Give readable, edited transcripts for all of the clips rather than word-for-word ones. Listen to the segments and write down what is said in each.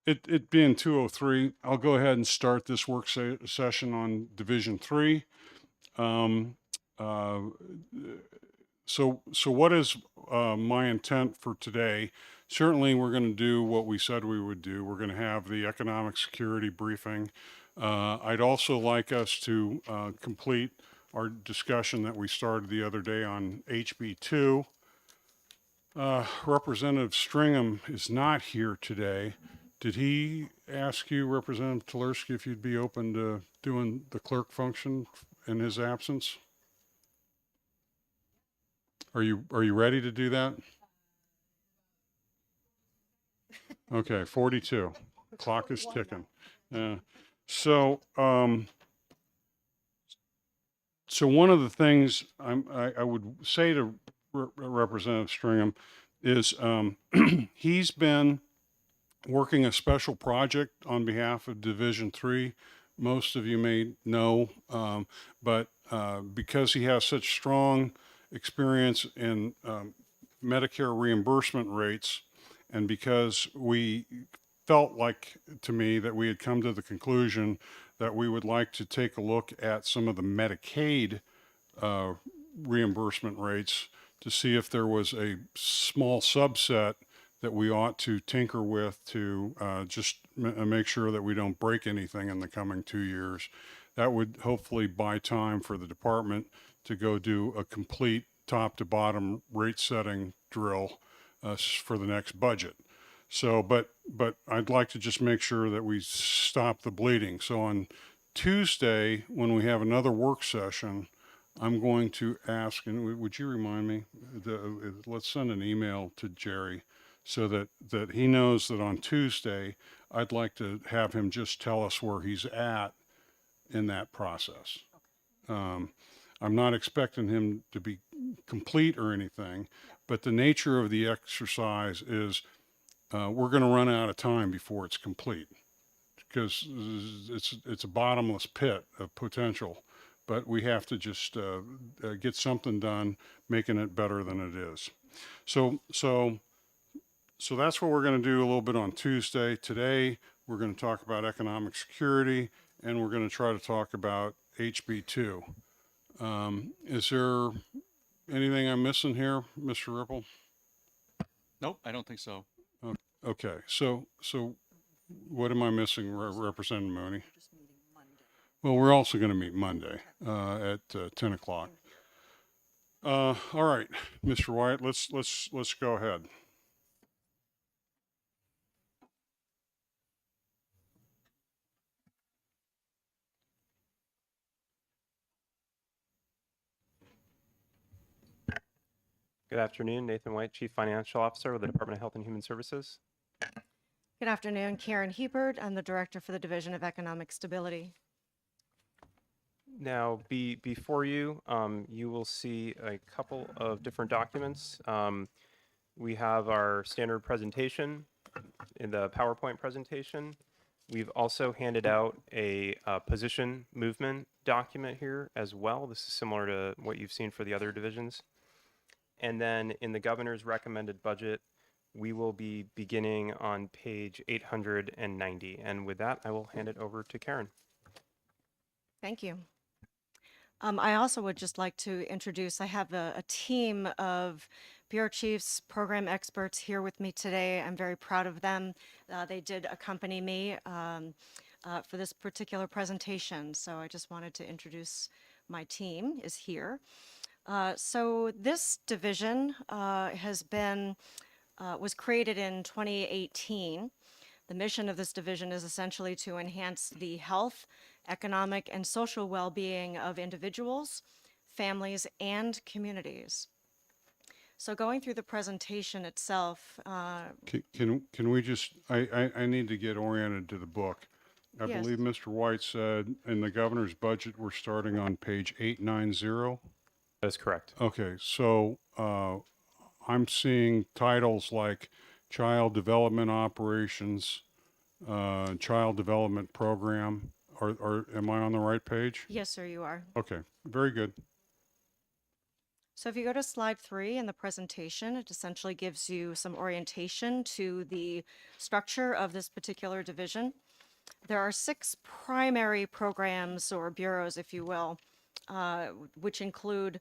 It being 2:03, I'll go ahead and start this work session on Division 3. Um, uh, so what is my intent for today? Certainly, we're going to do what we said we would do. We're going to have the economic security briefing. I'd also like us to complete our discussion that we started the other day on HB2. Representative Stringham is not here today. Did he ask you, Representative Tulerski, if you'd be open to doing the clerk function in his absence? Are you ready to do that? Okay, 42. Clock is ticking. So, so one of the things I would say to Representative Stringham is he's been working a special project on behalf of Division 3. Most of you may know, but because he has such strong experience in Medicare reimbursement rates, and because we felt like, to me, that we had come to the conclusion that we would like to take a look at some of the Medicaid reimbursement rates to see if there was a small subset that we ought to tinker with to just make sure that we don't break anything in the coming 2 years. That would hopefully buy time for the department to go do a complete top to bottom rate setting drill for the next budget. So, but I'd like to just make sure that we stop the bleeding. So on Tuesday, when we have another work session, I'm going to ask, and would you remind me, let's send an email to Jerry so that he knows that on Tuesday, I'd like to have him just tell us where he's at in that process. I'm not expecting him to be complete or anything, but the nature of the exercise is we're going to run out of time before it's complete because it's a bottomless pit of potential, but we have to just get something done, making it better than it is. So that's what we're going to do a little bit on Tuesday. Today, we're going to talk about economic security, and we're going to try to talk about HB2. Is there anything I'm missing here, Mr. Ripple? Nope, I don't think so. Okay, so what am I missing, Representative Mooney? Well, we're also going to meet Monday at 10 o'clock. All right, Mr. Wyatt, let's go ahead. Good afternoon, Nathan White, Chief Financial Officer with the Department of Health and Human Services. Good afternoon, Karen Hebert. I'm the Director for the Division of Economic Stability. Now, before you, you will see a couple of different documents. We have our standard presentation in the PowerPoint presentation. We've also handed out a position movement document here as well. This is similar to what you've seen for the other divisions. And then in the governor's recommended budget, we will be beginning on page 890. And with that, I will hand it over to Karen. Thank you. I also would just like to introduce, I have a team of bureau chiefs, program experts here with me today. I'm very proud of them. They did accompany me for this particular presentation. So I just wanted to introduce my team is here. So this division was created in 2018. The mission of this division is essentially to enhance the health, economic, and social well-being of individuals, families, and communities. So going through the presentation itself. Can we just, I need to get oriented to the book. I Yes. believe Mr. White said in the governor's budget, we're starting on page 890. That is correct. Okay, so I'm seeing titles like Child Development Operations, Child Development Program. Am I on the right page? Yes, sir, you are. Okay, very good. So if you go to slide 3 in the presentation, it essentially gives you some orientation to the structure of this particular division. There are 6 primary programs or bureaus, if you will, which include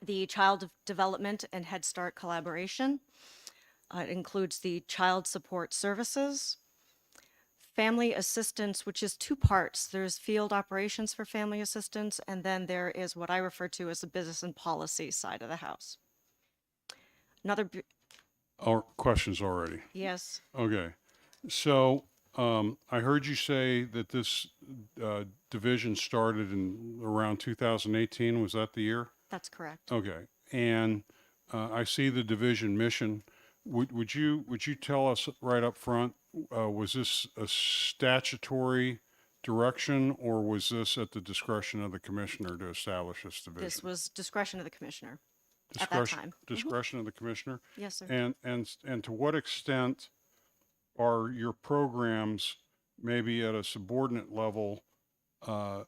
the Child Development and Head Start Collaboration. It includes the Child Support Services, Family Assistance, which is 2 parts. There's field operations for family assistance, and then there is what I refer to as the business and policy side of the house. Our questions already. Yes, Okay. So I heard you say that this division started in around 2018. Was that the year? that's correct. Okay. And I see the division mission. Would you tell us right up front, was this a statutory direction, or was this at the discretion of the commissioner to establish this division? This was discretion of the commissioner at that Discretion, time. discretion of the commissioner? Yes, sir. And to what extent are your programs maybe at a subordinate level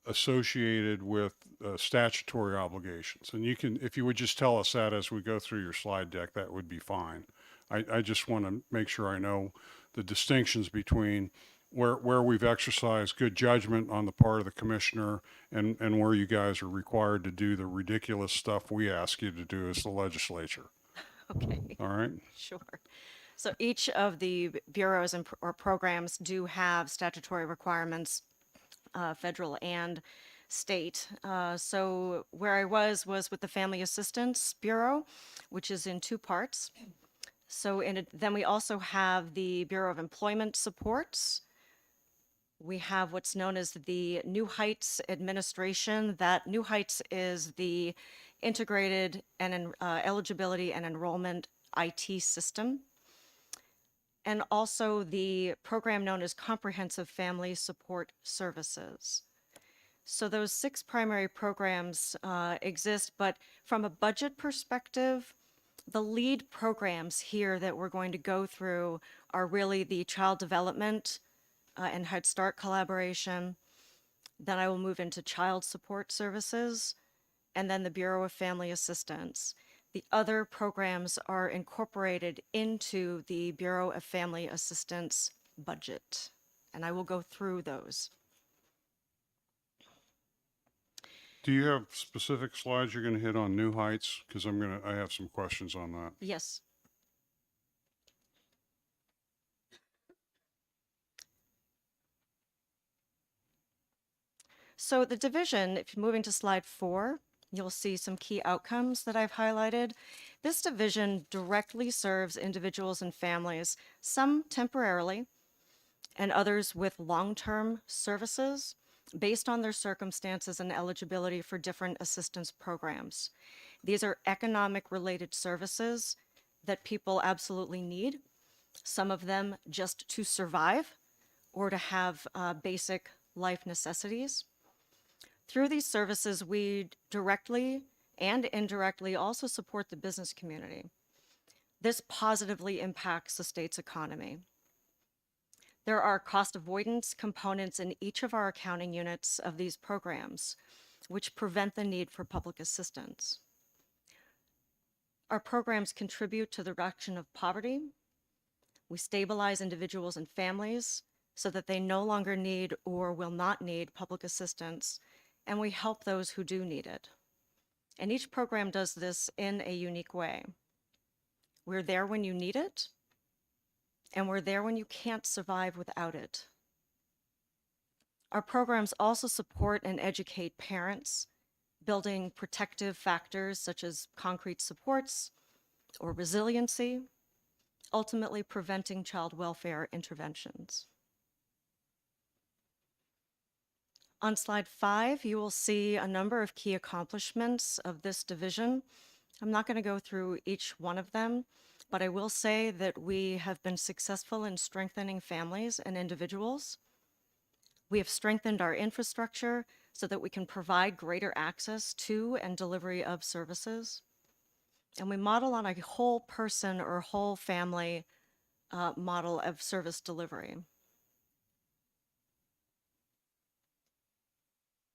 associated with statutory obligations? And you can, if you would just tell us that as we go through your slide deck, that would be fine. I just want to make sure I know the distinctions between where we've exercised good judgment on the part of the commissioner and where you guys are required to do the ridiculous stuff we ask you to do as the legislature. Okay. All right? Sure. So each of the bureaus or programs do have statutory requirements, federal and state. So where I was with the Family Assistance Bureau, which is in 2 parts. So then we also have the Bureau of Employment Supports. We have what's known as the New Heights Administration. That New Heights is the integrated and eligibility and enrollment IT system. And also the program known as Comprehensive Family Support Services. So those 6 primary programs exist, but from a budget perspective, the lead programs here that we're going to go through are really the Child Development and Head Start Collaboration. Then I will move into Child Support Services, and then the Bureau of Family Assistance. The other programs are incorporated into the Bureau of Family Assistance budget, and I will go through those. Do you have specific slides you're going to hit on New Heights? Because I have some questions on that. Yes. So the division, if you're moving to slide 4, you'll see some key outcomes that I've highlighted. This division directly serves individuals and families, some temporarily, and others with long-term services based on their circumstances and eligibility for different assistance programs. These are economic-related services that people absolutely need, some of them just to survive or to have basic life necessities. Through these services, we directly and indirectly also support the business community. This positively impacts the state's economy. There are cost avoidance components in each of our accounting units of these programs, which prevent the need for public assistance. Our programs contribute to the reduction of poverty. We stabilize individuals and families so that they no longer need or will not need public assistance, and we help those who do need it. And each program does this in a unique way. We're there when you need it, and we're there when you can't survive without it. Our programs also support and educate parents, building protective factors such as concrete supports or resiliency, ultimately preventing child welfare interventions. On slide 5, you will see a number of key accomplishments of this division. I'm not going to go through each one of them, but I will say that we have been successful in strengthening families and individuals. We have strengthened our infrastructure so that we can provide greater access to and delivery of services. And we model on a whole person or whole family model of service delivery.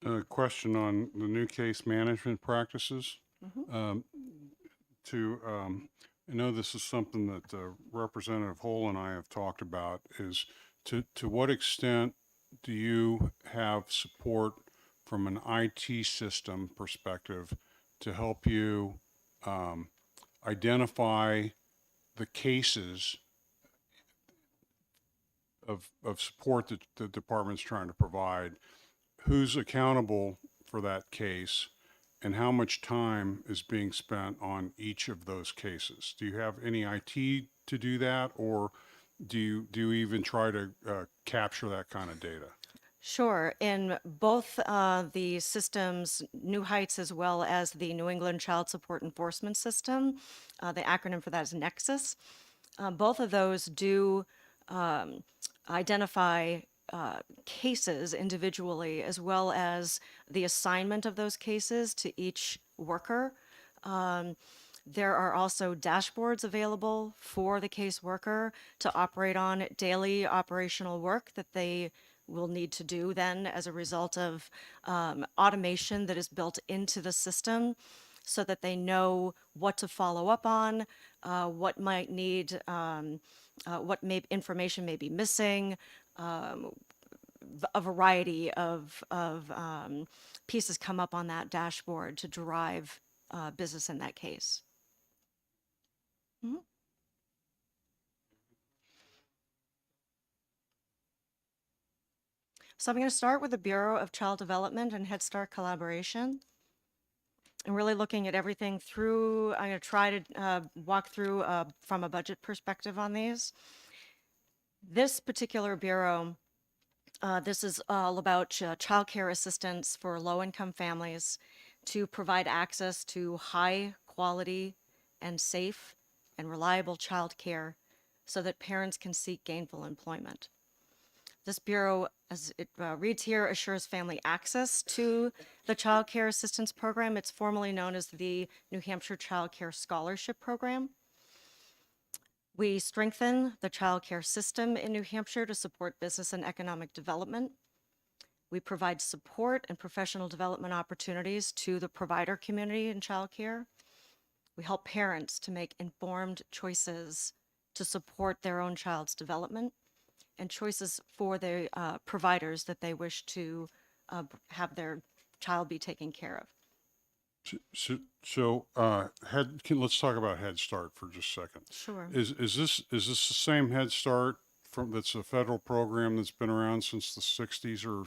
A question on the new case management practices. I know this is something that Representative Hole and I have talked about, is to what extent do you have support from an IT system perspective to help you identify the cases of support that the department's trying to provide, who's accountable for that case, and how much time is being spent on each of those cases? Do you have any IT to do that, or do you even try to capture that kind of data? Sure. In both the systems, New Heights as well as the New England Child Support Enforcement System, the acronym for that is Nexus. Both of those do identify cases individually, as well as the assignment of those cases to each worker. There are also dashboards available for the caseworker to operate on, daily operational work that they will need to do then as a result of automation that is built into the system, so that they know what to follow up on, what might need, information may be missing, a variety of pieces come up on that dashboard to drive business in that case. Mhm. So I'm going to start with the Bureau of Child Development and Head Start collaboration. And really looking at everything through, I'm going to try to walk through from a budget perspective on these. This particular bureau, this is all about child care assistance for low-income families to provide access to high quality and safe and reliable child care so that parents can seek gainful employment. This bureau, as it reads here, assures family access to the Child Care Assistance Program. It's formally known as the New Hampshire Child Care Scholarship Program. We strengthen the child care system in New Hampshire to support business and economic development. We provide support and professional development opportunities to the provider community in child care. We help parents to make informed choices to support their own child's development, and choices for the providers that they wish to have their child be taken care of. Let's talk about Head Start for just a second. Sure. Is this the same Head Start that's a federal program that's been around since the 60s or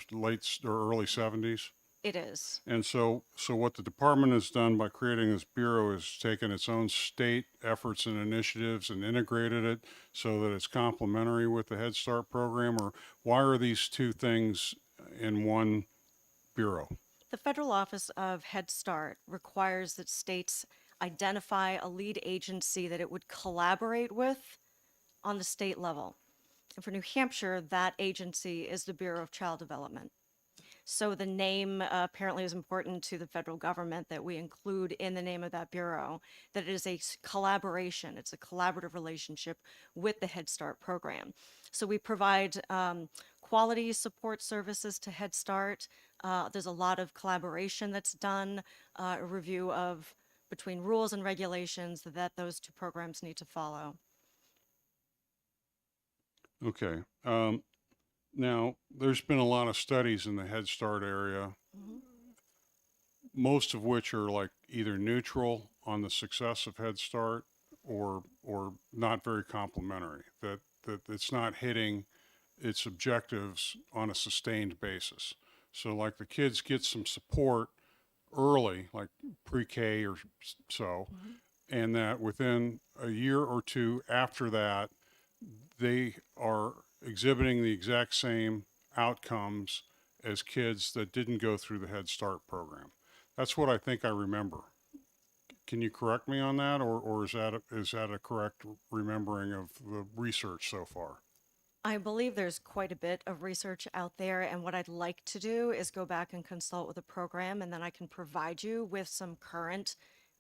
early 70s? It is. And so what the department has done by creating this bureau is taken its own state efforts and initiatives and integrated it so that it's complementary with the Head Start program, or why are these two things in one bureau? The Federal Office of Head Start requires that states identify a lead agency that it would collaborate with on the state level. And for New Hampshire, that agency is the Bureau of Child Development. So the name apparently is important to the federal government, that we include in the name of that bureau, that it is a collaboration. It's a collaborative relationship with the Head Start program. So we provide quality support services to Head Start. There's a lot of collaboration that's done, a review of between rules and regulations that those two programs need to follow. Okay. Now, there's been a lot of studies in the Head Start area, most of which are like either neutral on the success of Head Start or not very complimentary, that it's not hitting its objectives on a sustained basis. So like the kids get some support early, like pre-K or so, and that within a year or two after that, they are exhibiting the exact same outcomes as kids that didn't go through the Head Start program. That's what I think I remember. Can you correct me on that, or is that a correct remembering of the research so far? I believe there's quite a bit of research out there, and what I'd like to do is go back and consult with a program, and then I can provide you with some current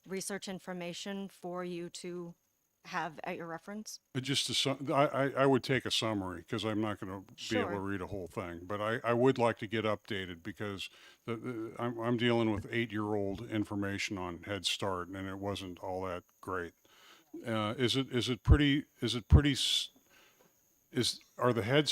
research information for you to have at your reference? Just I would take a summary because I'm not going to be able to Sure. read a whole thing, but I would like to get updated because I'm dealing with 8-year-old information on Head Start and it wasn't all that great. Is it pretty are the Head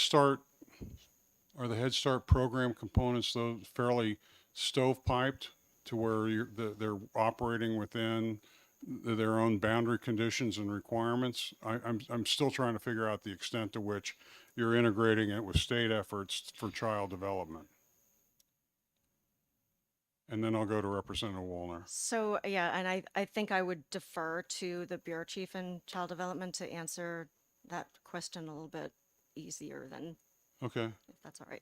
Start program components though fairly stovepiped to where they're operating within their own boundary conditions and requirements? I'm still trying to figure out the extent to which you're integrating it with state efforts for child development. And then I'll go to Representative Wallner. So, yeah, and I think I would defer to the bureau chief in child development to answer that question a little bit easier than, Okay. if that's all right.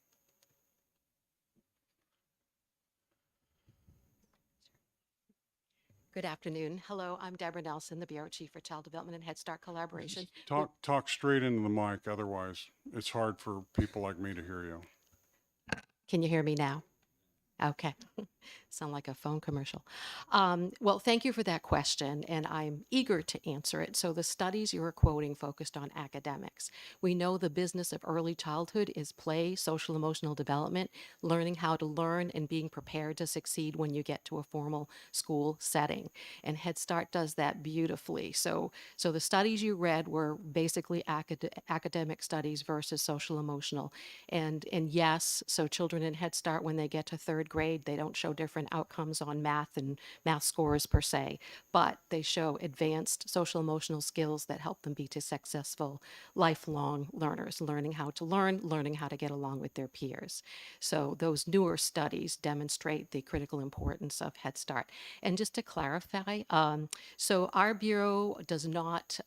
Good afternoon. Hello, I'm Deborah Nelson, the Bureau Chief for Child Development and Head Start Collaboration. Talk straight into the mic, otherwise it's hard for people like me to hear you. Can you hear me now? Okay. Sound like a phone commercial. Well, thank you for that question, and I'm eager to answer it. So the studies you were quoting focused on academics. We know the business of early childhood is play, social emotional development, learning how to learn, and being prepared to succeed when you get to a formal school setting. And Head Start does that beautifully. So the studies you read were basically academic studies versus social emotional. And yes, so children in Head Start, when they get to third grade, they don't show different outcomes on math and math scores per se, but they show advanced social emotional skills that help them be to successful lifelong learners, learning how to learn, learning how to get along with their peers. So those newer studies demonstrate the critical importance of Head Start. And just to clarify, so our Bureau does not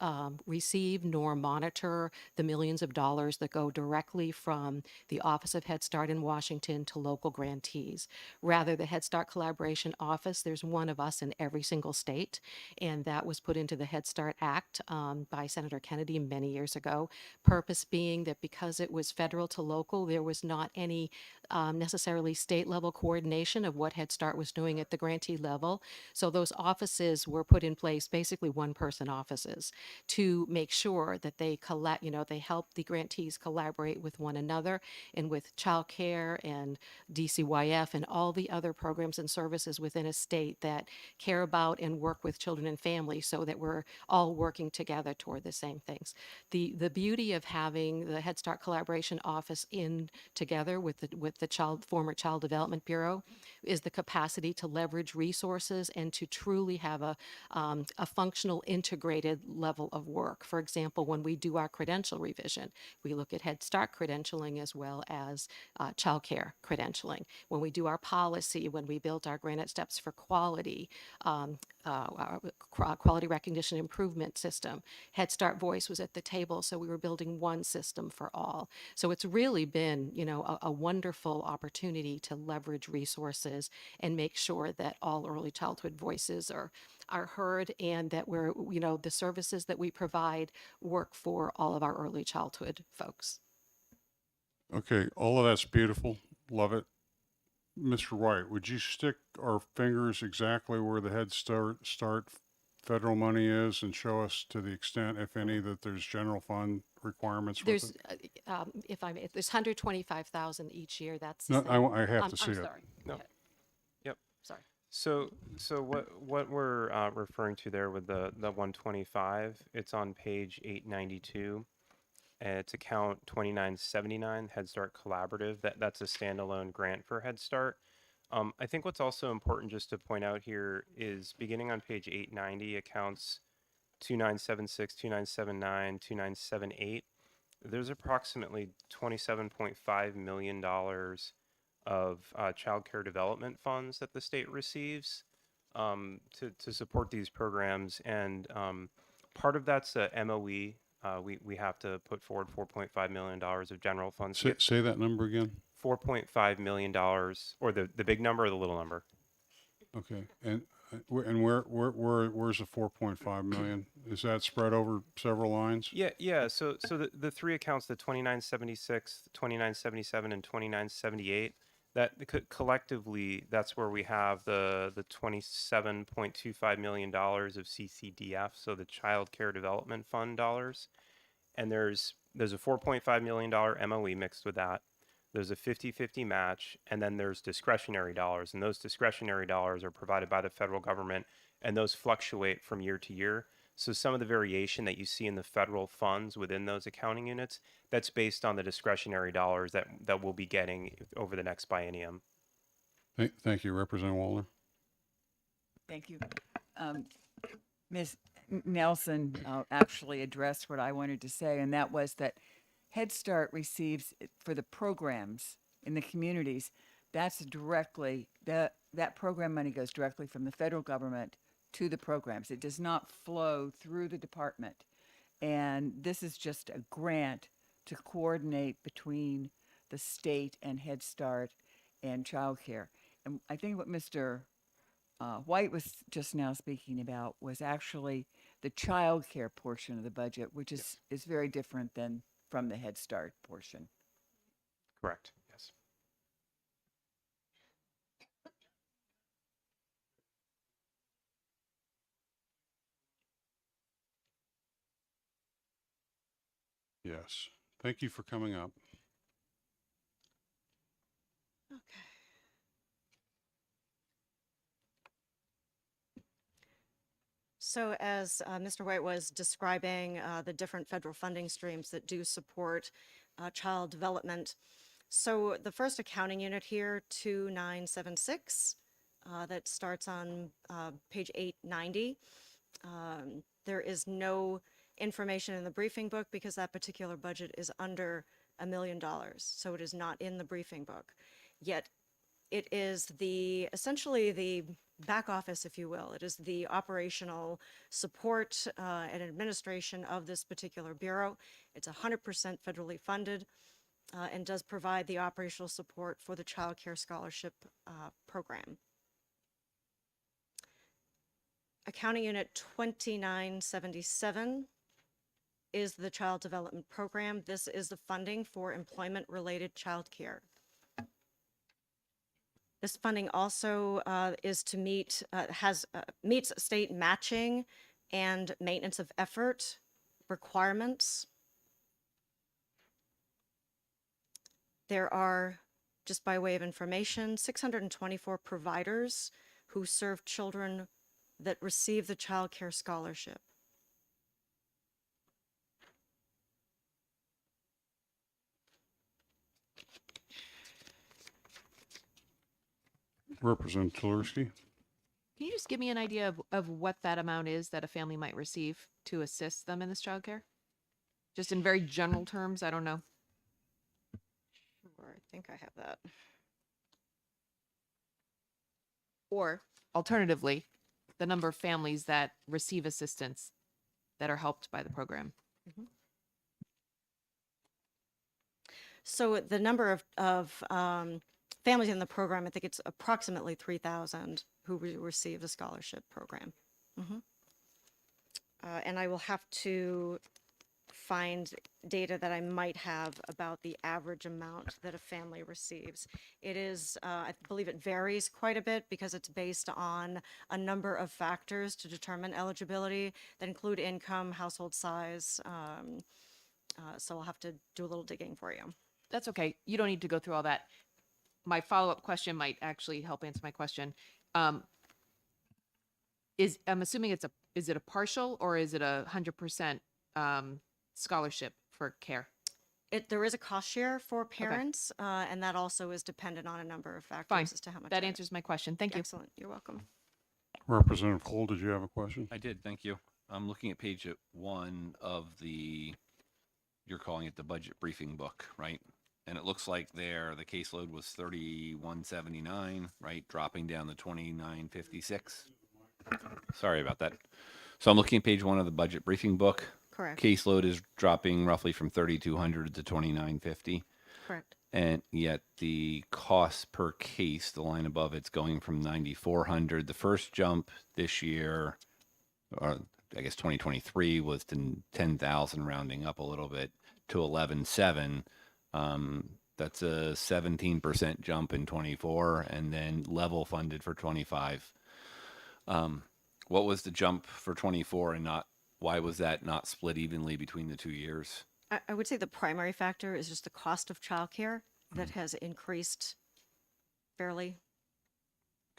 receive nor monitor the millions of dollars that go directly from the Office of Head Start in Washington to local grantees. Rather, the Head Start Collaboration Office, there's one of us in every single state, and that was put into the Head Start Act by Senator Kennedy many years ago. Purpose being that because it was federal to local, there was not any necessarily state level coordination of what Head Start was doing at the grantee level. So those offices were put in place, basically one person offices, to make sure that they they help the grantees collaborate with one another and with child care and DCYF and all the other programs and services within a state that care about and work with children and families so that we're all working together toward the same things. The beauty of having the Head Start Collaboration Office in together with the former Child Development Bureau is the capacity to leverage resources and to truly have a functional integrated level of work. For example, when we do our credential revision, we look at Head Start credentialing as well as child care credentialing. When we do our policy, when we built our Granite Steps for Quality, our quality recognition improvement system, Head Start Voice was at the table, so we were building one system for all. So it's really been, a wonderful opportunity to leverage resources and make sure that all early childhood voices are heard and that the services that we provide work for all of our early childhood folks. Okay, all of that's beautiful. Love it. Mr. White, would you stick our fingers exactly where the Head Start federal money is and show us to the extent, if any, that there's general fund requirements with There's, it? there's 125,000 each year. That's the No, same. I have I'm to see it. sorry. No. Okay, Yep. sorry. So what we're referring to there with the 125, it's on page 892. It's account 2979, Head Start Collaborative. That's a standalone grant for Head Start. I think what's also important just to point out here is beginning on page 890, accounts 2976, 2979, 2978. There's approximately $27.5 million of child care development funds that the state receives to support these programs. And part of that's a MOE. We have to put forward $4.5 million of general funds. Say that number again. $4.5 million, or the big number or the little number? Okay, and where's the 4.5 million? Is that spread over several lines? Yeah. So the three accounts, the 2976, 2977, and 2978, Collectively, that's where we have the $27.25 million of CCDF, so the Child Care Development Fund dollars. And there's a $4.5 million MOE mixed with that. There's a 50-50 match, and then there's discretionary dollars. And those discretionary dollars are provided by the federal government, and those fluctuate from year to year. So some of the variation that you see in the federal funds within those accounting units, that's based on the discretionary dollars that we'll be getting over the next biennium. Thank you, Representative Wallner. Thank you. Ms. Nelson actually addressed what I wanted to say, and that was that Head Start receives for the programs in the communities. That's directly, that program money goes directly from the federal government to the programs. It does not flow through the department. And this is just a grant to coordinate between the state and Head Start and childcare. And I think what Mr. White was just now speaking about was actually the child care portion of the budget, which is very different than from the Head Start portion. Correct. Yes. Yes. Thank you for coming up. Okay. So as Mr. White was describing the different federal funding streams that do support child development. So the first accounting unit here, 2976, that starts on page 890. There is no information in the briefing book because that particular budget is under $1 million. So it is not in the briefing book. Yet it is essentially the back office, if you will. It is the operational support and administration of this particular bureau. It's 100% federally funded and does provide the operational support for the Child Care Scholarship program. Accounting Unit 2977 is the Child Development Program. This is the funding for employment-related child care. This funding also is to meets state matching and maintenance of effort requirements. There are, just by way of information, 624 providers who serve children that receive the Child Care Scholarship. Representative Tulowitzki. Can you just give me an idea of what that amount is that a family might receive to assist them in this childcare? Just in very general terms, I don't know. Sure, I think I have that. Or alternatively, the number of families that receive assistance that are helped by the program. So the number of families in the program, I think it's approximately 3,000 who receive the scholarship program. And I will have to find data that I might have about the average amount that a family receives. It is, I believe it varies quite a bit because it's based on a number of factors to determine eligibility that include income, household size. So I'll have to do a little digging for you. That's okay. You don't need to go through all that. My follow-up question might actually help answer my question. I'm assuming is it a partial or is it 100% scholarship for care? There is a cost share for parents, and that also is dependent on a number of factors Fine. as to how much. That answers my question. Thank you. Excellent. You're welcome. Representative Cole, did you have a question? I did, thank you. I'm looking at page 1 of you're calling it the budget briefing book, right? And it looks like there the caseload was 3179, right? Dropping down to 2956. Sorry about that. So I'm looking at page 1 of the budget briefing book. Correct. Caseload is dropping roughly from 3,200 to 2,950. Correct. And yet the cost per case, the line above it's going from 9,400. The first jump this year, or I guess 2023, was to 10,000, rounding up a little bit, to 11,700. That's a 17% jump in 24 and then level funded for 25. What was the jump for 24 and not, why was that not split evenly between the 2 years? I would say the primary factor is just the cost of childcare that has increased fairly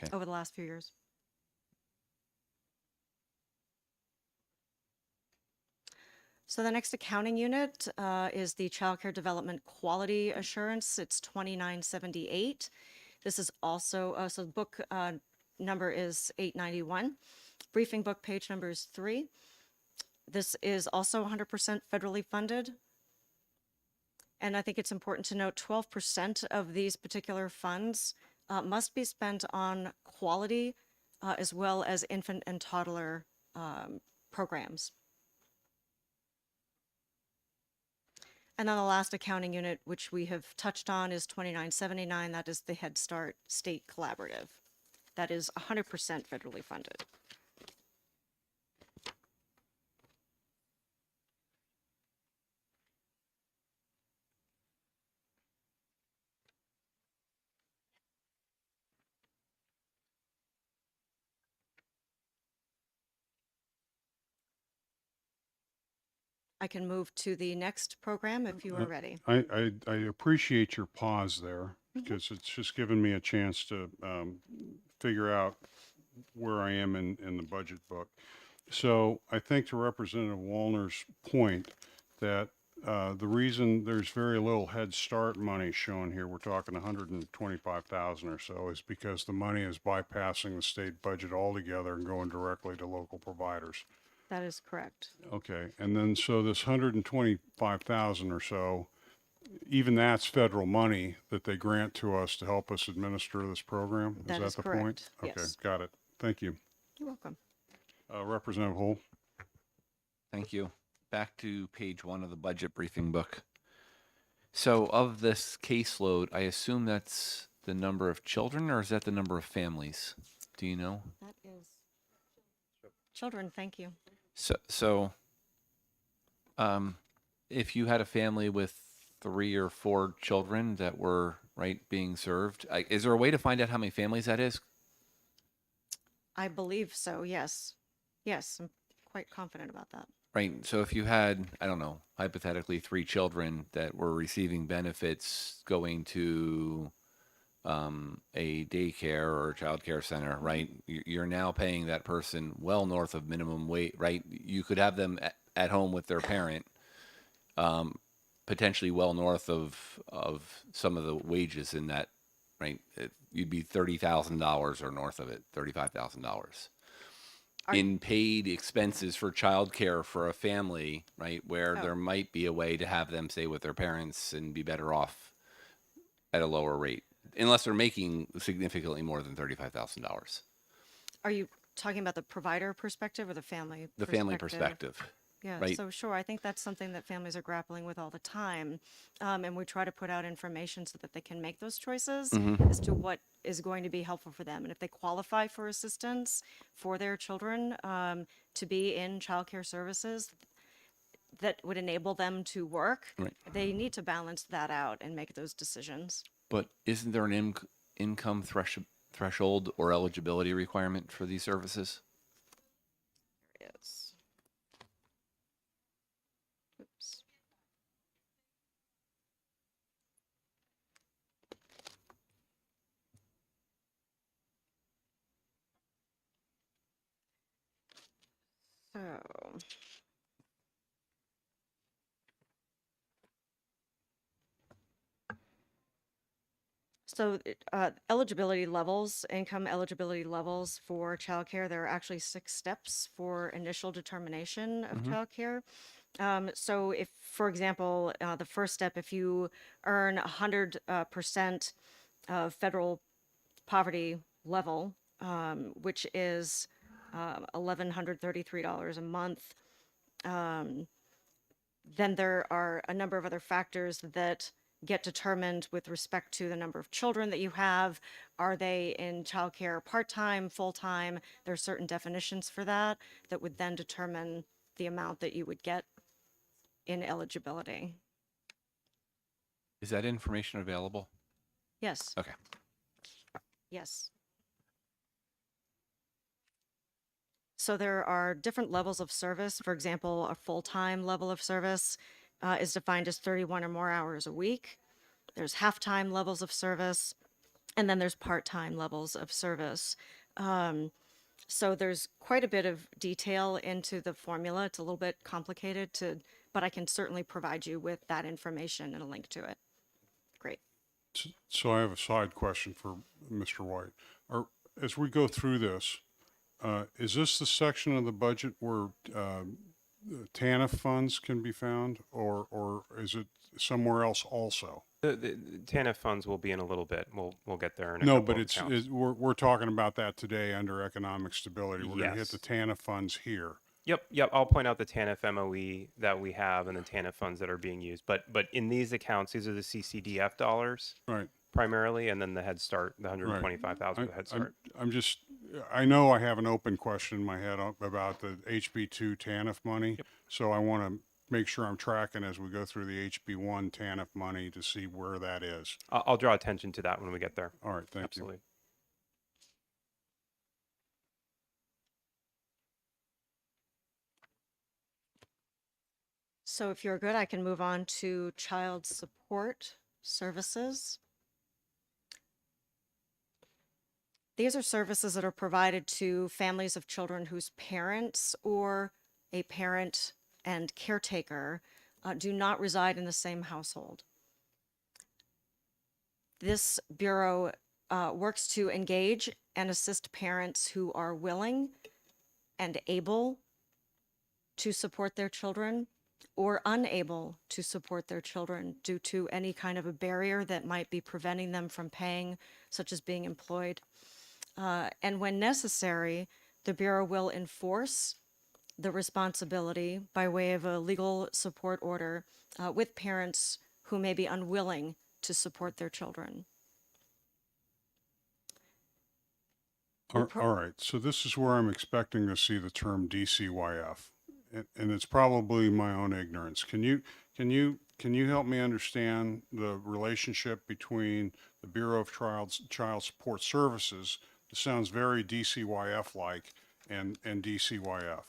Okay. over the last few years. So the next accounting unit is the Childcare Development Quality Assurance. It's 2978. This is also, so the book number is 891. Briefing book page number is 3. This is also 100% federally funded. And I think it's important to note 12% of these particular funds must be spent on quality as well as infant and toddler programs. And then the last accounting unit, which we have touched on, is 2979. That is the Head Start State Collaborative. That is 100% federally funded. I can move to the next program if you are ready. I appreciate your pause there because it's just given me a chance to figure out where I am in the budget book. So I think to Representative Wallner's point that the reason there's very little Head Start money shown here, we're talking 125,000 or so, is because the money is bypassing the state budget altogether and going directly to local providers. That is correct. Okay, and then so this 125,000 or so, even that's federal money that they grant to us to help us administer this program? That is the point? correct, Okay, yes. got it. Thank you. You're welcome. Representative Hull? Thank you. Back to page 1 of the budget briefing book. So of this caseload, I assume that's the number of children, or is that the number of families? Do you know? That is children, thank you. If you had a family with 3 or 4 children that were being served, is there a way to find out how many families that is? I believe so, yes. Yes, I'm quite confident about that. Right. So if you had, I don't know, hypothetically 3 children that were receiving benefits going to a daycare or a child care center, right? You're now paying that person well north of minimum wage, right? You could have them at home with their parent, potentially well north of some of the wages in that, right? You'd be $30,000 or north of it, $35,000 in paid expenses for childcare for a family, right? Where there might be a way to have them stay with their parents and be better off at a lower rate, unless they're making significantly more than $35,000. Are you talking about the provider perspective or the family The family perspective. Yeah, right? so sure, I think that's something that families are grappling with all the time. And we try to put out information so that they can make those choices as to what is going to be helpful for them. And if they qualify for assistance for their children to be in childcare services that would enable them to work, Right. they need to balance that out and make those decisions. But isn't there an income threshold or eligibility requirement for these services? Yes. Oops. So. So eligibility levels, income eligibility levels for childcare, there are actually 6 steps for initial determination of childcare. So if, for example, the first step, if you earn 100% of federal poverty level, which is $1,133 a month, then there are a number of other factors that get determined with respect to the number of children that you have. Are they in childcare part-time, full-time? There are certain definitions for that that would then determine the amount that you would get in eligibility. Is that information available? Yes. Okay. Yes. So there are different levels of service. For example, a full-time level of service is defined as 31 or more hours a week. There's half-time levels of service, and then there's part-time levels of service. So there's quite a bit of detail into the formula. It's a little bit complicated but I can certainly provide you with that information and a link to it. Great. So I have a side question for Mr. White. As we go through this, is this the section of the budget where the TANF funds can be found, or is it somewhere else also? The TANF funds will be in a little bit. We'll get there in a No, couple but of it's, accounts. we're talking about that today under economic stability. We're going to hit Yes. the TANF funds here. Yep. I'll point out the TANF MOE that we have and the TANF funds that are being used. But in these accounts, these are the CCDF dollars Right. primarily, and then the Head Start, the Right. 125,000 for Head Start. I'm just, I know I have an open question in my head about the HB2 TANF money. So I want to make sure I'm tracking as we go through the HB1 TANF money to see where that is. I'll draw attention to that when we get there. All right, thank you. Absolutely. So if you're good, I can move on to child support services. These are services that are provided to families of children whose parents or a parent and caretaker do not reside in the same household. This bureau works to engage and assist parents who are willing and able to support their children or unable to support their children due to any kind of a barrier that might be preventing them from paying, such as being employed. And when necessary, the Bureau will enforce the responsibility by way of a legal support order with parents who may be unwilling to support their children. All right, so this is where I'm expecting to see the term DCYF, and it's probably my own ignorance. Can you help me understand the relationship between the Bureau of Child Support Services? It sounds very DCYF-like, and DCYF.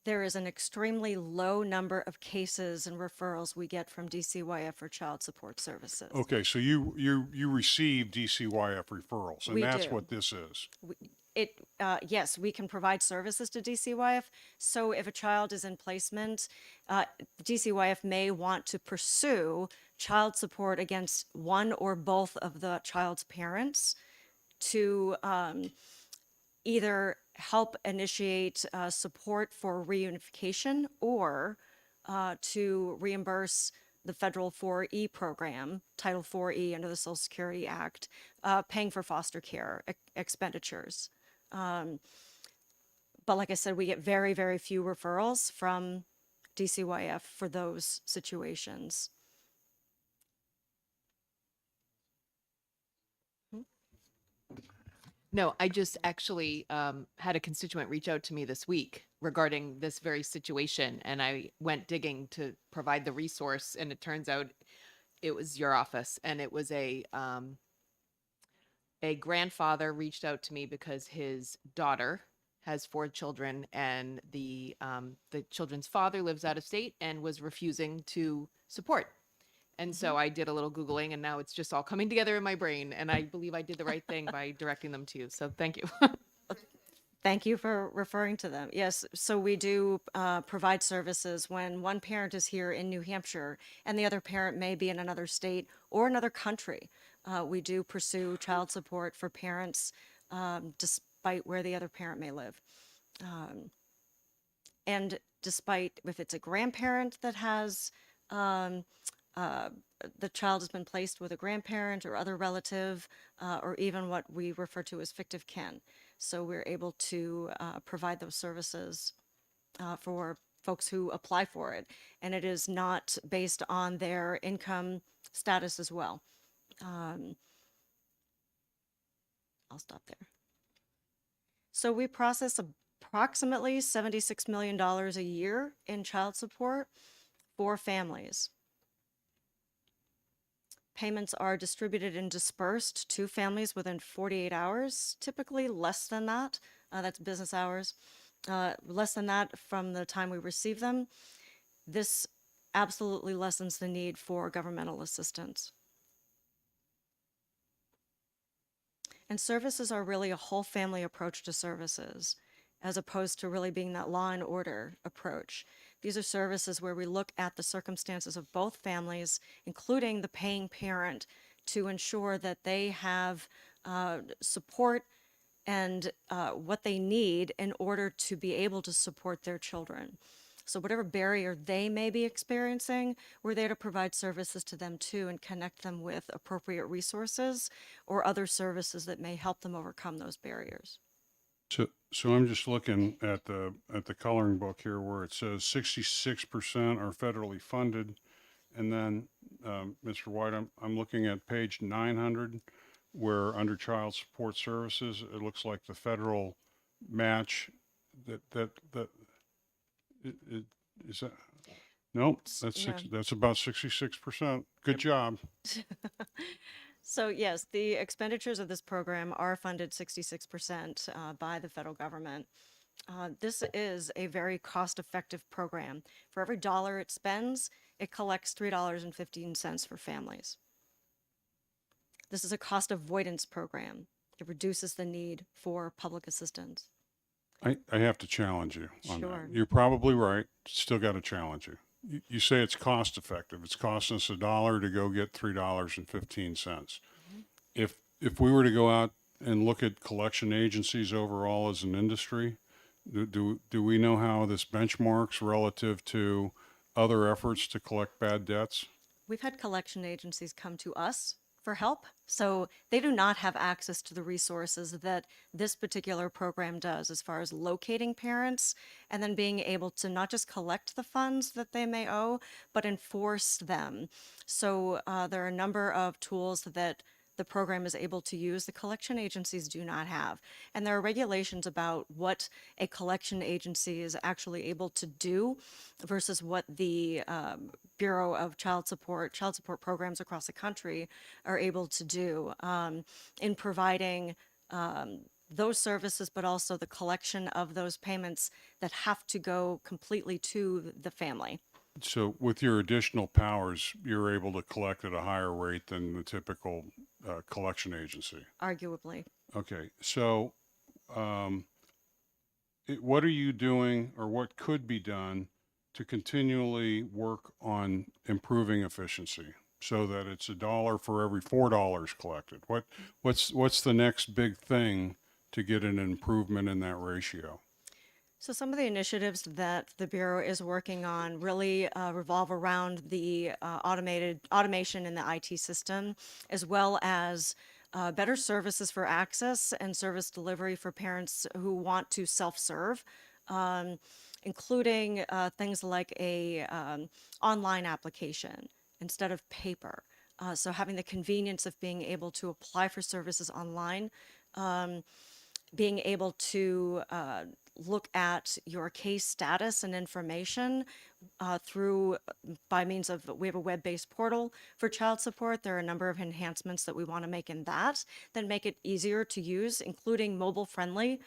There is an extremely low number of cases and referrals we get from DCYF for child support services. Okay, so you receive DCYF referrals, and We that's do. what this is. Yes, we can provide services to DCYF. So if a child is in placement, DCYF may want to pursue child support against one or both of the child's parents to either help initiate support for reunification or to reimburse the federal 4E program, Title 4E under the Social Security Act, paying for foster care expenditures. But like I said, we get very, very few referrals from DCYF for those situations. No, I just actually had a constituent reach out to me this week regarding this very situation, and I went digging to provide the resource, and it turns out it was your office, and it was a grandfather reached out to me because his daughter has 4 children, and the children's father lives out of state and was refusing to support. And so I did a little Googling, and now it's just all coming together in my brain. And I believe I did the right thing by directing them to you. So thank you. Thank you for referring to them. Yes, so we do provide services when one parent is here in New Hampshire and the other parent may be in another state or another country. We do pursue child support for parents despite where the other parent may live. And despite if it's a grandparent that has the child has been placed with a grandparent or other relative, or even what we refer to as fictive kin. So we're able to provide those services for folks who apply for it. And it is not based on their income status as well. I'll stop there. So we process approximately $76 million a year in child support for families. payments are distributed and dispersed to families within 48 hours, typically less than that. That's business hours. Less than that from the time we receive them. This absolutely lessens the need for governmental assistance. And services are really a whole family approach to services, as opposed to really being that law and order approach. These are services where we look at the circumstances of both families, including the paying parent, to ensure that they have support and what they need in order to be able to support their children. So whatever barrier they may be experiencing, we're there to provide services to them too and connect them with appropriate resources or other services that may help them overcome those barriers. So I'm just looking at the coloring book here where it says 66% are federally funded. And then, Mr. White, I'm looking at page 900 where under child support services, it looks like the federal match is that, nope, that's about 66%. Good job. So yes, the expenditures of this program are funded 66% by the federal government. This is a very cost-effective program. For every dollar it spends, it collects $3.15 for families. This is a cost avoidance program. It reduces the need for public assistance. I have to challenge you on Sure. that. You're probably right. Still got to challenge you. You say it's cost effective. It's costing us $1 to go get $3.15. If we were to go out and look at collection agencies overall as an industry, do we know how this benchmarks relative to other efforts to collect bad debts? We've had collection agencies come to us for help, so they do not have access to the resources that this particular program does as far as locating parents and then being able to not just collect the funds that they may owe, but enforce them. So there are a number of tools that the program is able to use the collection agencies do not have. And there are regulations about what a collection agency is actually able to do versus what the Bureau of child support programs across the country are able to do in providing those services, but also the collection of those payments that have to go completely to the family. So with your additional powers, you're able to collect at a higher rate than the typical collection agency. Arguably. Okay, so what are you doing or what could be done to continually work on improving efficiency so that it's $1 for every $4 collected? What's the next big thing to get an improvement in that ratio? So some of the initiatives that the Bureau is working on really revolve around the automation in the IT system, as well as better services for access and service delivery for parents who want to self-serve, including things like a online application instead of paper. So having the convenience of being able to apply for services online, being able to look at your case status and information by means of, we have a web-based portal for child support. There are a number of enhancements that we want to make in that make it easier to use, including mobile friendly.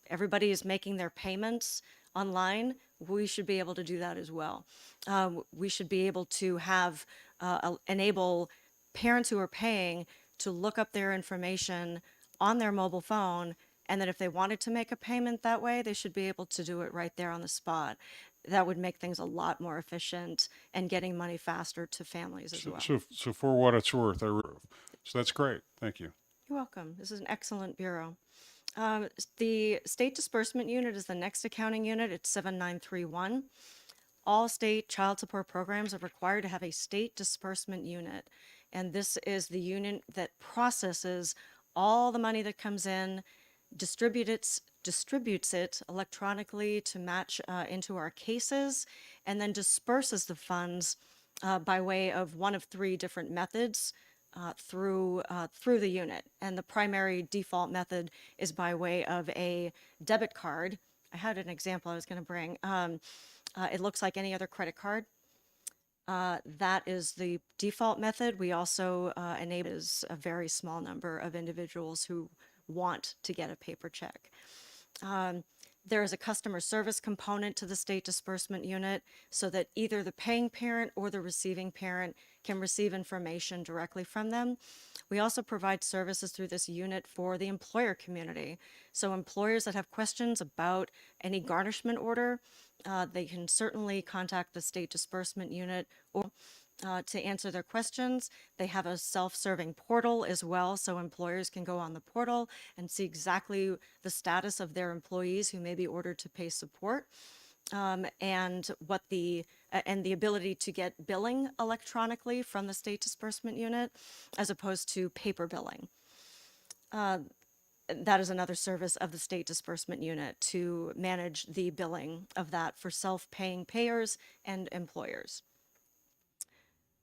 Everybody is making their payments online. We should be able to do that as well. We should be able to have enable parents who are paying to look up their information on their mobile phone, and that if they wanted to make a payment that way, they should be able to do it right there on the spot. That would make things a lot more efficient and getting money faster to families as well. So for what it's worth, so that's great. Thank you. You're welcome. This is an excellent bureau. The State Disbursement Unit is the next accounting unit. It's 7931. All state child support programs are required to have a state disbursement unit. And this is the unit that processes all the money that comes in, distributes it electronically to match into our cases, and then disperses the funds by way of one of 3 different methods through the unit. And the primary default method is by way of a debit card. I had an example I was going to bring. It looks like any other credit card. That is the default method. We also enable is a very small number of individuals who want to get a paper check. There is a customer service component to the state disbursement unit so that either the paying parent or the receiving parent can receive information directly from them. We also provide services through this unit for the employer community. So employers that have questions about any garnishment order, they can certainly contact the state disbursement unit or to answer their questions. They have a self-serving portal as well, so employers can go on the portal and see exactly the status of their employees who may be ordered to pay support, and what the ability to get billing electronically from the state disbursement unit as opposed to paper billing. That is another service of the state disbursement unit to manage the billing of that for self-paying payers and employers.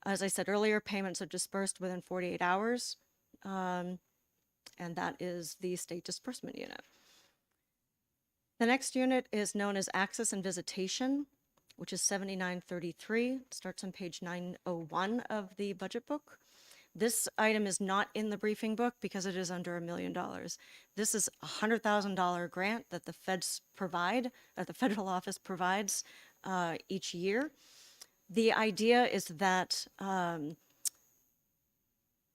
As I said earlier, payments are dispersed within 48 hours, and that is the state disbursement unit. The next unit is known as Access and Visitation, which is 7933, starts on page 901 of the budget book. This item is not in the briefing book because it is under $1 million. This is a $100,000 grant that the feds provide, that the federal office provides each year. The idea is that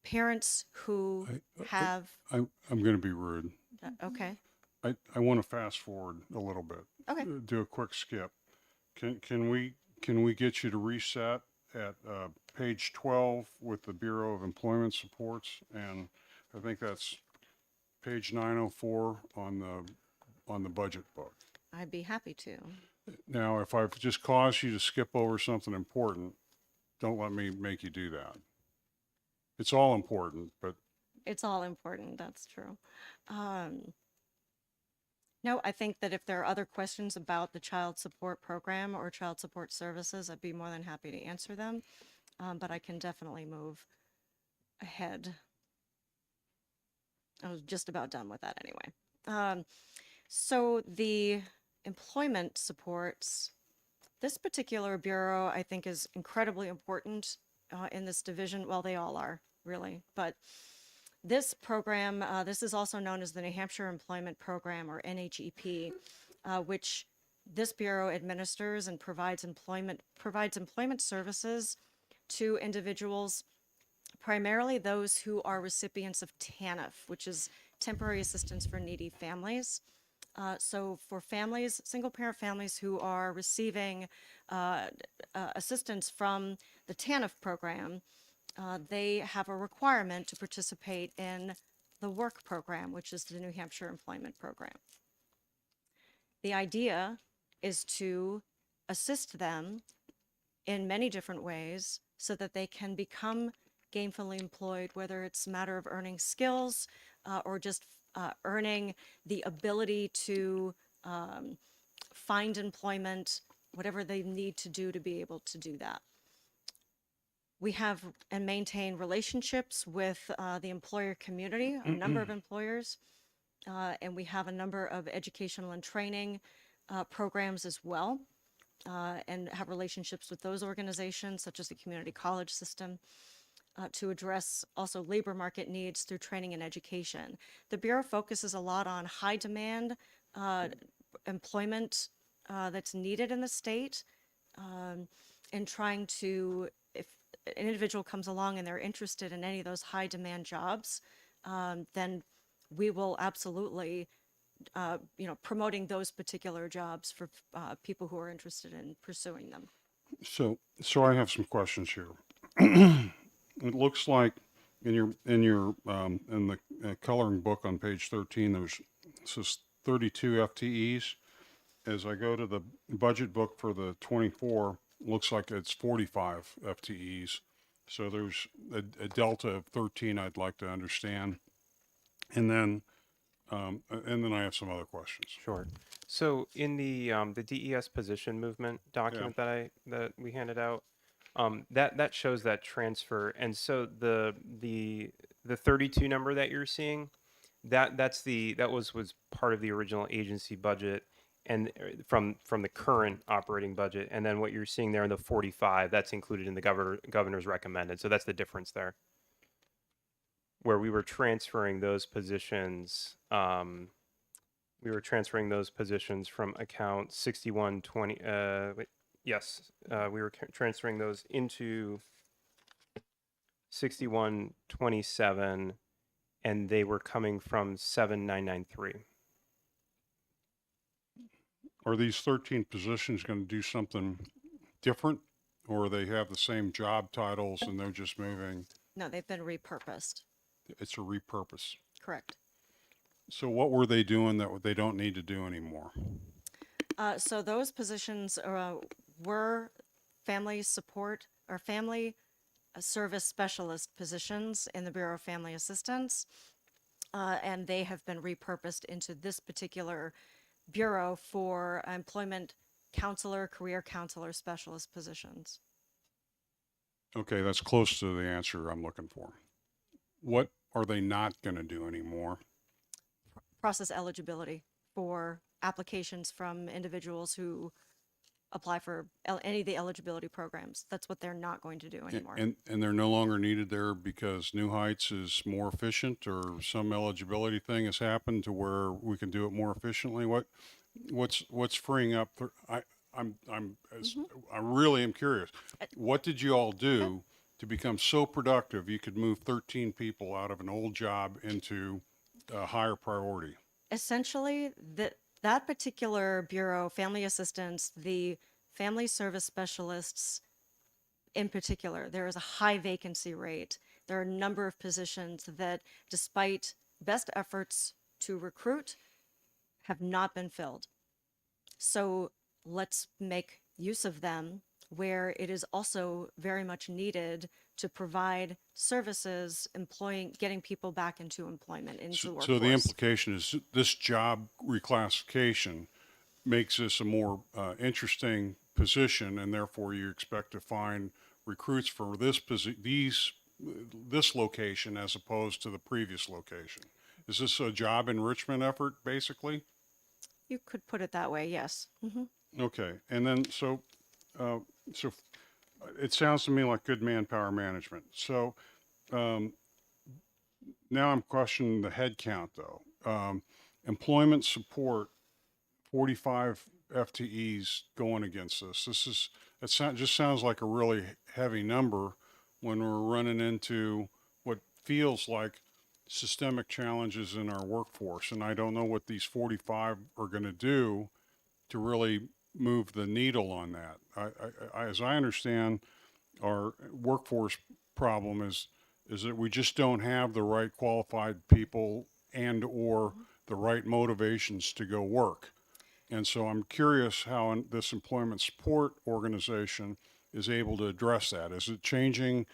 parents who have, I'm going to be rude. okay, I want to fast forward a little bit. Okay. Do a quick skip. Can we get you to reset at page 12 with the Bureau of Employment Supports, and I think that's page 904 on the budget book. I'd be happy to. Now, if I've just caused you to skip over something important, don't let me make you do that. It's all important, but It's all important, that's true. No, I think that if there are other questions about the child support program or child support services, I'd be more than happy to answer them. But I can definitely move ahead. I was just about done with that anyway. So the employment supports, this particular bureau, I think, is incredibly important in this division. Well, they all are, really. But this program, this is also known as the New Hampshire Employment Program, or NHEP, which this bureau administers and provides employment services to individuals, primarily those who are recipients of TANF, which is Temporary Assistance for Needy Families. So for families, single-parent families who are receiving assistance from the TANF program, they have a requirement to participate in the WORK program, which is the New Hampshire Employment Program. The idea is to assist them in many different ways so that they can become gainfully employed, whether it's a matter of earning skills or just earning the ability to find employment, whatever they need to do to be able to do that. We have and maintain relationships with the employer community, a number of employers, and we have a number of educational and training programs as well, and have relationships with those organizations, such as the community college system, to address also labor market needs through training and education. The Bureau focuses a lot on high demand employment that's needed in the state, and trying to, if an individual comes along and they're interested in any of those high demand jobs, then we will absolutely, promoting those particular jobs for people who are interested in pursuing them. so I have some questions here. It looks like in the coloring book on page 13, it says 32 FTEs. As I go to the budget book for the 24, looks like it's 45 FTEs. So there's a delta of 13 I'd like to understand. And then I have some other questions. Sure. So in the DES position movement document that we handed out, that shows that transfer, and so the 32 number that you're seeing, that was part of the original agency budget, and from the current operating budget, and then what you're seeing there in the 45, that's included in the governor's recommended. So that's the difference there, where we were transferring those positions. We were transferring those positions from account 6120. Yes, we were transferring those into 6127, and they were coming from 7993. Are these 13 positions going to do something different, or they have the same job titles and they're just moving? No, they've been repurposed. It's a repurpose. Correct. So what were they doing that they don't need to do anymore? So those positions were family support or family service specialist positions in the Bureau of Family Assistance, and they have been repurposed into this particular bureau for employment counselor, career counselor specialist positions. Okay, that's close to the answer I'm looking for. What are they not going to do anymore? Process eligibility for applications from individuals who apply for any of the eligibility programs. That's what they're not going to do anymore. And they're no longer needed there because New Heights is more efficient, or some eligibility thing has happened to where we can do it more efficiently. What's freeing up? I really am curious. What did you all do to become so productive you could move 13 people out of an old job into a higher priority? Essentially, that particular bureau, family assistance, the family service specialists in particular, there is a high vacancy rate. There are a number of positions that, despite best efforts to recruit, have not been filled. So let's make use of them where it is also very much needed to provide services, getting people back into employment, into the workforce. So the implication is this job reclassification makes this a more interesting position, and therefore you expect to find recruits for this location as opposed to the previous location. Is this a job enrichment effort, basically? You could put it that way, yes. Okay, and then it sounds to me like good manpower management. So now I'm questioning the head count, though. Employment support, 45 FTEs going against this. Just sounds like a really heavy number when we're running into what feels like systemic challenges in our workforce. And I don't know what these 45 are going to do to really move the needle on that. As I understand, our workforce problem is that we just don't have the right qualified people and or the right motivations to go work. And so I'm curious how this employment support organization is able to address that. Is it changing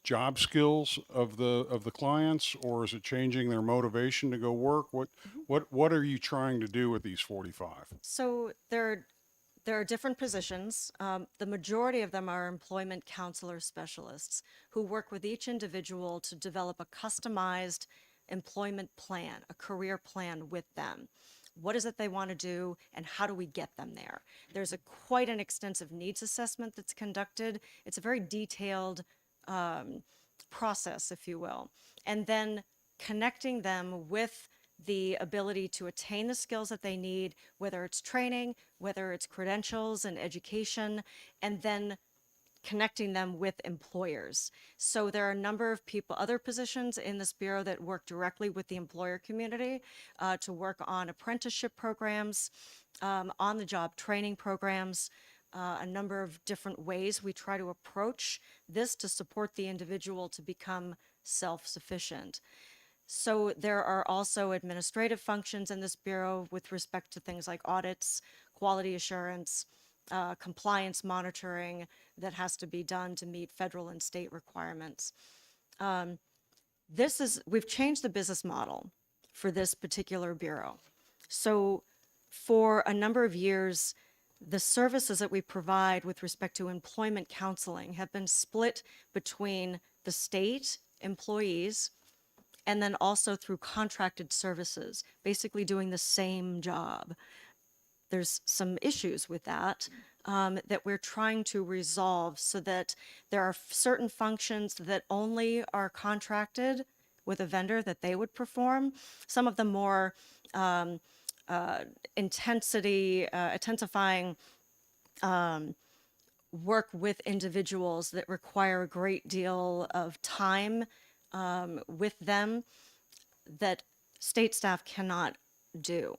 job skills of the clients, or is it changing their motivation to go work? What are you trying to do with these 45? So there are different positions. The majority of them are employment counselor specialists who work with each individual to develop a customized employment plan, a career plan with them. What is it they want to do, and how do we get them there? There's quite an extensive needs assessment that's conducted. It's a very detailed process, if you will. And then connecting them with the ability to attain the skills that they need, whether it's training, whether it's credentials and education, and then connecting them with employers. So there are a number of other positions in this bureau that work directly with the employer community to work on apprenticeship programs, on-the-job training programs, a number of different ways we try to approach this to support the individual to become self-sufficient. So there are also administrative functions in this bureau with respect to things like audits, quality assurance, compliance monitoring that has to be done to meet federal and state requirements. We've changed the business model for this particular bureau. So for a number of years, the services that we provide with respect to employment counseling have been split between the state employees and then also through contracted services, basically doing the same job. there's some issues with that that we're trying to resolve so that there are certain functions that only are contracted with a vendor that they would perform. Some of the more intensifying work with individuals that require a great deal of time with them that state staff cannot do.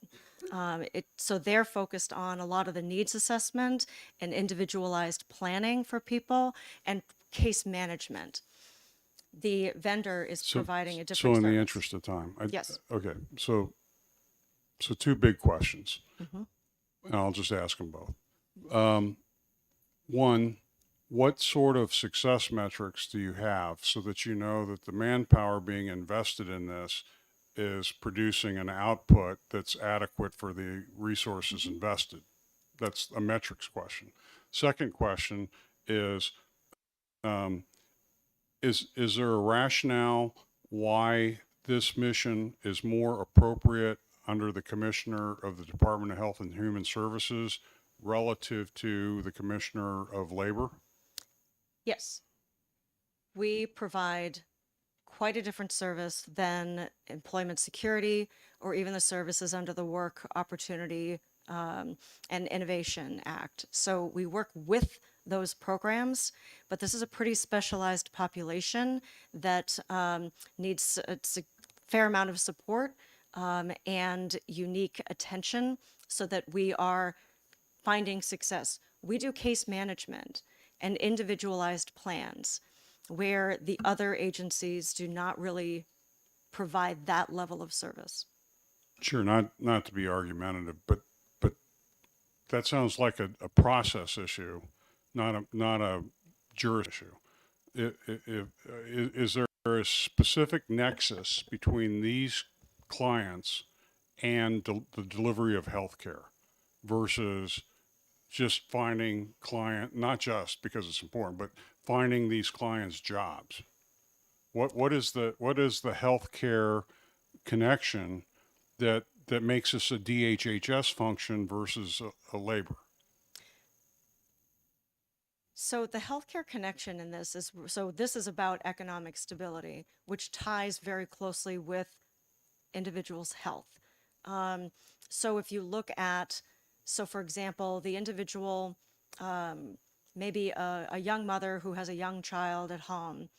So they're focused on a lot of the needs assessment and individualized planning for people and case management. The vendor is providing a different So in the service. interest of time. Yes. Okay, so two big questions. Mm-hmm. And I'll just ask them both. One, what sort of success metrics do you have so that you know that the manpower being invested in this is producing an output that's adequate for the resources invested? That's a metrics question. Second question is there a rationale why this mission is more appropriate under the Commissioner of the Department of Health and Human Services relative to the Commissioner of Labor? Yes. We provide quite a different service than employment security or even the services under the Work Opportunity and Innovation Act. So we work with those programs, but this is a pretty specialized population that needs a fair amount of support and unique attention so that we are finding success. We do case management and individualized plans where the other agencies do not really provide that level of service. Sure, not to be argumentative, but that sounds like a process issue, not a juris issue. Is there a specific nexus between these clients and the delivery of healthcare versus just finding not just because it's important, but finding these clients jobs? What is the healthcare connection that makes this a DHHS function versus a labor? So the healthcare connection in this is about economic stability, which ties very closely with individuals' health. So if you look at, for example, the individual, maybe a young mother who has a young child at home,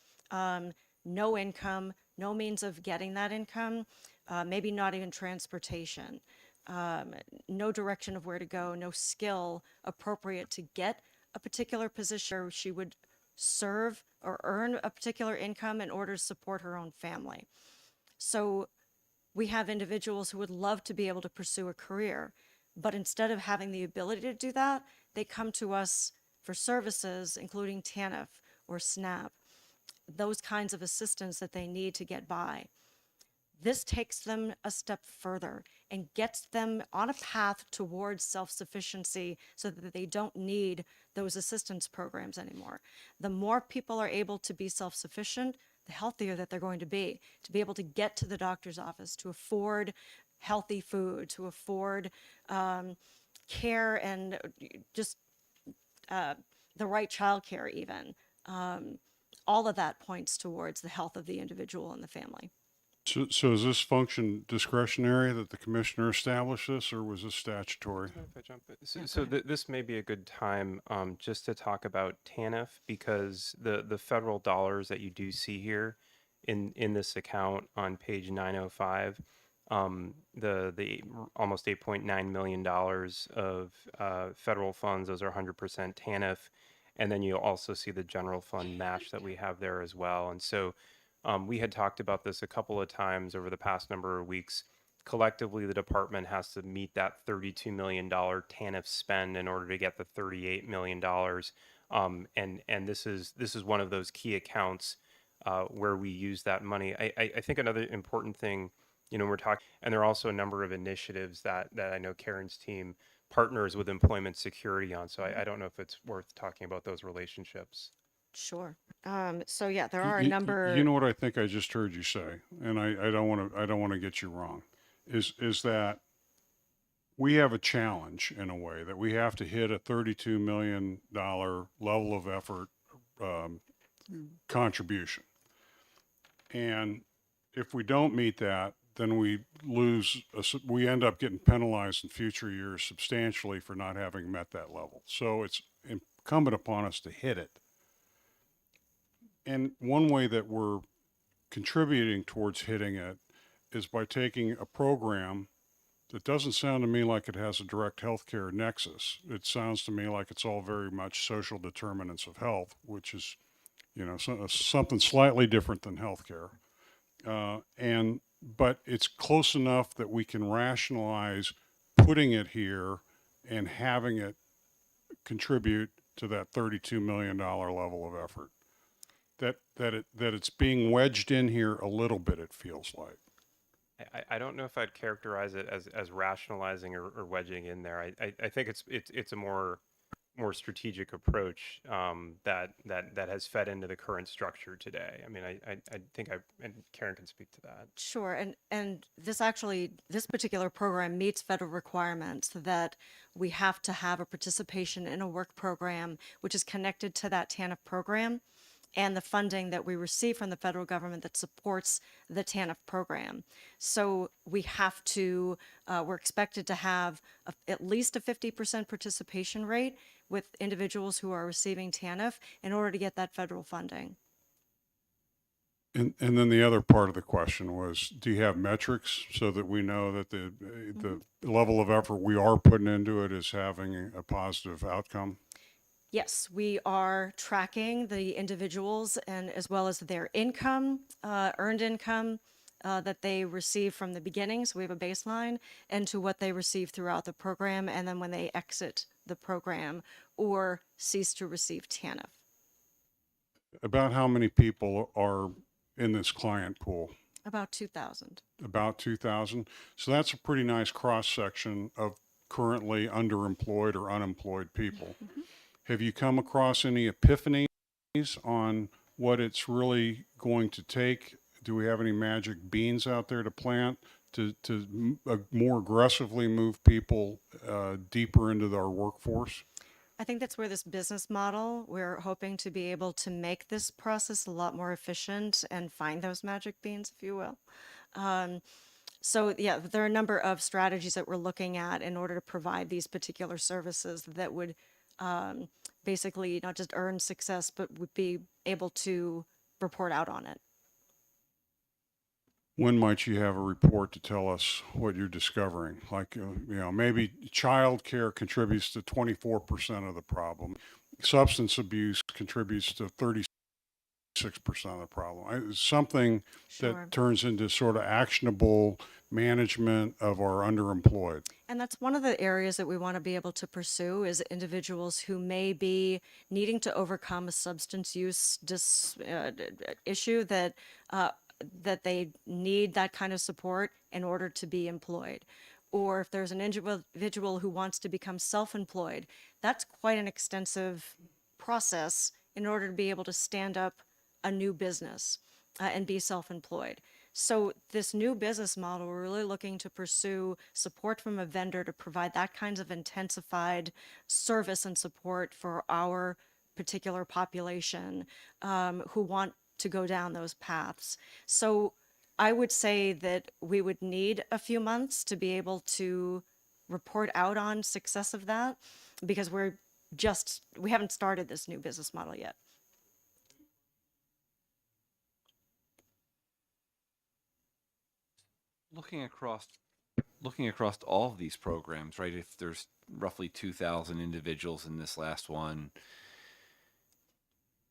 no income, no means of getting that income, maybe not even transportation, no direction of where to go, no skill appropriate to get a particular position where she would serve or earn a particular income in order to support her own family. So we have individuals who would love to be able to pursue a career, but instead of having the ability to do that, they come to us for services, including TANF or SNAP, those kinds of assistance that they need to get by. This takes them a step further and gets them on a path towards self-sufficiency so that they don't need those assistance programs anymore. The more people are able to be self-sufficient, the healthier that they're going to be able to get to the doctor's office, to afford healthy food, to afford care and just the right childcare even. All of that points towards the health of the individual and the family. So is this function discretionary that the commissioner established this, or was this statutory? If I jump in. So this may be a good time just to talk about TANF, because the federal dollars that you do see here in this account on page 905, the almost $8.9 million of federal funds, those are 100% TANF. And then you'll also see the general fund match that we have there as well. And so we had talked about this a couple of times over the past number of weeks. Collectively, the department has to meet that $32 million TANF spend in order to get the $38 million. And this is one of those key accounts where we use that money. I think another important thing, we're talking, and there are also a number of initiatives that I know Karen's team partners with employment security on. So I don't know if it's worth talking about those relationships. Sure. So yeah, there are a number. You know what I think I just heard you say, and I don't want to get you wrong, is that we have a challenge in a way that we have to hit a $32 million level of effort contribution. And if we don't meet that, then we we end up getting penalized in future years substantially for not having met that level. So it's incumbent upon us to hit it. And one way that we're contributing towards hitting it is by taking a program that doesn't sound to me like it has a direct healthcare nexus. It sounds to me like it's all very much social determinants of health, which is, something slightly different than healthcare. But it's close enough that we can rationalize putting it here and having it contribute to that $32 million level of effort. That it's being wedged in here a little bit, it feels like. I don't know if I'd characterize it as rationalizing or wedging in there. I think it's a more strategic approach that has fed into the current structure today. I mean, I think and Karen can speak to that. Sure, and this particular program meets federal requirements that we have to have a participation in a work program which is connected to that TANF program and the funding that we receive from the federal government that supports the TANF program. So we have to, we're expected to have at least a 50% participation rate with individuals who are receiving TANF in order to get that federal funding. And then the other part of the question was, do you have metrics so that we know that the level of effort we are putting into it is having a positive outcome? Yes, we are tracking the individuals and as well as their income, earned income that they receive from the beginning. So we have a baseline and to what they receive throughout the program and then when they exit the program or cease to receive TANF. About how many people are in this client pool? About 2,000. About 2,000. So that's a pretty nice cross section of currently underemployed or unemployed people. Have you come across any epiphanies on what it's really going to take? Do we have any magic beans out there to plant to more aggressively move people deeper into our workforce? I think that's where this business model, we're hoping to be able to make this process a lot more efficient and find those magic beans, if you will. So yeah, there are a number of strategies that we're looking at in order to provide these particular services that would basically not just earn success, but would be able to report out on it. When might you have a report to tell us what you're discovering? Like, maybe child care contributes to 24% of the problem. Substance abuse contributes to 36% of the problem. Something Sure. that turns into sort of actionable management of our underemployed. And that's one of the areas that we want to be able to pursue is individuals who may be needing to overcome a substance use issue that they need that kind of support in order to be employed. Or if there's an individual who wants to become self-employed, that's quite an extensive process in order to be able to stand up a new business and be self-employed. So this new business model, we're really looking to pursue support from a vendor to provide that kinds of intensified service and support for our particular population who want to go down those paths. So I would say that we would need a few months to be able to report out on success of that because we haven't started this new business model yet. Looking across all of these programs, right? If there's roughly 2,000 individuals in this last one,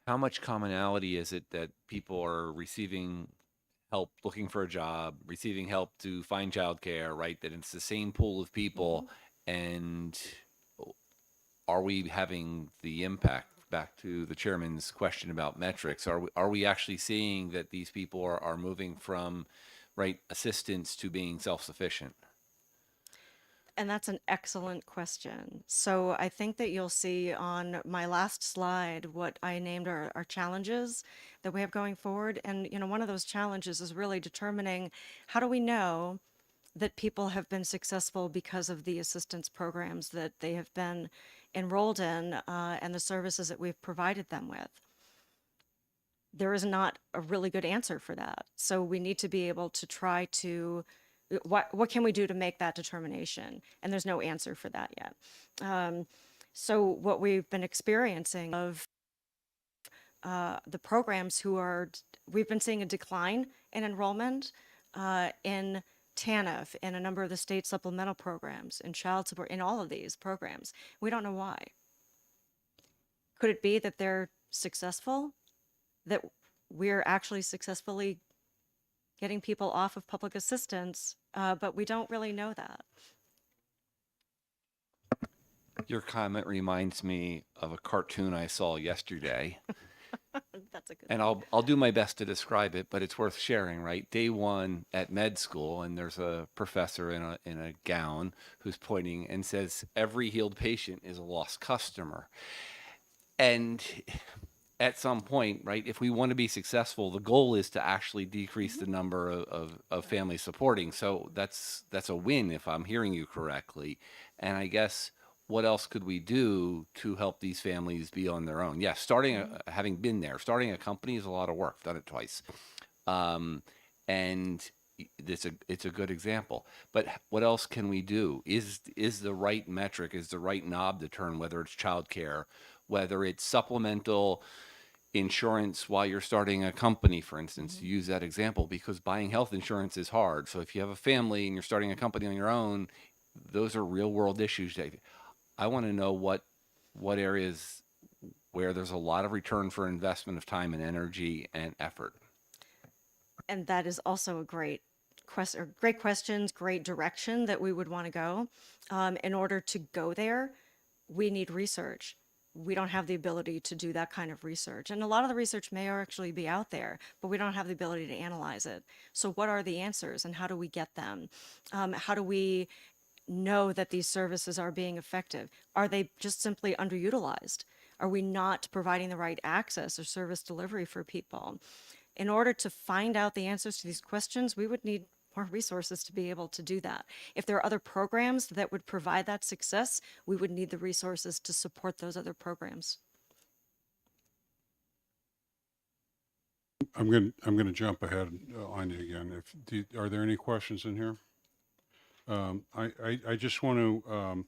how much commonality is it that people are receiving help looking for a job, receiving help to find childcare, right? That it's the same pool of people, and are we having the impact? Back to the chairman's question about metrics, are we actually seeing that these people are moving from right assistance to being self-sufficient? And that's an excellent question. So I think that you'll see on my last slide what I named our challenges that we have going forward. And, one of those challenges is really determining how do we know that people have been successful because of the assistance programs that they have been enrolled in and the services that we've provided them with. There is not a really good answer for that. So we need to be able to try to, what can we do to make that determination? And there's no answer for that yet. So what we've been experiencing of the programs we've been seeing a decline in enrollment in TANF, in a number of the state supplemental programs, in child support, in all of these programs. We don't know why. Could it be that they're successful? That we're actually successfully getting people off of public assistance, but we don't really know that. Your comment reminds me of a cartoon I saw yesterday. That's a good And I'll do my best to describe it, but it's worth sharing, right? Day one at med school, and there's a professor in a gown who's pointing and says, "Every healed patient is a lost customer." And at some point, right, if we want to be successful, the goal is to actually decrease the number of families supporting. So that's a win if I'm hearing you correctly. And I guess what else could we do to help these families be on their own? Yeah, having been there, starting a company is a lot of work. Done it twice, and it's a good example. But what else can we do? Is the right metric, is the right knob to turn? Whether it's childcare, whether it's supplemental insurance while you're starting a company, for instance, to use that example, because buying health insurance is hard. So if you have a family and you're starting a company on your own, those are real world issues. I want to know what areas where there's a lot of return for investment of time and energy and effort. And that is also a great questions, great direction that we would want to go. In order to go there, we need research. We don't have the ability to do that kind of research. And a lot of the research may actually be out there, but we don't have the ability to analyze it. So what are the answers and how do we get them? How do we know that these services are being effective? Are they just simply underutilized? Are we not providing the right access or service delivery for people? In order to find out the answers to these questions, we would need more resources to be able to do that. If there are other programs that would provide that success, we would need the resources to support those other programs. I'm going to jump ahead on you again. Are there any questions in here? I just want to,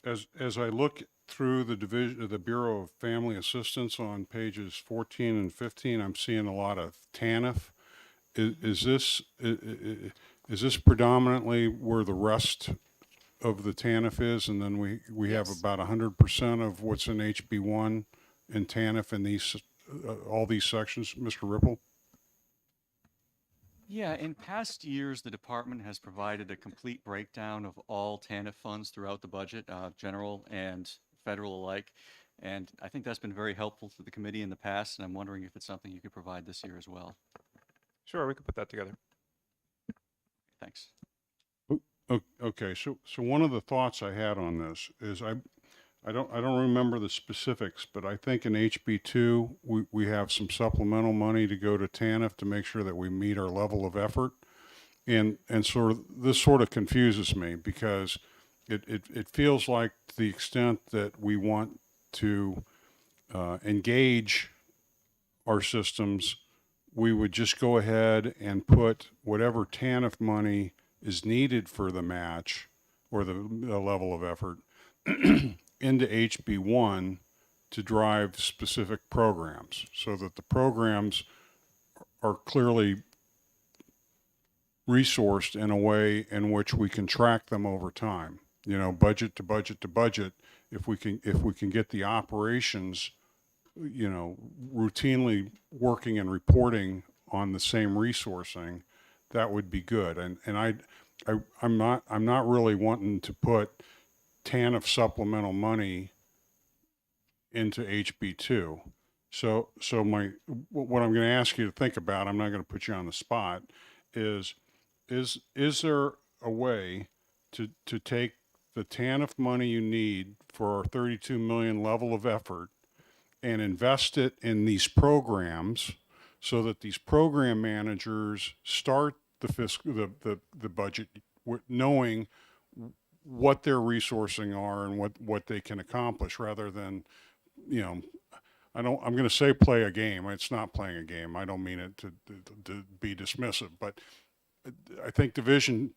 as I look through the division of the Bureau of Family Assistance on pages 14 and 15, I'm seeing a lot of TANF. Is this predominantly where the rest of the TANF is, and then we have Yes. about 100% of what's in HB1 and TANF in these all these sections, Mr. Ripple? Yeah, in past years, the department has provided a complete breakdown of all TANF funds throughout the budget, general and federal alike. And I think that's been very helpful to the committee in the past, and I'm wondering if it's something you could provide this year as well. Sure, we could put that together. Thanks. Okay, so one of the thoughts I had on this is I don't remember the specifics, but I think in HB2 we have some supplemental money to go to TANF to make sure that we meet our level of effort, and this sort of confuses me because it feels like to the extent that we want to engage our systems, we would just go ahead and put whatever TANF money is needed for the match or the level of effort into HB1 to drive specific programs so that the programs are clearly resourced in a way in which we can track them over time. You know, budget to budget to budget. If we can get the operations, you know, routinely working and reporting on the same resourcing, that would be good. And I'm not really wanting to put TANF supplemental money into HB2. So what I'm going to ask you to think about, I'm not going to put you on the spot, is there a way to take the TANF money you need for our 32 million level of effort and invest it in these programs so that these program managers start the budget knowing what their resourcing are and what they can accomplish rather than, you know, I'm going to say play a game. It's not playing a game. I don't mean it to be dismissive, but I think putting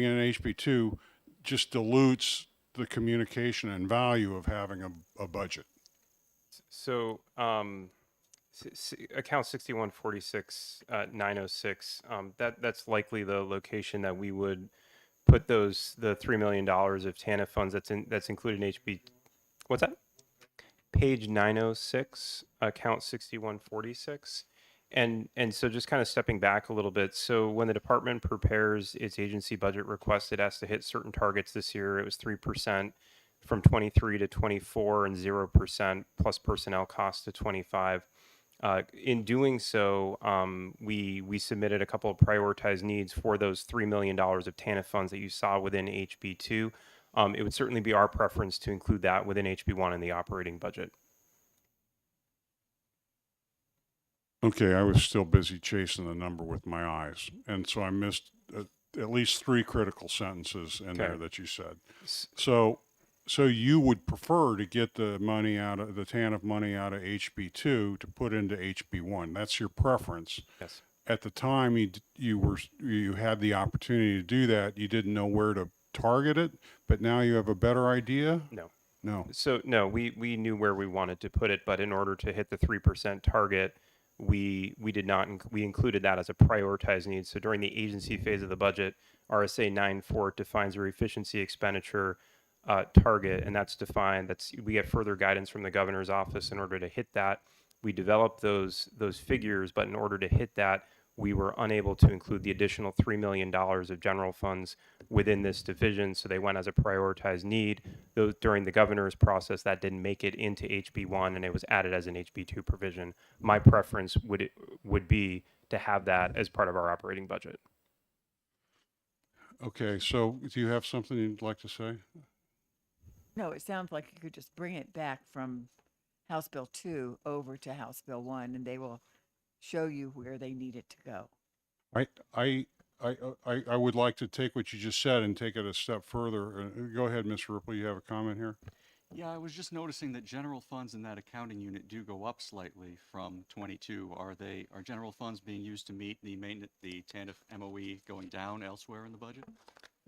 in HB2 just dilutes the communication and value of having a budget. So, account 6146 906, that's likely the location that we would put the $3 million of TANF funds that's included in HB. What's that? Page 906, account 6146. And so just kind of stepping back a little bit. So when the department prepares its agency budget request, it has to hit certain targets this year. It was 3% from 23 to 24 and 0% plus personnel costs to 25. In doing so, we submitted a couple of prioritized needs for those $3 million of TANF funds that you saw within HB2. It would certainly be our preference to include that within HB1 in the operating budget. Okay, I was still busy chasing the number with my eyes, and so I missed at least 3 critical sentences in there Okay. that you said. So you would prefer to get the money out of the TANF money out of HB2 to put into HB1. That's your preference. Yes. At the time you had the opportunity to do that, you didn't know where to target it, but now you have a better idea? No. No. So no, we knew where we wanted to put it, but in order to hit the 3% target, we did not, we included that as a prioritized need. So during the agency phase of the budget, RSA 9.4 defines our efficiency expenditure target, and that's defined. We get further guidance from the governor's office in order to hit that. We developed those figures, but in order to hit that, we were unable to include the additional $3 million of general funds within this division, so they went as a prioritized need. Those, during the governor's process, that didn't make it into HB1, and it was added as an HB2 provision. My preference would be to have that as part of our operating budget. Okay, so do you have something you'd like to say? No, it sounds like you could just bring it back from House Bill 2 over to House Bill 1, and they will show you where they need it to go. I would like to take what you just said and take it a step further. Go ahead, Mr. Ripley, you have a comment here? Yeah, I was just noticing that general funds in that accounting unit do go up slightly from 22. Are general funds being used to meet the TANF MOE going down elsewhere in the budget?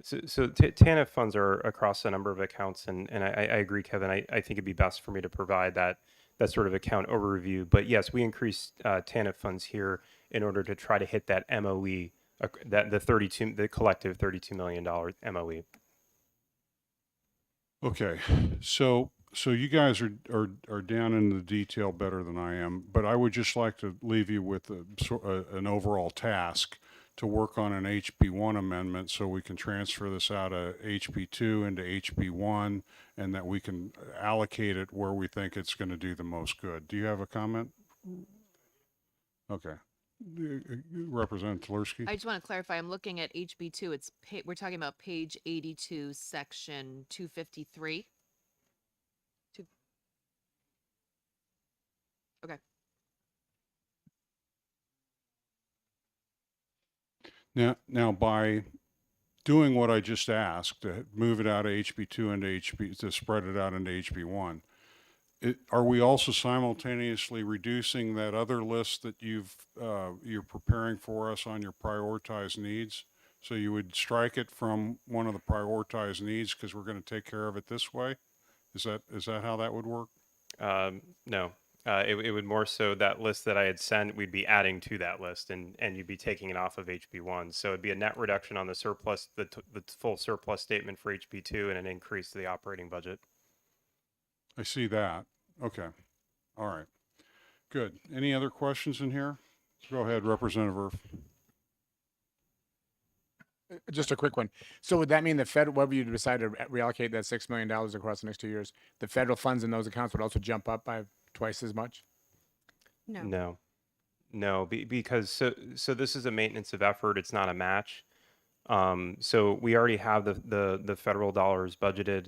So TANF funds are across a number of accounts, and I agree, Kevin. I think it'd be best for me to provide that sort of account overview. But yes, we increased TANF funds here in order to try to hit that MOE, the collective $32 million MOE. Okay, so you guys are down in the detail better than I am, but I would just like to leave you with an overall task to work on an HB1 amendment so we can transfer this out of HB2 into HB1 and that we can allocate it where we think it's going to do the most good. Do you have a comment? Okay. Representative Tversky? I just want to clarify, I'm looking at HB2. We're talking about page 82, section 253. Okay. Now, by doing what I just asked, to move it out of HB2 into to spread it out into HB1, are we also simultaneously reducing that other list that you're preparing for us on your prioritized needs? So you would strike it from one of the prioritized needs because we're going to take care of it this way? Is that how that would work? No. It would more so that list that I had sent, we'd be adding to that list, and you'd be taking it off of HB1. So it'd be a net reduction on the surplus, the full surplus statement for HB2, and an increase to the operating budget. I see that. Okay. All right. Good. Any other questions in here? Go ahead, Representative Irf. Just a quick one. So would that mean the federal, whether you decide to reallocate that $6 million across the next 2 years, the federal funds in those accounts would also jump up by twice as much? No, because so this is a maintenance of effort. It's not a match. So we already have the federal dollars budgeted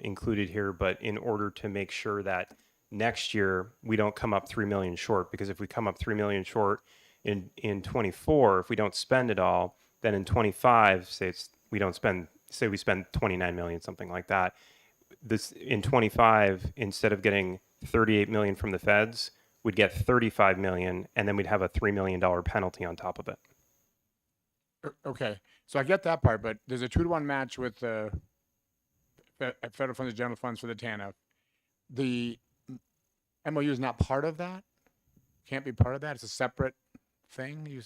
included here, but in order to make sure that next year we don't come up 3 million short, because if we come up 3 million short in 24, if we don't spend it all, then in 25, say it's we don't spend, say we spend 29 million, something like that. This in 25, instead of getting 38 million from the feds, we'd get 35 million, and then we'd have a $3 million penalty on top of it. Okay, so I get that part, but there's a 2-to-1 match with the federal funds and general funds for the TANF. The MOU is not part of that? Can't be part of that? It's a separate thing?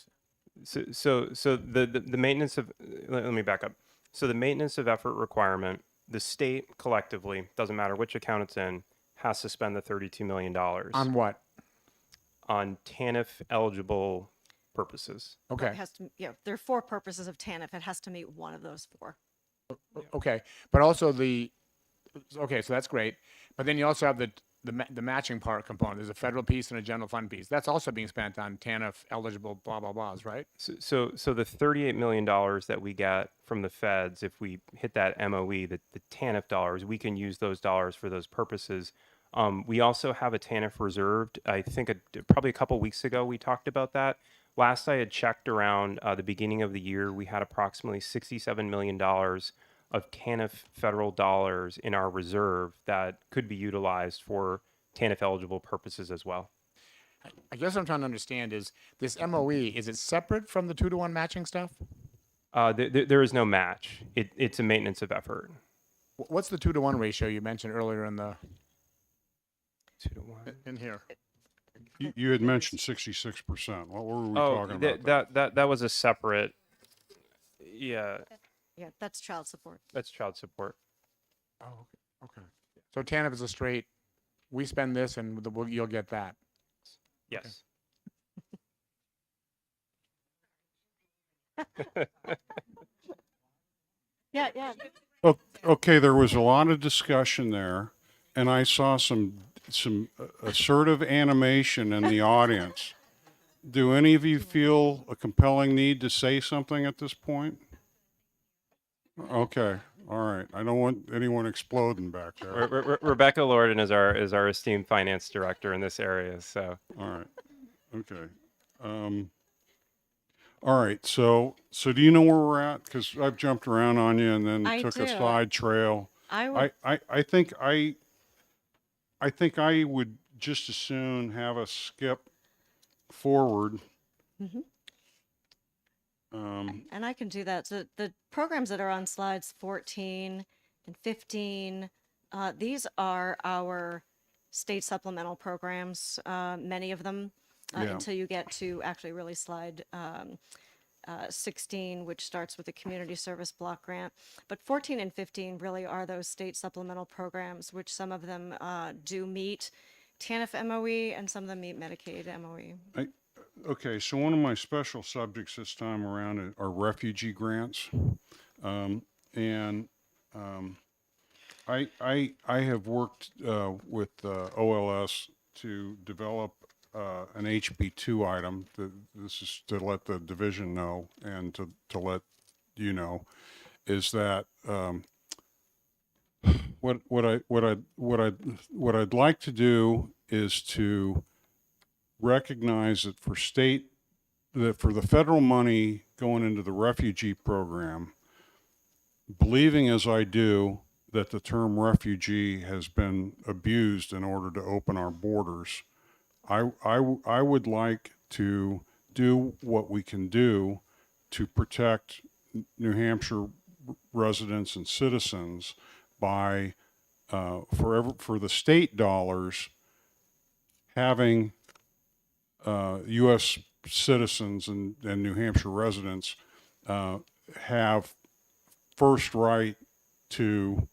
So the maintenance of, let me back up. So the maintenance of effort requirement, the state collectively, doesn't matter which account it's in, has to spend the $32 million On what? on TANF eligible purposes. Well, Okay, It has to, yeah, there are 4 purposes of TANF. It has to meet one of those 4. okay, but also okay, so that's great. But then you also have the matching part component. There's a federal piece and a general fund piece. That's also being spent on TANF eligible blah, blah, blahs, right? So the $38 million that we get from the feds, if we hit that MOE, the TANF dollars, we can use those dollars for those purposes. We also have a TANF reserved. I think probably a couple weeks ago we talked about that. Last I had checked around the beginning of the year, we had approximately $67 million of TANF federal dollars in our reserve that could be utilized for TANF eligible purposes as well. I guess what I'm trying to understand is this MOE, is it separate from the 2-to-1 matching stuff? There is no match. It's a maintenance of effort. What's the 2-to-1 ratio you mentioned earlier in 2 to 1. in here? You had mentioned 66%. What were we Oh, talking about? there? that was a separate. Yeah, Yeah, that's child support. that's child support. Oh, okay. So TANF is a straight, we spend this and you'll get that. Yes. Yeah, yeah. Okay, there was a lot of discussion there, and I saw some assertive animation in the audience. Do any of you feel a compelling need to say something at this point? Okay, all right. I don't want anyone exploding back there. Rebecca Lorden is our esteemed finance director in this area. So All right, okay. All right, so do you know where we're at? Because I've jumped around on you and then I took a do. side trail. I would, I think I would just as soon have us skip forward. Mhm. Um, and I can do that. So the programs that are on slides 14 and 15, these are our state supplemental programs, many of them, Yeah. until you get to actually really slide 16, which starts with the community service block grant. But 14 and 15 really are those state supplemental programs, which some of them do meet TANF MOE and some of them meet Medicaid E. MOE. okay, so one of my special subjects this time around are refugee grants. I have worked with OLS to develop an HB2 item. This is to let the division know and to let you know, is that what I'd like to do is to recognize that for the federal money going into the refugee program, believing as I do that the term refugee has been abused in order to open our borders, I would like to do what we can do to protect New Hampshire residents and citizens by for the state dollars having U.S. citizens and New Hampshire residents have first right to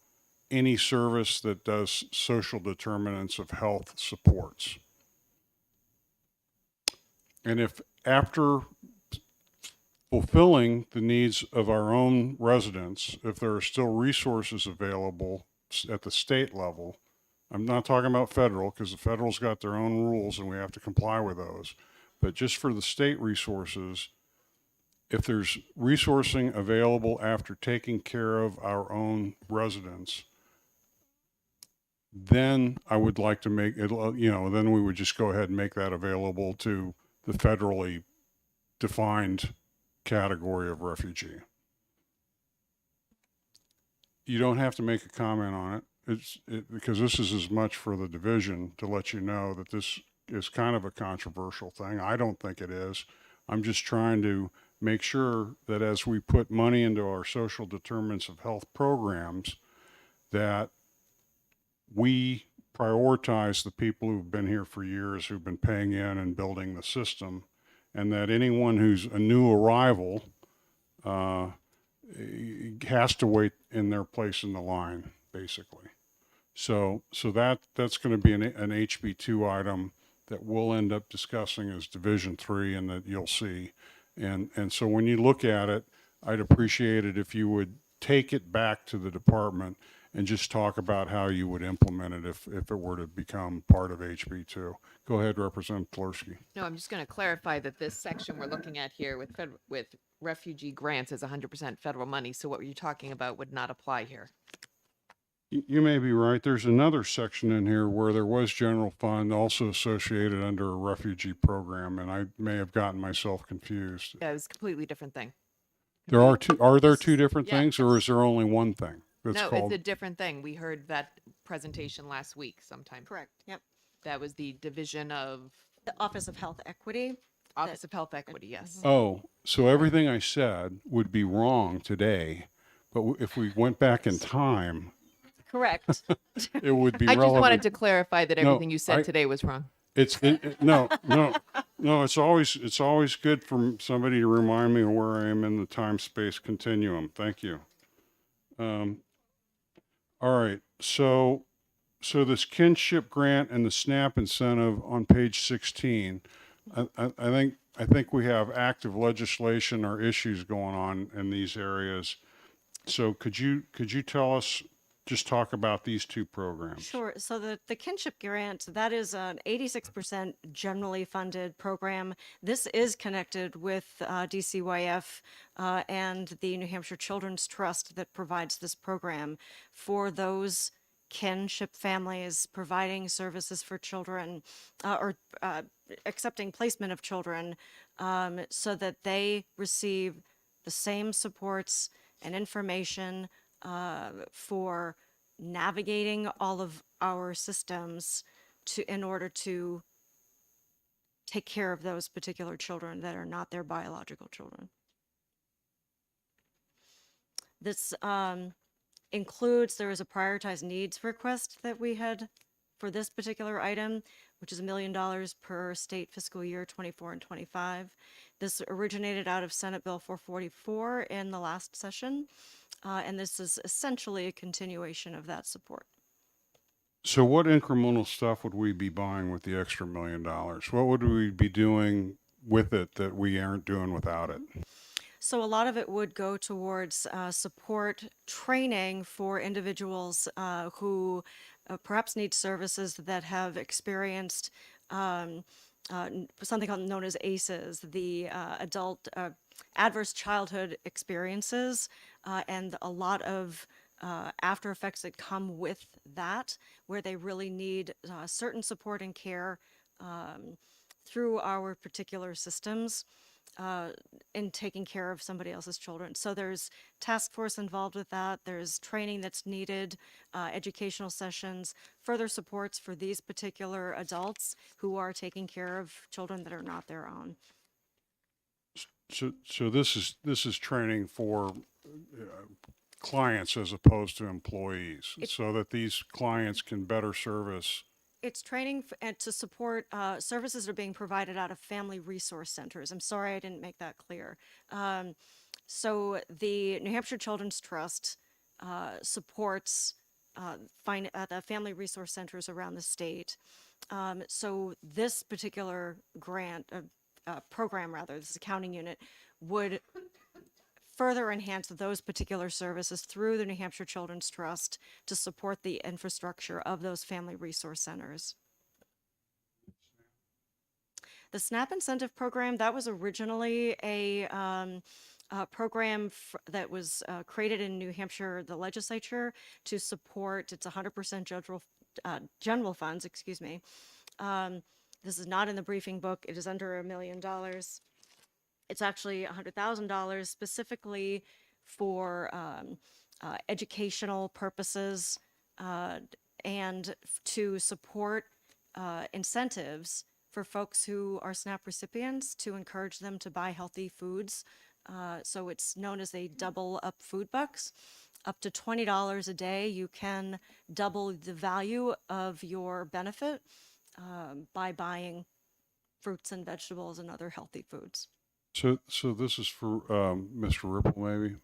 any service that does social determinants of health supports. And if after fulfilling the needs of our own residents, if there are still resources available at the state level, I'm not talking about federal because the federal's got their own rules and we have to comply with those. But just for the state resources, if there's resourcing available after taking care of our own residents, then I would like to make it, then we would just go ahead and make that available to the federally defined category of refugee. you don't have to make a comment on it. Because this is as much for the division to let you know that this is kind of a controversial thing. I don't think it is. I'm just trying to make sure that as we put money into our social determinants of health programs, that we prioritize the people who've been here for years, who've been paying in and building the system, and that anyone who's a new arrival has to wait in their place in the line, basically. So that's going to be an HB2 item that we'll end up discussing as Division 3 and that you'll see. And so when you look at it, I'd appreciate it if you would take it back to the department and just talk about how you would implement it if it were to become part of HB2. Go ahead, Representative Tversky. No, I'm just going to clarify that this section we're looking at here with refugee grants is 100% federal money. So what you're talking about would not apply here. You may be right. There's another section in here where there was general fund also associated under a refugee program, and I may have gotten myself confused. Yeah, it was a completely different thing. Are there two different Yeah. things, or is there only one thing that's No, called? it's a different thing. We heard that presentation last week sometime. Correct. Yep. That was the Division of The Office of Health Equity. Office of Health Equity, yes. Oh, so everything I said would be wrong today, but if we went back in time, Correct. it would be I just relevant. wanted to clarify that No, everything you said I- today was wrong. No. It's always good for somebody to remind me of where I am in the time-space continuum. Thank you. All right. So this kinship grant and the SNAP incentive on page 16, I think we have active legislation or issues going on in these areas. So could you tell us, just talk about these two programs? Sure. So the kinship grant, that is an 86% generally funded program. This is connected with DCYF and the New Hampshire Children's Trust that provides this program for those kinship families providing services for children or accepting placement of children so that they receive the same supports and information for navigating all of our systems in order to take care of those particular children that are not their biological children. This includes, there is a prioritized needs request that we had for this particular item, which is $1 million per state fiscal year 24 and 25. This originated out of Senate Bill 444 in the last session, and this is essentially a continuation of that support. So what incremental stuff would we be buying with the extra $1 million? What would we be doing with it that we aren't doing without it? So a lot of it would go towards support training for individuals who perhaps need services that have experienced something known as ACEs, the adult adverse childhood experiences, and a lot of after effects that come with that, where they really need certain support and care through our particular systems in taking care of somebody else's children. So there's task force involved with that. There's training that's needed, educational sessions, further supports for these particular adults who are taking care of children that are not their own. So this is training for clients as opposed to employees, so that these clients can better service. It's training and to support services that are being provided out of family resource centers. I'm sorry I didn't make that clear. So the New Hampshire Children's Trust supports the family resource centers around the state. So this particular program, this accounting unit, would further enhance those particular services through the New Hampshire Children's Trust to support the infrastructure of those family resource centers. The SNAP incentive program, that was originally a program that was created in New Hampshire, the legislature, to support, it's 100% general funds, excuse me. This is not in the briefing book. It is under $1 million. It's actually $100,000 specifically for educational purposes, and to support incentives for folks who are SNAP recipients to encourage them to buy healthy foods. So it's known as a double up food bucks. Up to $20 a day, you can double the value of your benefit by buying fruits and vegetables and other healthy foods. So this is for Mr. Ripple, maybe,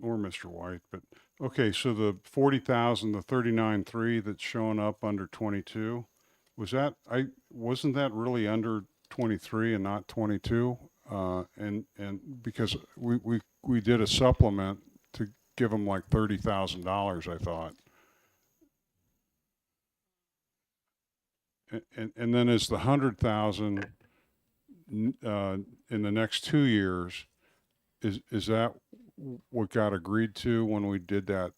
or Mr. White. But okay, so the 40,000, the 39.3 that's showing up under 22, wasn't that really under 23 and not 22? And because we did a supplement to give them like $30,000, I thought. And then is the 100,000 in the next 2 years, is that what got agreed to when we did that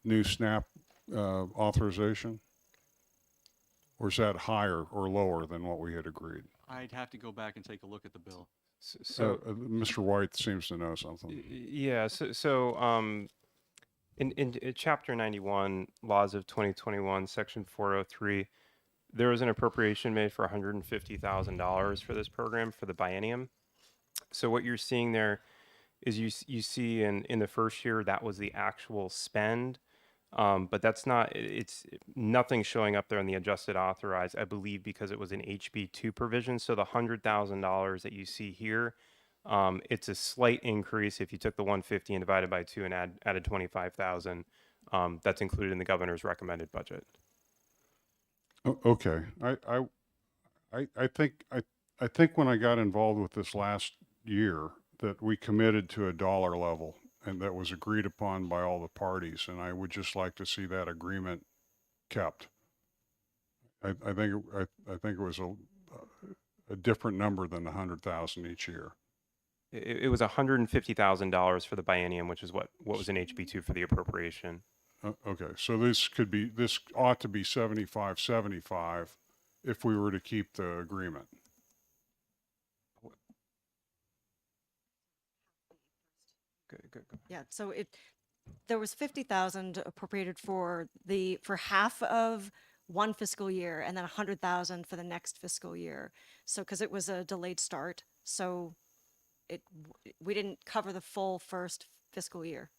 new SNAP authorization? Or is that higher or lower than what we had agreed? I'd have to go back and take a look at the bill. So, Mr. White seems to know something. yeah, in Chapter 91, Laws of 2021, Section 403, there was an appropriation made for $150,000 for this program for the biennium. So what you're seeing there is you see in the first year that was the actual spend, but that's not, it's nothing showing up there in the adjusted authorized, I believe, because it was an HB2 provision. So the $100,000 that you see here, it's a slight increase if you took the 150 and divided by 2 and added 25,000. That's included in the governor's recommended budget. Okay, I think when I got involved with this last year that we committed to a dollar level and that was agreed upon by all the parties, and I would just like to see that agreement kept. I think it was a different number than 100,000 each year. It was $150,000 for the biennium, which is what was in HB2 for the appropriation. Okay, so this ought to be 75-75 if we were to keep the agreement. Good. Yeah, so there was 50,000 appropriated for half of one fiscal year and then 100,000 for the next fiscal year. So, because it was a delayed start, so we didn't cover the full first fiscal year.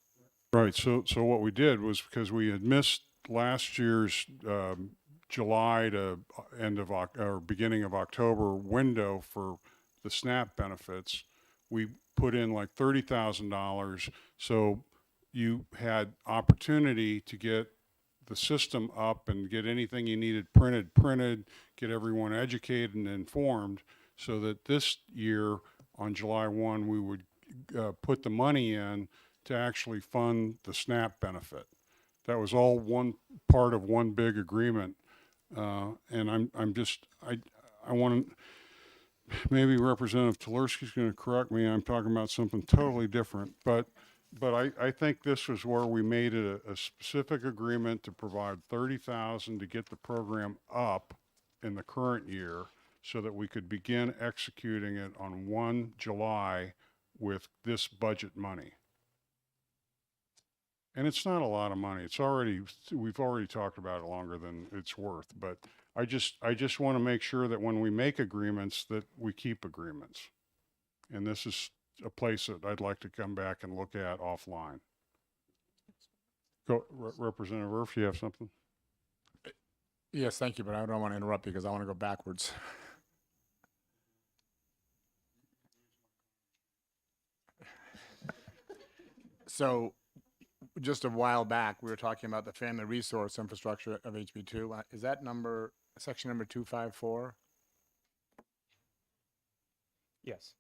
Right. So what we did was because we had missed last year's July to end of or beginning of October window for the SNAP benefits, we put in like $30,000. So you had opportunity to get the system up and get anything you needed printed, get everyone educated and informed, so that this year on July 1 we would put the money in to actually fund the SNAP benefit. That was all one part of one big agreement. And I want to, maybe Representative Tulerski's going to correct me. I'm talking about something totally different, but I think this was where we made it a specific agreement to provide 30,000 to get the program up in the current year so that we could begin executing it on 1 July with this budget money. And it's not a lot of money. We've already talked about it longer than it's worth, but I just want to make sure that when we make agreements that we keep agreements. And this is a place that I'd like to come back and look at offline. Go, Representative Murphy, you have something? Yes, thank you, but I don't want to interrupt you because I want to go backwards. So just a while back, we were talking about the family resource infrastructure of HB2. Is that section number 254? Yes,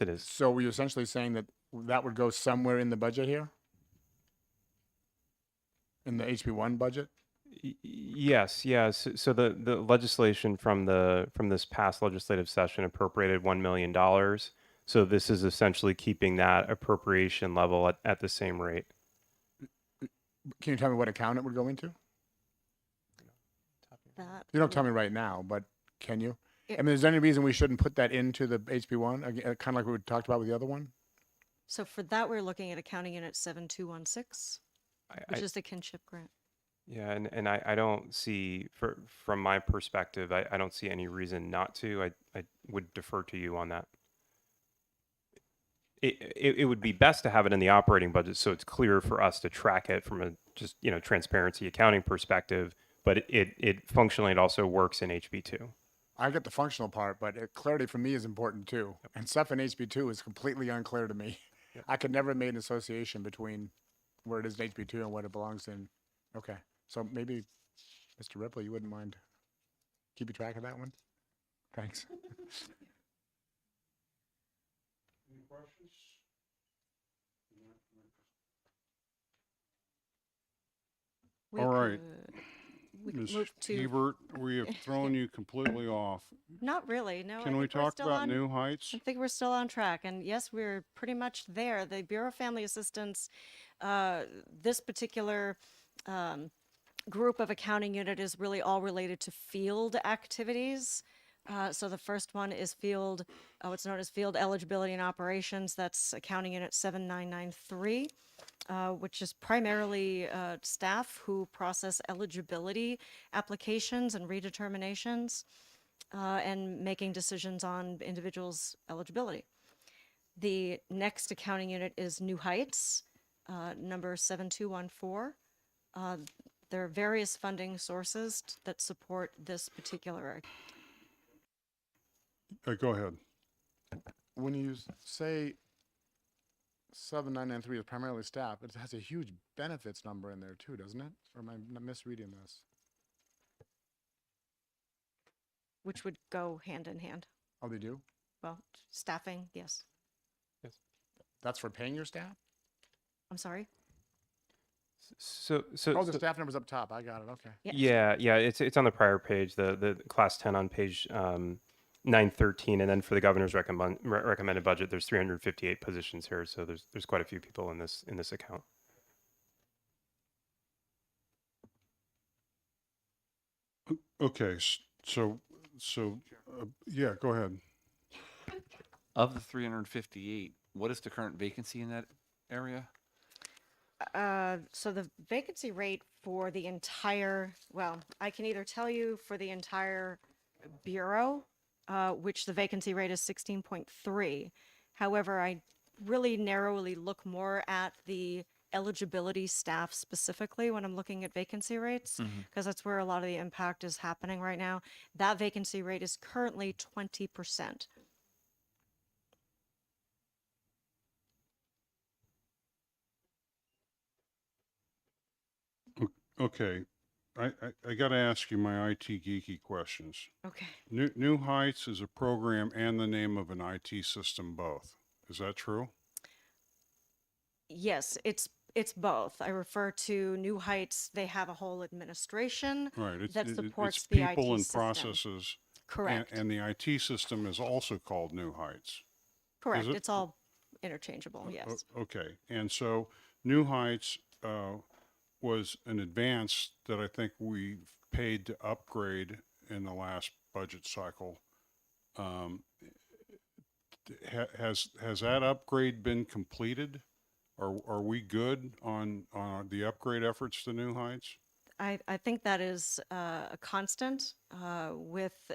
it is. So were you essentially saying that that would go somewhere in the budget here? In the HB1 budget? Yes. So the legislation from this past legislative session appropriated $1 million. So this is essentially keeping that appropriation level at the same rate. Can you tell me what account it would go into? That You don't tell me right now, but can you? It- I mean, is there any reason we shouldn't put that into the HB1, kind of like we talked about with the other one? So for that, we're looking at accounting unit 7216, which is the kinship grant. Yeah, and I don't see, from my perspective, I don't see any reason not to. I would defer to you on that. It would be best to have it in the operating budget so it's clear for us to track it from a just, transparency accounting perspective, but it functionally, it also works in HB2. I get the functional part, but clarity for me is important too. And stuff in HB2 is completely unclear to me. I could never have made an association between where it is in HB2 and what it belongs in. Okay, so maybe, Mr. Ripley, you wouldn't mind keeping track of that one? Thanks. Any questions? We All right. We could Ms. move to, Hebert, we have thrown you completely off. not really, no. I Can we think we're talk still about on- New Heights? I think we're still on track, and yes, we're pretty much there. The Bureau of Family Assistance, this particular group of accounting unit is really all related to field activities. So the first one is field, what's known as field eligibility and operations. That's accounting unit 7993, which is primarily staff who process eligibility applications and redeterminations. And making decisions on individuals' eligibility. The next accounting unit is New Heights, number 7214. There are various funding sources that support this particular. Go ahead. When you say 7993 is primarily staff, it has a huge benefits number in there too, doesn't it? Or am I misreading this? Which would go hand in hand. Oh, they do? Well, staffing, yes. That's for paying your staff? I'm sorry. So Oh, the staff number's up top. I got it. Okay. Yes. yeah, it's on the prior page, the class 10 on page 913, and then for the governor's recommended budget, there's 358 positions here, so there's quite a few people in this account. Okay, so, yeah, go ahead. Of the 358, what is the current vacancy in that area? So the vacancy rate for the entire, well, I can either tell you for the entire bureau, which the vacancy rate is 16.3. However, I really narrowly look more at the eligibility staff specifically when I'm looking at vacancy rates, because that's where a lot of the impact is happening right now. That vacancy rate is currently 20%. Okay, I got to ask you my IT geeky questions. Okay. New Heights is a program and the name of an IT system both. Is that true? Yes, it's both. I refer to New Heights. They have a whole administration Right. that It's supports the people IT and system. processes. Correct. And the IT system is also called New Heights. Correct. it? It's all interchangeable. Yes. Okay, and so New Heights was an advance that I think we paid to upgrade in the last budget cycle. Has that upgrade been completed? Are we good on the upgrade efforts to New Heights? I think that is a constant with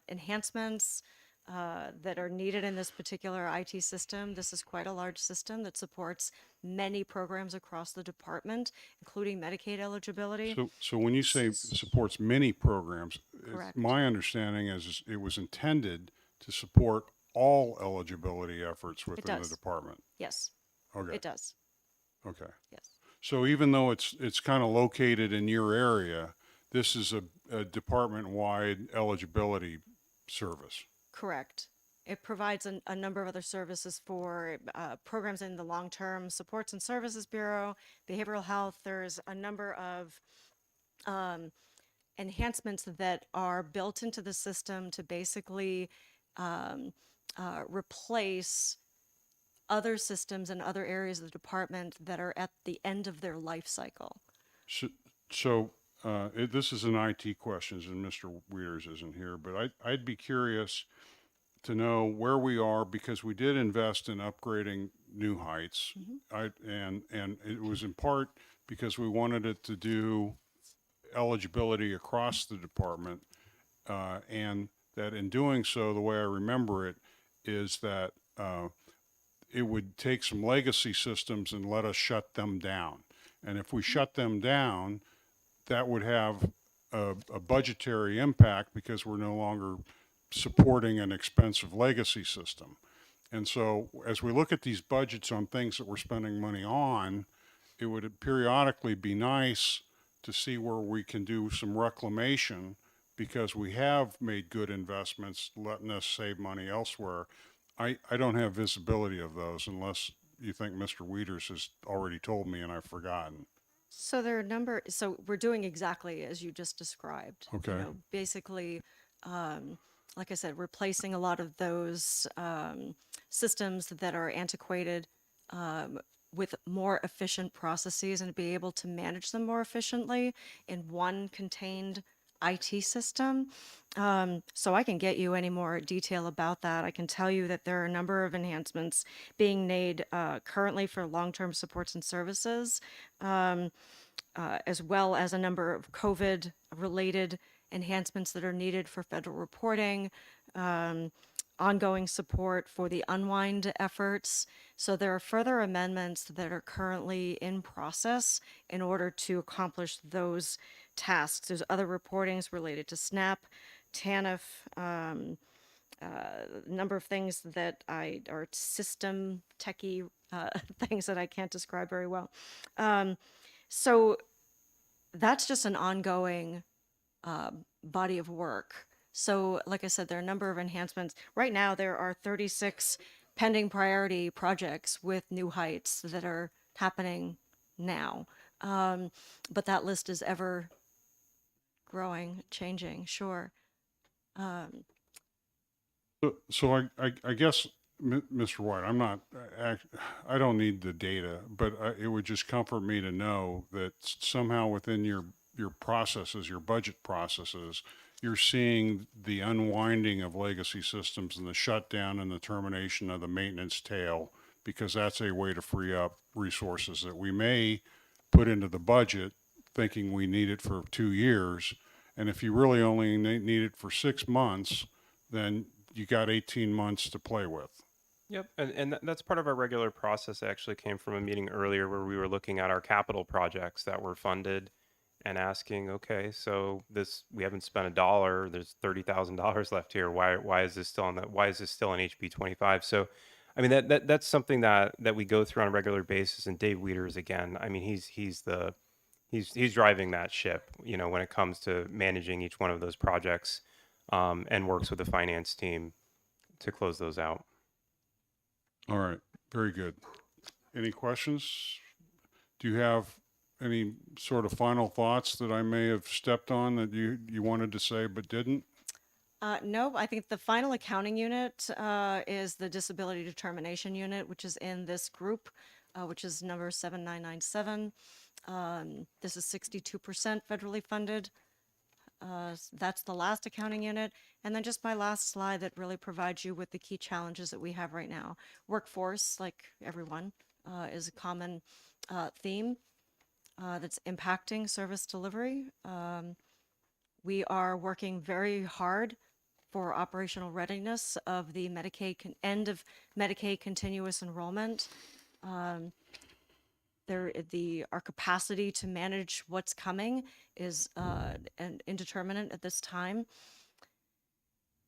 enhancements that are needed in this particular IT system. This is quite a large system that supports many programs across the department, including Medicaid eligibility. So when you say supports many programs, Correct. my understanding is it was intended to support all eligibility efforts within the does. department. Yes, Okay. it does. Okay. Yes. So even though it's kind of located in your area, this is a department-wide eligibility service. Correct. It provides a number of other services for programs in the Long-Term Supports and Services Bureau, behavioral health. There's a number of enhancements that are built into the system to basically replace other systems and other areas of the department that are at the end of their life cycle. So this is an IT questions, and Mr. Wieters isn't here, but I'd be curious. to know where we are because we did invest in upgrading New Heights. And it was in part because we wanted it to do eligibility across the department. And that in doing so, the way I remember it is that it would take some legacy systems and let us shut them down. And if we shut them down, that would have a budgetary impact because we're no longer supporting an expensive legacy system. And so as we look at these budgets on things that we're spending money on, it would periodically be nice to see where we can do some reclamation because we have made good investments, letting us save money elsewhere. I don't have visibility of those unless you think Mr. Wieters has already told me and I've forgotten. So there are a number, so we're doing exactly as you just described. You Okay. know, basically, like I said, replacing a lot of those systems that are antiquated with more efficient processes and be able to manage them more efficiently in one contained IT system. So I can get you any more detail about that. I can tell you that there are a number of enhancements being made currently for long-term supports and services, as well as a number of COVID-related enhancements that are needed for federal reporting, ongoing support for the unwind efforts. So there are further amendments that are currently in process in order to accomplish those tasks. There's other reportings related to SNAP, TANF, a number of things that are system techie things that I can't describe very well. So that's just an ongoing body of work. So, like I said, there are a number of enhancements. Right now, there are 36 pending priority projects with New Heights that are happening now. But that list is ever growing, changing, sure. So I guess, Mr. White, I'm not, I don't need the data, but it would just comfort me to know that somehow within your processes, your budget processes, you're seeing the unwinding of legacy systems and the shutdown and the termination of the maintenance tail, because that's a way to free up resources that we may put into the budget thinking we need it for 2 years. And if you really only need it for 6 months, then you got 18 months to play with. Yep, and that's part of our regular process. It actually came from a meeting earlier where we were looking at our capital projects that were funded and asking, okay, so we haven't spent $1. There's $30,000 left here. Why is this still why is this still in HB 25? So, I mean that's something that we go through on a regular basis. And Dave Wieters, again, I mean he's driving that ship, you know, when it comes to managing each one of those projects, and works with the finance team to close those out. All right, very good. Any questions? Do you have any sort of final thoughts that I may have stepped on that you wanted to say but didn't? No, I think the final accounting unit is the disability determination unit, which is in this group, which is number 7997. This is 62% federally funded. That's the last accounting unit. And then just my last slide that really provides you with the key challenges that we have right now. Workforce, like everyone, is a common theme that's impacting service delivery. We are working very hard for operational readiness of the end of Medicaid continuous enrollment. Our capacity to manage what's coming is indeterminate at this time.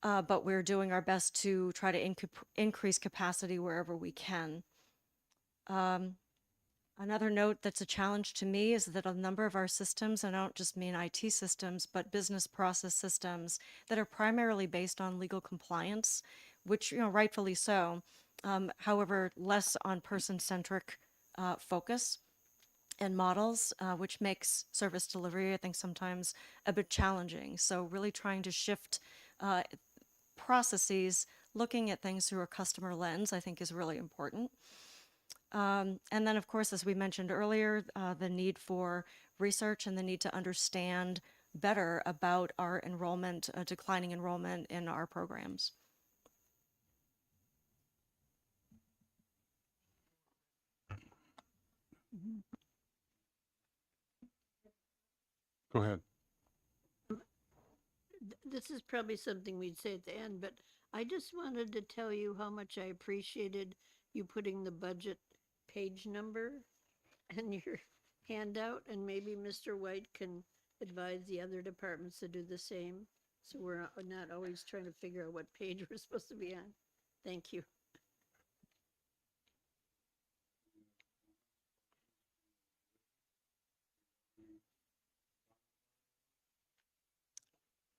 But we're doing our best to try to increase capacity wherever we can. Another note that's a challenge to me is that a number of our systems, and I don't just mean IT systems, but business process systems that are primarily based on legal compliance, which, you know, rightfully so, however, less on person-centric focus and models, which makes service delivery, I think, sometimes a bit challenging. So really trying to shift processes, looking at things through a customer lens, I think is really important. And then, of course, as we mentioned earlier, the need for research and the need to understand better about our enrollment, declining enrollment in our programs. Go ahead. This is probably something we'd say at the end, but I just wanted to tell you how much I appreciated you putting the budget page number in your handout, and maybe Mr. White can advise the other departments to do the same. So we're not always trying to figure out what page we're supposed to be on. Thank you.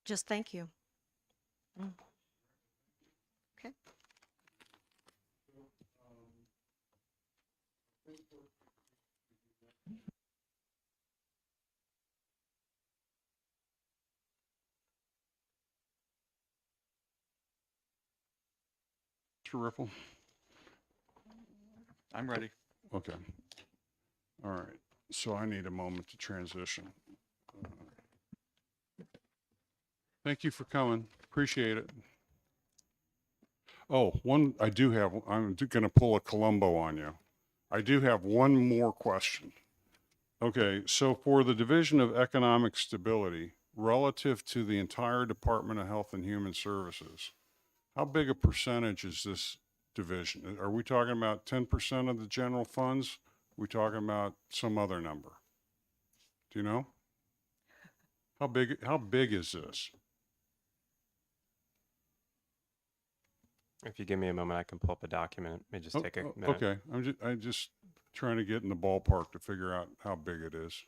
Just thank you. Okay. Mr. Ripple? I'm ready. Okay. All right. So I need a moment to transition. Thank you for coming. Appreciate it. Oh, I'm going to pull a Columbo on you. I do have one more question. Okay, so for the Division of Economic Stability, relative to the entire Department of Health and Human Services, how big a percentage is this division? Are we talking about 10% of the general funds? Are we talking about some other number? Do you know? How big is this? If you give me a moment, I can pull up a document. It may just take a minute. Okay, I'm just trying to get in the ballpark to figure out how big it is.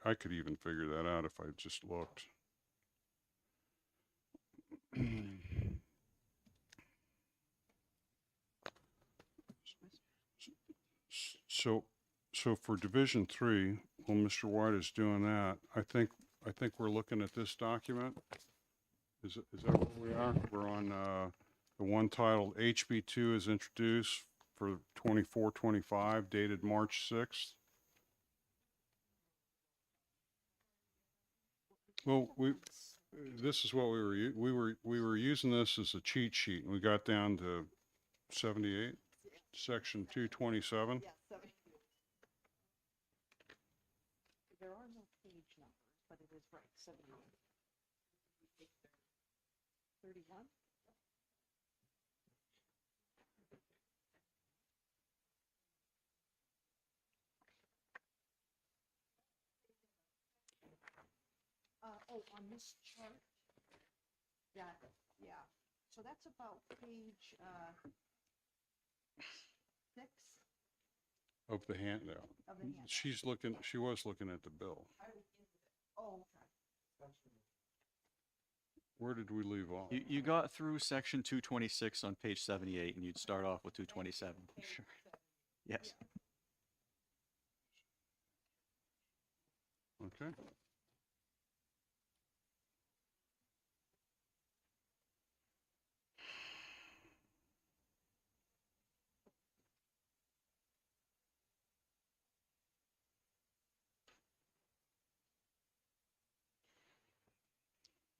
I could even figure that out if I just looked. So for Division 3, while Mr. White is doing that, I think we're looking at this document. Is that what we are? We're on the one titled HB2 is introduced for 24-25, dated March 6th. Well, this is what we were using this as a cheat sheet, and we got down to 78, section 227. There are no page numbers, but it is right, 78. 31? On this chart, yeah. So that's about page 6 Of the handout. of the handout. She was looking at the bill. Oh, okay. Where did we leave off? You got through section 226 on page 78, and you'd start off with 227. Sure. Yes. Okay.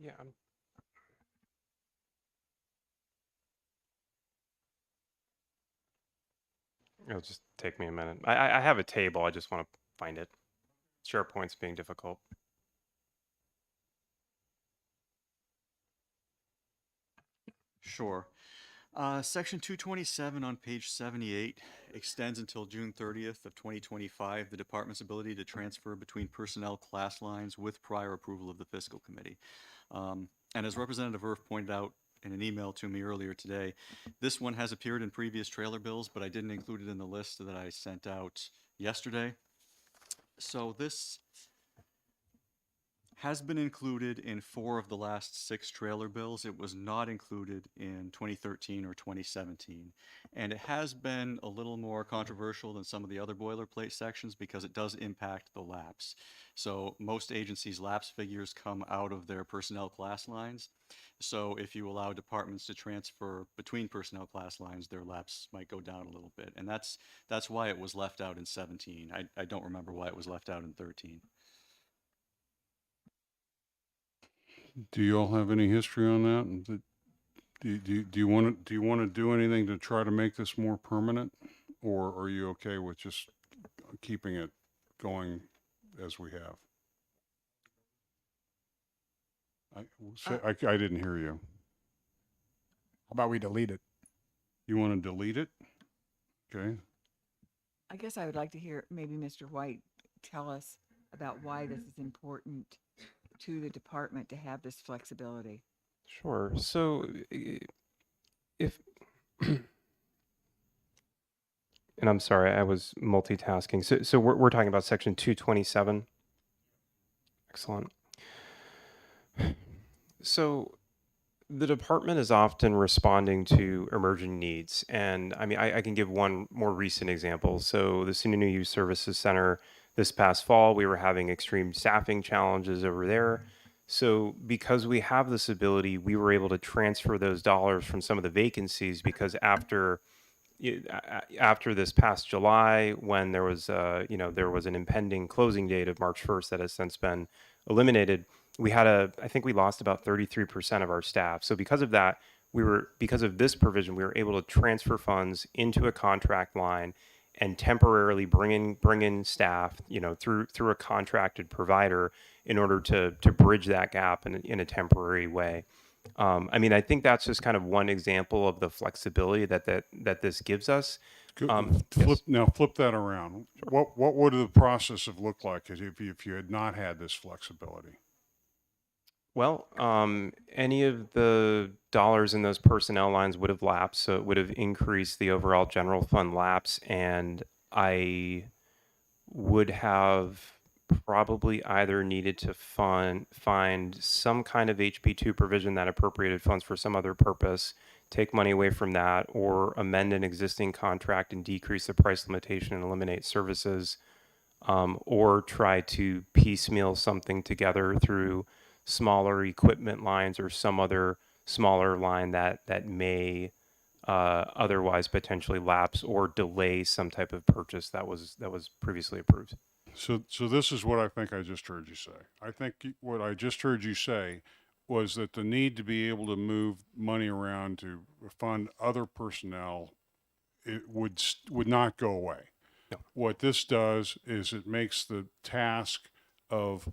Yeah, it'll just take me a minute. I have a table. I just want to find it. SharePoint's being difficult. Sure. Section 227 on page 78 extends until June 30th of 2025 the department's ability to transfer between personnel class lines with prior approval of the fiscal committee. And as Representative Irf pointed out in an email to me earlier today, this one has appeared in previous trailer bills, but I didn't include it in the list that I sent out yesterday. So this has been included in 4 of the last 6 trailer bills. It was not included in 2013 or 2017. And it has been a little more controversial than some of the other boilerplate sections because it does impact the lapse. So most agencies' lapse figures come out of their personnel class lines. So if you allow departments to transfer between personnel class lines, their lapse might go down a little bit. And that's why it was left out in 17. I don't remember why it was left out in 13. Do you all have any history on that? Do you want to do anything to try to make this more permanent, or are you okay with just keeping it going as we have? I didn't hear you. How about we delete it? You want to delete it? Okay. I guess I would like to hear maybe Mr. White tell us about why this is important to the department to have this flexibility. Sure. So if, and I'm sorry, I was multitasking. So we're talking about section 227. Excellent. So the department is often responding to emerging needs. And I mean, I can give one more recent example. So the Sununu Youth Services Center, this past fall, we were having extreme staffing challenges over there. So because we have this ability, we were able to transfer those dollars from some of the vacancies because after this past July, when there was there was an impending closing date of March 1st that has since been eliminated, I think we lost about 33% of our staff. So because of that, because of this provision, we were able to transfer funds into a contract line and temporarily bring in staff, through a contracted provider in order to bridge that gap in a temporary way. I mean, I think that's just kind of one example of the flexibility that this gives us. Flip that around. What would the process have looked like if you had not had this flexibility? Well, any of the dollars in those personnel lines would have lapsed, so it would have increased the overall general fund lapse, and I would have probably either needed to find some kind of HB2 provision that appropriated funds for some other purpose, take money away from that, or amend an existing contract and decrease the price limitation and eliminate services, or try to piecemeal something together through smaller equipment lines or some other smaller line that may otherwise potentially lapse or delay some type of purchase that was previously approved. So this is what I think I just heard you say. I think what I just heard you say was that the need to be able to move money around to fund other personnel, it would not go away. No. What this does is it makes the task of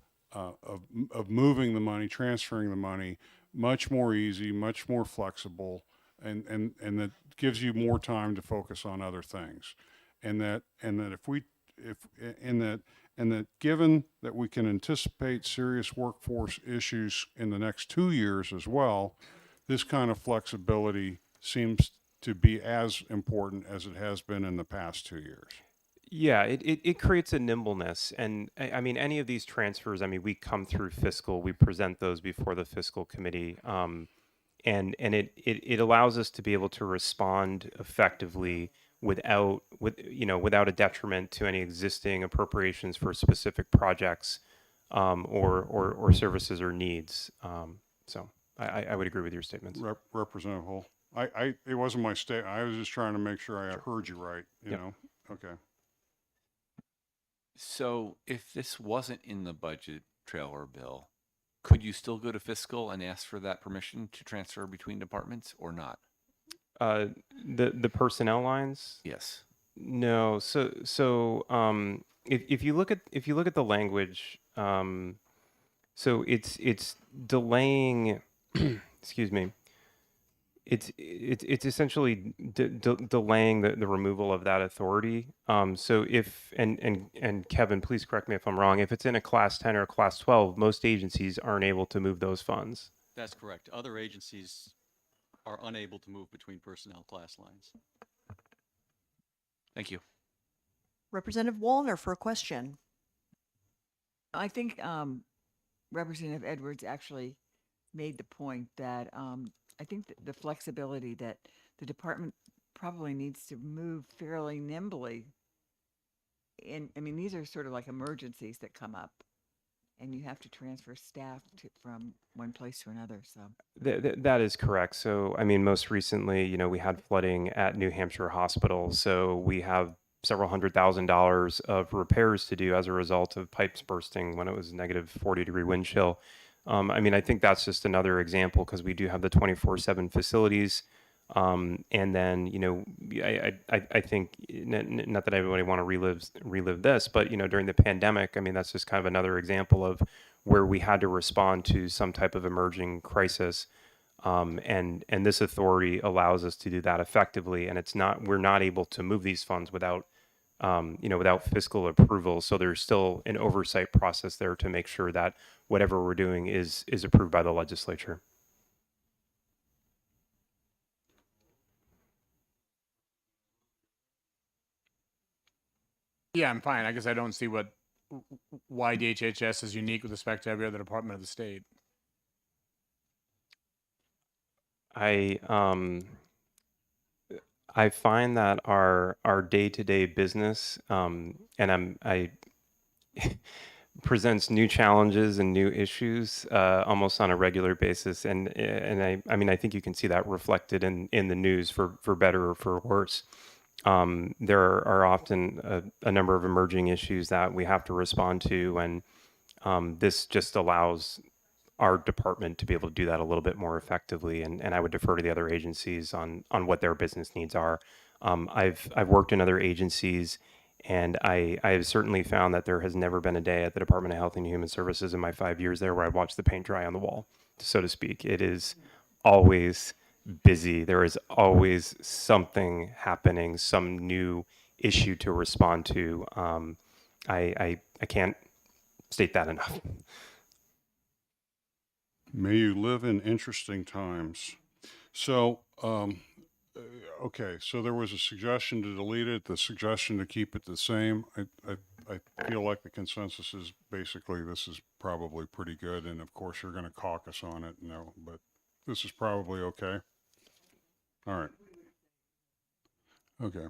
moving the money, transferring the money, much more easy, much more flexible, and that gives you more time to focus on other things. And that given that we can anticipate serious workforce issues in the next 2 years as well, this kind of flexibility seems to be as important as it has been in the past 2 years. Yeah, it creates a nimbleness. And I mean, any of these transfers, I mean, we come through fiscal, we present those before the fiscal committee. And it allows us to be able to respond effectively without a detriment to any existing appropriations for specific projects, or services or needs. So I would agree with your statements. Representative Hull, it wasn't my statement. I was just trying to make sure I heard you right. You Yep. know, okay. So if this wasn't in the budget trailer bill, could you still go to fiscal and ask for that permission to transfer between departments or not? The personnel lines? Yes. No. So if you look at the language, so it's delaying. Excuse me. It's essentially delaying the removal of that authority. So if and Kevin, please correct me if I'm wrong. If it's in a class 10 or a class 12, most agencies aren't able to move those funds. That's correct. Other agencies are unable to move between personnel class lines. Thank you. Representative Wallner for a question. I think Representative Edwards actually made the point that I think that the flexibility that the department probably needs to move fairly nimbly. And I mean, these are sort of like emergencies that come up, and you have to transfer staff from one place to another. So That is correct. So, I mean, most recently, we had flooding at New Hampshire Hospital. So we have several $100,000 of repairs to do as a result of pipes bursting when it was -40-degree wind chill. I mean, I think that's just another example because we do have the 24/7 facilities. And then, you know, I think not that everybody want to relive this, but, you know, during the pandemic, I mean, that's just kind of another example of where we had to respond to some type of emerging crisis. And this authority allows us to do that effectively. And we're not able to move these funds without, you know, without fiscal approval. So there's still an oversight process there to make sure that whatever we're doing is approved by the legislature. Yeah, I'm fine. I guess I don't see why DHHS is unique with respect to every other department of the state. I find that our day-to-day business, I presents new challenges and new issues almost on a regular basis, and I mean I think you can see that reflected in the news for better or for worse. There are often a number of emerging issues that we have to respond to, and this just allows our department to be able to do that a little bit more effectively. And I would defer to the other agencies on what their business needs are. I've worked in other agencies, and I have certainly found that there has never been a day at the Department of Health and Human Services in my 5 years there where I watched the paint dry on the wall, so to speak. It is always busy. There is always something happening, some new issue to respond to. I can't state that enough. May you live in interesting times. So, okay, so there was a suggestion to delete it, the suggestion to keep it the same. I feel like the consensus is basically this is probably pretty good, and of course you're going to caucus on it, no, but this is probably okay. All right. Okay.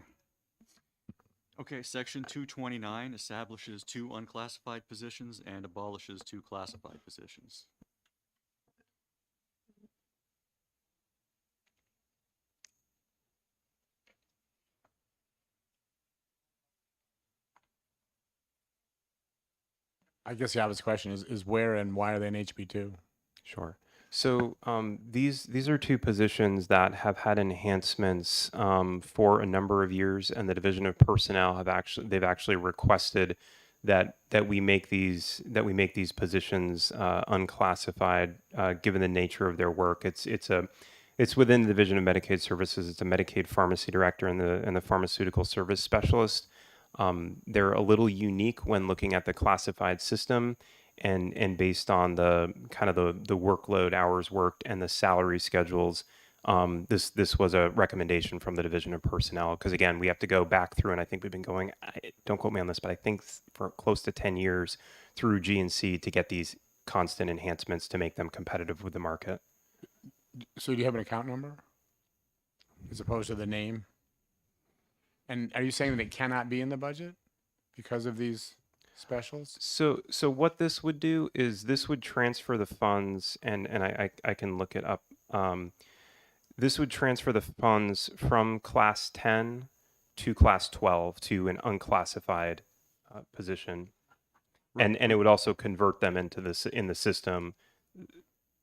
Okay, section 229 establishes 2 unclassified positions and abolishes 2 classified positions. I guess the obvious question is where and why are they in HB2? Sure. So these are 2 positions that have had enhancements for a number of years, and the Division of Personnel they've actually requested that we make these positions unclassified, given the nature of their work. It's within the Division of Medicaid Services. It's a Medicaid pharmacy director and the pharmaceutical service specialist. They're a little unique when looking at the classified system. And based on the kind of the workload, hours worked, and the salary schedules, this was a recommendation from the Division of Personnel. Because again, we have to go back through, and I think we've been going. Don't quote me on this, but I think for close to 10 years through GNC to get these constant enhancements to make them competitive with the market. So do you have an account number as opposed to the name? And are you saying that it cannot be in the budget because of these specials? So what this would do is this would transfer the funds, and I can look it up. This would transfer the funds from Class 10 to Class 12 to an unclassified position, and it would also convert them into in the system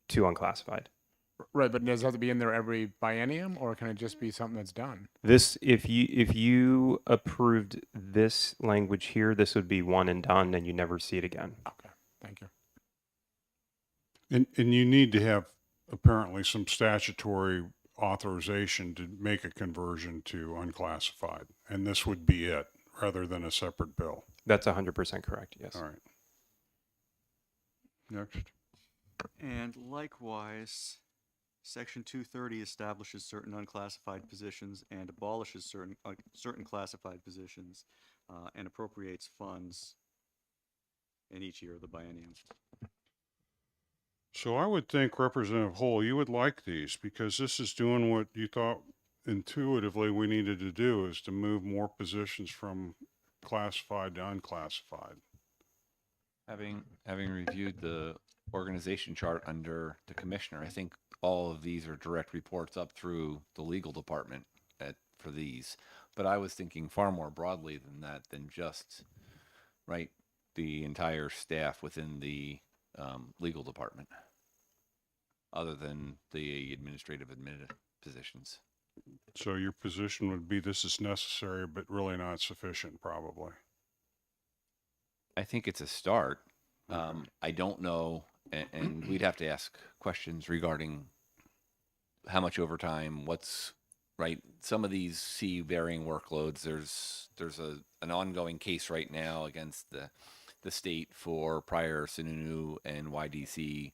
to unclassified. Right, but does it have to be in there every biennium, or can it just be something that's done? This, if you approved this language here, this would be one and done, and you never see it again. Okay, thank you. And you need to have apparently some statutory authorization to make a conversion to unclassified. And this would be it rather than a separate bill. That's 100% correct, yes. All right. Next. And likewise, Section 230 establishes certain unclassified positions and abolishes certain classified positions and appropriates funds in each year of the biennium. So I would think Representative Hull, you would like these because this is doing what you thought intuitively we needed to do, is to move more positions from classified to unclassified. Having reviewed the organization chart under the commissioner, I think all of these are direct reports up through the legal department for these. But I was thinking far more broadly than that, than just, right, the entire staff within the legal department. other than the administrative admin positions. So your position would be this is necessary, but really not sufficient, probably. I think it's a start. I don't know, and we'd have to ask questions regarding how much overtime, what's right. Some of these see varying workloads. There's an ongoing case right now against the state for prior Sununu and YDC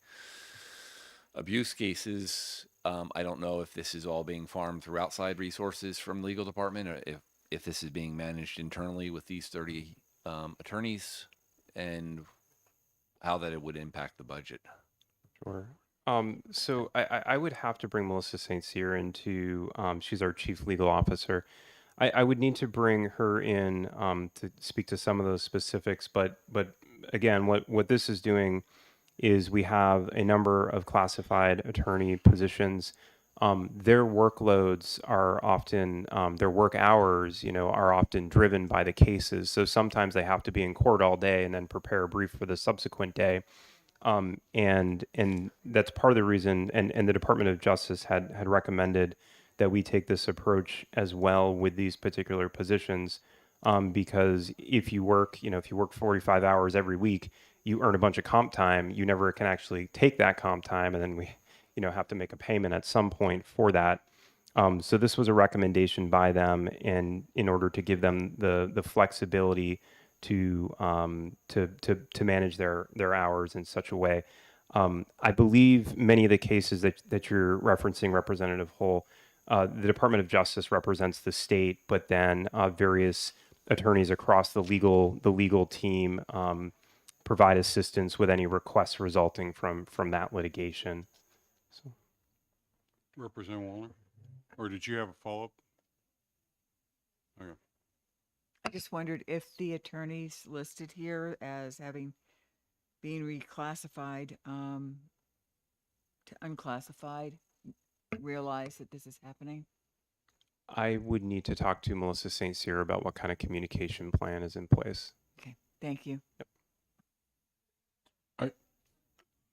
abuse cases. I don't know if this is all being farmed through outside resources from legal department, or if this is being managed internally with these 30 attorneys, and how that it would impact the budget. Sure. So I would have to bring Melissa St. Cyr into, she's our chief legal officer. I would need to bring her in to speak to some of those specifics, but again, what this is doing is we have a number of classified attorney positions. Their workloads are often, their work hours, are often driven by the cases. So sometimes they have to be in court all day and then prepare a brief for the subsequent day. And that's part of the reason, and the Department of Justice had recommended that we take this approach as well with these particular positions, because if you work 45 hours every week, you earn a bunch of comp time. You never can actually take that comp time, and then we, have to make a payment at some point for that. So this was a recommendation by them, and in order to give them the flexibility to manage their hours in such a way. I believe many of the cases that you're referencing, Representative Hull, the Department of Justice represents the state, but then various attorneys across the legal team provide assistance with any requests resulting from that litigation. So. Representative Wallner? Or did you have a follow-up? Okay. I just wondered if the attorneys listed here as having been reclassified to unclassified realize that this is happening. I would need to talk to Melissa St. Cyr about what kind of communication plan is in place. Okay, thank you.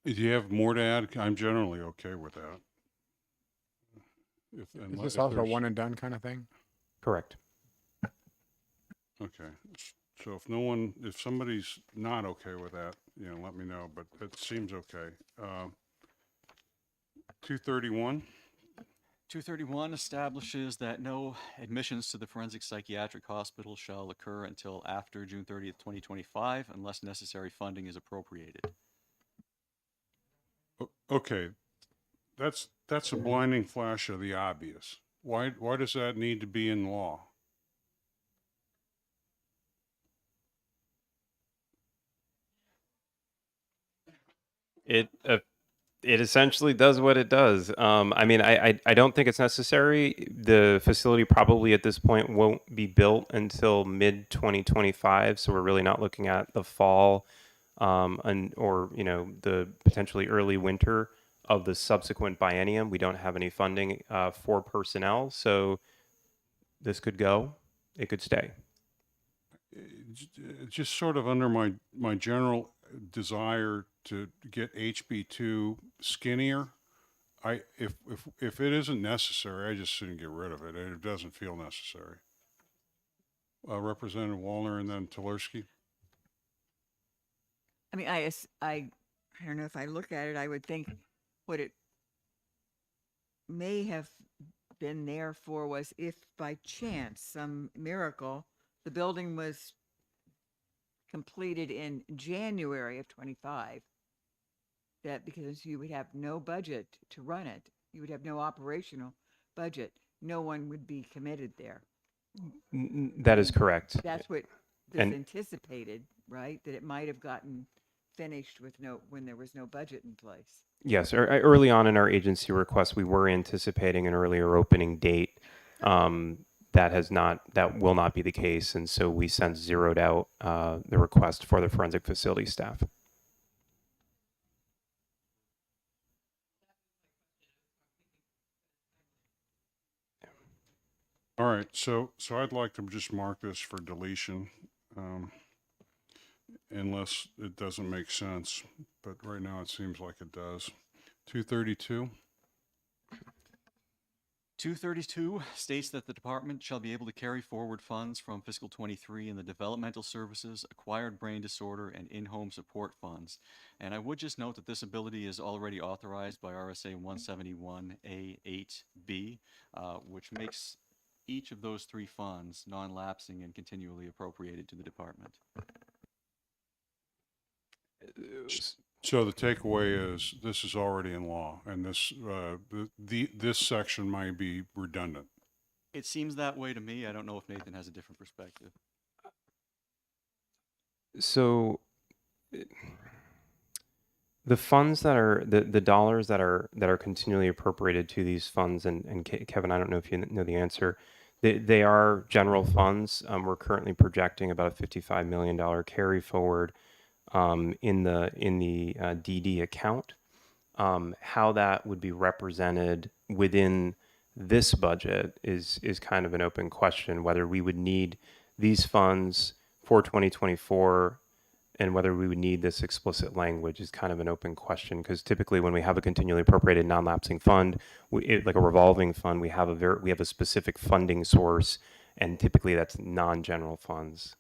Do you have more to add? I'm generally okay with that. Is this also a one and done kind of thing? Correct. Okay. So if somebody's not okay with that, let me know, but it seems okay. 231. 231 establishes that no admissions to the Forensic Psychiatric Hospital shall occur until after June 30th, 2025, unless necessary funding is appropriated. Okay. That's a blinding flash of the obvious. Why does that need to be in law? It essentially does what it does. I mean, I don't think it's necessary. The facility probably at this point won't be built until mid 2025, so we're really not looking at the fall or the potentially early winter of the subsequent biennium. We don't have any funding for personnel, so this could go. It could stay. Just sort of under my general desire to get HB2 skinnier, if it isn't necessary, I just shouldn't get rid of it. It doesn't feel necessary. Representative Wallner and then Tulerski. I mean, I don't know, if I look at it, I would think what it may have been there for was if by chance, some miracle, the building was completed in January of 25, that because you would have no budget to run it, you would have no operational budget, no one would be committed there. That is correct. That's what this And- anticipated, right? That it might have gotten finished when there was no budget in place. Yes, early on in our agency request, we were anticipating an earlier opening date. That will not be the case, and so we since zeroed out the request for the forensic facility staff. All right, so I'd like to just mark this for deletion, unless it doesn't make sense, but right now it seems like it does. 232. 232 states that the department shall be able to carry forward funds from fiscal 23 in the developmental services, acquired brain disorder, and in-home support funds. And I would just note that this ability is already authorized by RSA 171A8B, which makes each of those three funds non-lapsing and continually appropriated to the department. So the takeaway is this is already in law, and this this section might be redundant. It seems that way to me. I don't know if Nathan has a different perspective. So the funds that are the dollars that are continually appropriated to these funds, and Kevin, I don't know if you know the answer. They are general funds. We're currently projecting about a $55 million carry forward in the DD account. How that would be represented within this budget is kind of an open question. Whether we would need these funds for 2024 and whether we would need this explicit language is kind of an open question, because typically when we have a continually appropriated non-lapsing fund, like a revolving fund, we have a specific funding source, and typically that's non-general funds.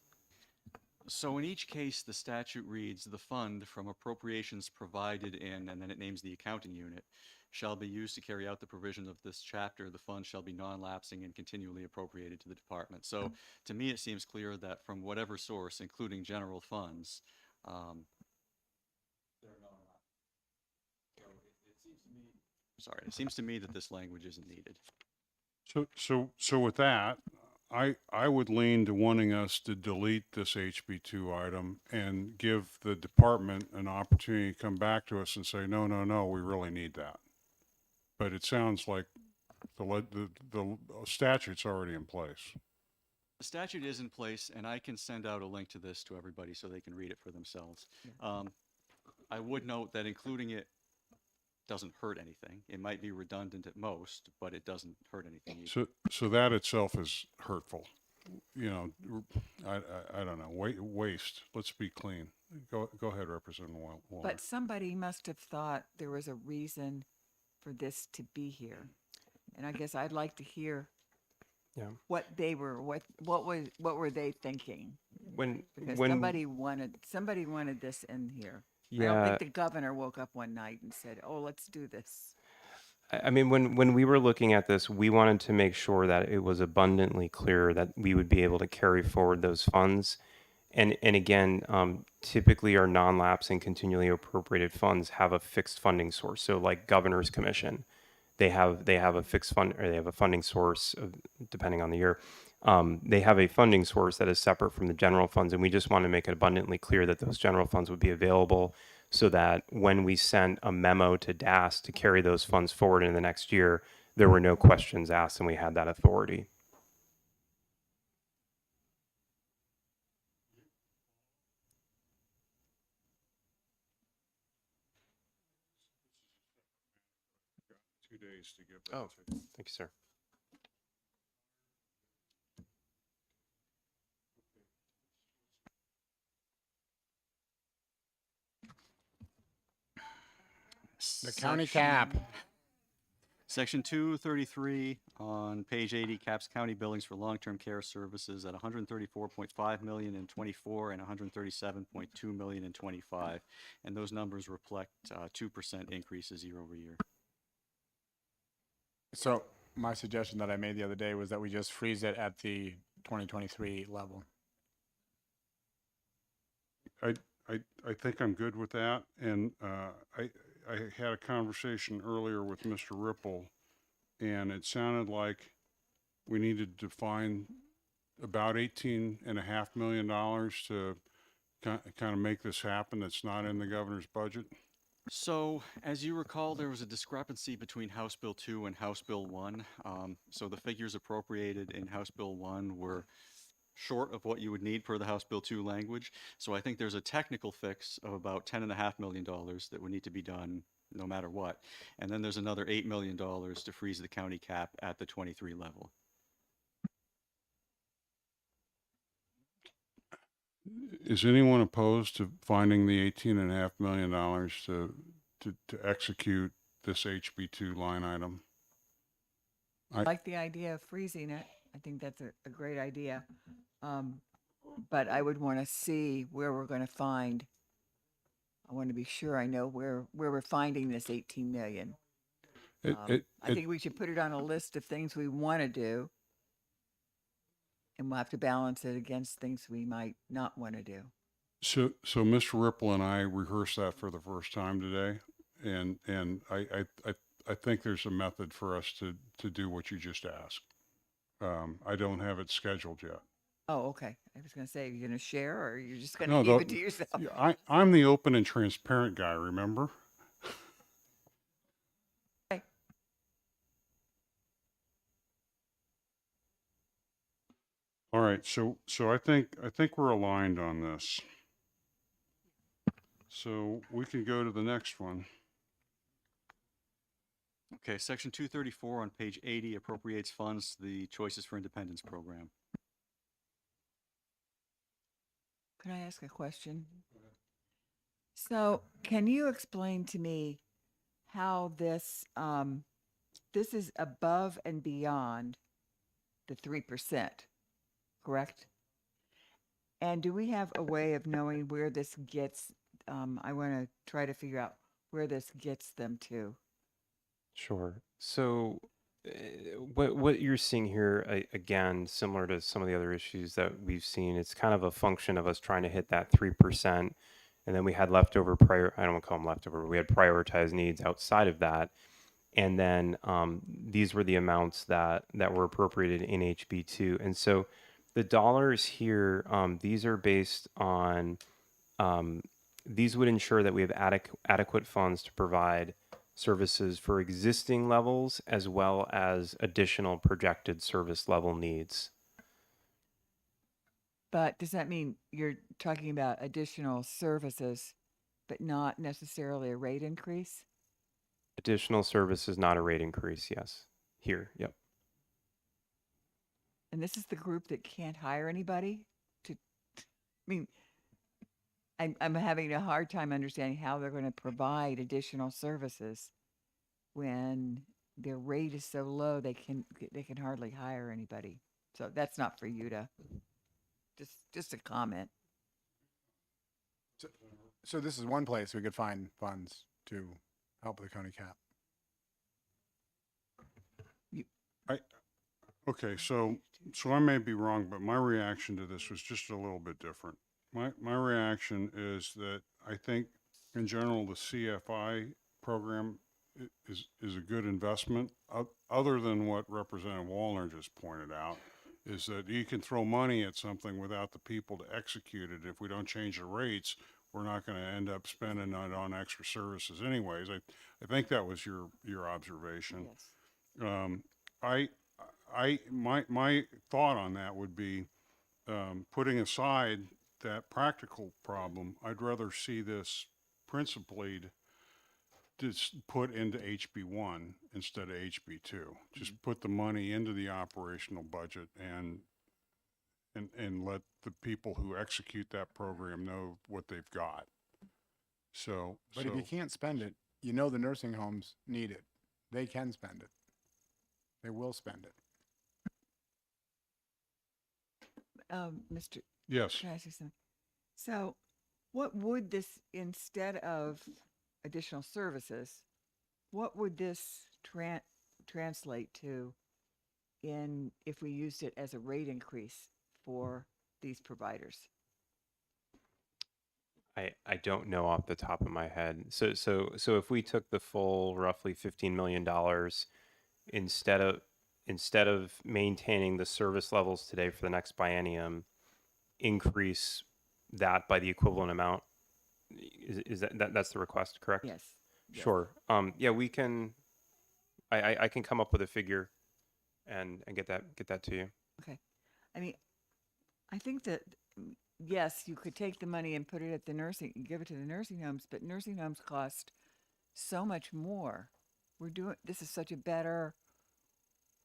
So in each case, the statute reads, the fund from appropriations provided in, and then it names the accounting unit, shall be used to carry out the provisions of this chapter. The fund shall be non-lapsing and continually appropriated to the department. So to me, it seems clear that from whatever source, including general funds, they're non-lapsing. So it seems to me that this language isn't needed. So with that, I would lean to wanting us to delete this HB2 item and give the department an opportunity to come back to us and say, no, we really need that. But it sounds like the statute's already in place. The statute is in place, and I can send out a link to this to everybody so they can read it for themselves. I would note that including it doesn't hurt anything. It might be redundant at most, but it doesn't hurt anything either. So that itself is hurtful. You know, I don't know. Waste. Let's be clean. Go ahead, Representative Wallner. But somebody must have thought there was a reason for this to be here. And I guess I'd like to hear what they were, what were they thinking? Because somebody wanted this in here. I don't think the governor woke up one night and said, oh, let's do this. I mean, when we were looking at this, we wanted to make sure that it was abundantly clear that we would be able to carry forward those funds. And again, typically our non-lapsing continually appropriated funds have a fixed funding source. So like Governor's Commission, they have a fixed fund, or they have a funding source depending on the year. They have a funding source that is separate from the general funds, and we just want to make it abundantly clear that those general funds would be available, so that when we sent a memo to DAS to carry those funds forward in the next year, there were no questions asked, and we had that authority. Days to get that. Oh, thank you, sir. The county cap. Section 233 on page 80 caps county billings for long-term care services at 134.5 million in 24 and 137.2 million in 25. And those numbers reflect 2% increases year over year. So my suggestion that I made the other day was that we just freeze it at the 2023 level. I think I'm good with that. And I had a conversation earlier with Mr. Ripple, and it sounded like we needed to find about $18.5 million to kind of make this happen that's not in the governor's budget. So, as you recall, there was a discrepancy between House Bill 2 and House Bill 1. So the figures appropriated in House Bill 1 were short of what you would need per the House Bill 2 language. So I think there's a technical fix of about $10.5 million that would need to be done no matter what. And then there's another $8 million to freeze the county cap at the 23 level. Is anyone opposed to finding the $18.5 million to execute this HB2 line item. I like the idea of freezing it. I think that's a great idea. But I would want to see where we're going to find. I want to be sure I know where we're finding this 18 million. I think we should put it on a list of things we want to do. And we'll have to balance it against things we might not want to do. So Mr. Ripple and I rehearsed that for the first time today, and I think there's a method for us to do what you just asked. I don't have it scheduled yet. Oh, okay. I was going to say, are you going to share or you're just going to No, keep the- it to yourself? I'm the open and transparent guy, remember? Okay. All right, so I think we're aligned on this. So we can go to the next one. Okay, section 234 on page 80 appropriates funds to the Choices for Independence program. Can I ask a question? So can you explain to me how this is above and beyond the 3%, correct? And do we have a way of knowing where this gets, I want to try to figure out where this gets them to. Sure. So, what you're seeing here, again, similar to some of the other issues that we've seen, it's kind of a function of us trying to hit that 3%, and then we had leftover I don't want to call them leftover, but we had prioritized needs outside of that, and then these were the amounts that were appropriated in HB2, and so the dollars here, these are based on, these would ensure that we have adequate funds to provide services for existing levels as well as additional projected service level needs. But does that mean you're talking about additional services, but not necessarily a rate increase? Additional services, not a rate increase, yes. Here, yep. And this is the group that can't hire anybody I mean, I'm having a hard time understanding how they're going to provide additional services when their rate is so low they can hardly hire anybody. So that's not for you to just a comment. So this is one place we could find funds to help the county cap. Okay, so I may be wrong, but my reaction to this was just a little bit different. My reaction is that I think in general the CFI program is a good investment. Other than what Representative Wallner just pointed out, is that you can throw money at something without the people to execute it. If we don't change the rates, we're not going to end up spending it on extra services anyways. I think that was your observation. Yes. My thought on that would be, putting aside that practical problem, I'd rather see this principally just put into HB1 instead of HB2. Just put the money into the operational budget and let the people who execute that program know what they've got. But if you can't spend it, you know the nursing homes need it. They can spend it. They will spend it. Mr. Yes. Can I ask you something? So what would this, instead of additional services, what would this translate to if we used it as a rate increase for these providers? I don't know off the top of my head. So if we took the full roughly $15 million, instead of maintaining the service levels today for the next biennium, increase that by the equivalent amount, is that's the request, correct? Yes. Yes. Sure. Yeah, we can. I can come up with a figure, and get that to you. Okay. I mean, I think that yes, you could take the money and put it at give it to the nursing homes, but nursing homes cost so much more. This is such a better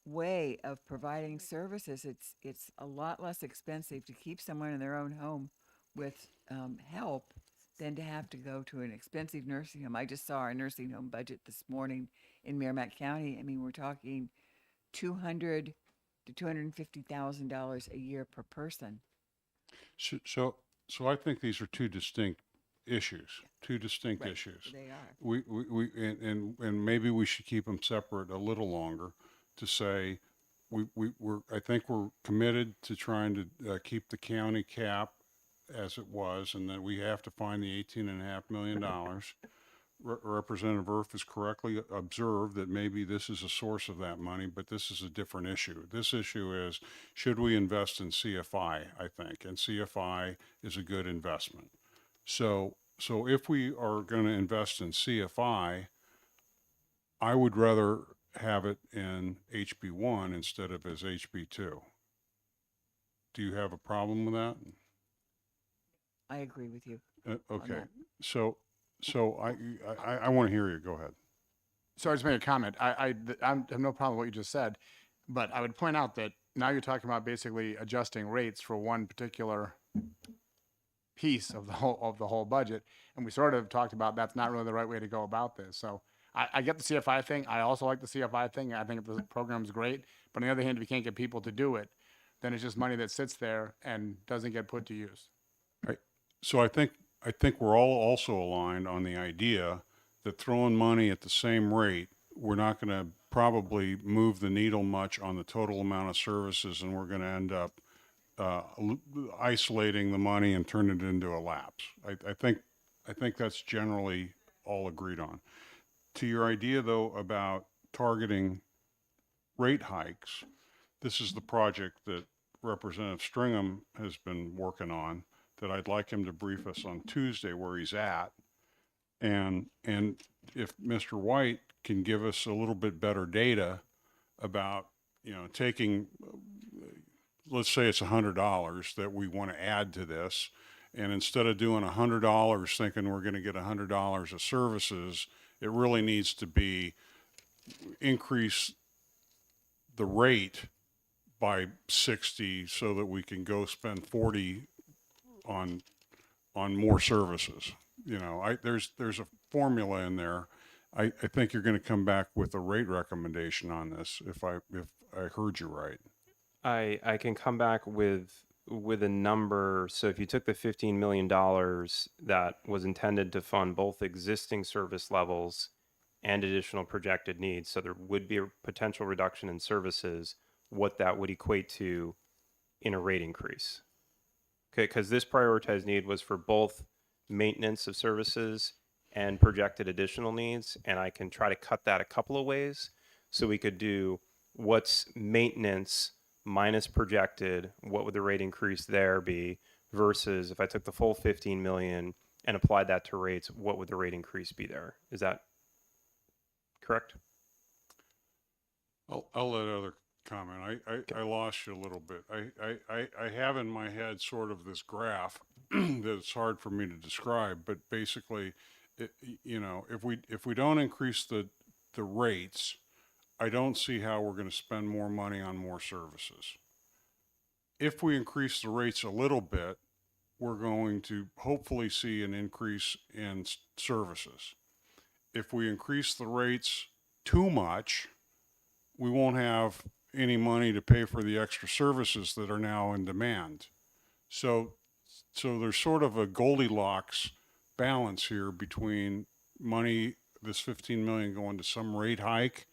way of providing services. It's a lot less expensive to keep someone in their own home with help than to have to go to an expensive nursing home. I just saw our nursing home budget this morning in Merrimack County. I mean, we're talking $200,000 to $250,000 a year per person. So I think these are two distinct issues, two distinct Right, issues. They are. And maybe we should keep them separate a little longer to say, I think we're committed to trying to keep the county cap as it was, and that we have to find the $18.5 million. Representative Earth has correctly observed that maybe this is a source of that money, but this is a different issue. This issue is, should we invest in CFI, I think, and CFI is a good investment. So if we are going to invest in CFI, I would rather have it in HB1 instead of as HB2. Do you have a problem with that? I agree with you. Okay, that. so I want to hear you. Go ahead. So I just made a comment. I have no problem with what you just said, but I would point out that now you're talking about basically adjusting rates for one particular piece of the whole budget, and we sort of talked about that's not really the right way to go about this. So I get the CFI thing. I also like the CFI thing. I think the program's great, but on the other hand, if you can't get people to do it, then it's just money that sits there and doesn't get put to use. Right. So I think we're all also aligned on the idea that throwing money at the same rate, we're not going to probably move the needle much on the total amount of services, and we're going to end up isolating the money and turn it into a lapse. I think that's generally all agreed on. To your idea, though, about targeting rate hikes, this is the project that Representative Stringham has been working on that I'd like him to brief us on Tuesday where he's at. And if Mr. White can give us a little bit better data about, taking, let's say it's $100 that we want to add to this. And instead of doing $100 thinking we're going to get $100 of services, it really needs to be increase the rate by 60 so that we can go spend 40 on more services. There's a formula in there. I think you're going to come back with a rate recommendation on this if I heard you right. I can come back with a number. So if you took the $15 million that was intended to fund both existing service levels and additional projected needs, so there would be a potential reduction in services, what that would equate to in a rate increase. Okay, because this prioritized need was for both maintenance of services and projected additional needs, and I can try to cut that a couple of ways. So we could do what's maintenance minus projected, what would the rate increase there be, versus if I took the full 15 million and applied that to rates, what would the rate increase be there? Is that correct? I'll let other comment. I lost you a little bit. I have in my head sort of this graph that it's hard for me to describe, but basically, if we don't increase the rates, I don't see how we're going to spend more money on more services. If we increase the rates a little bit, we're going to hopefully see an increase in services. If we increase the rates too much, we won't have any money to pay for the extra services that are now in demand. So there's sort of a Goldilocks balance here between money, this 15 million going to some rate hike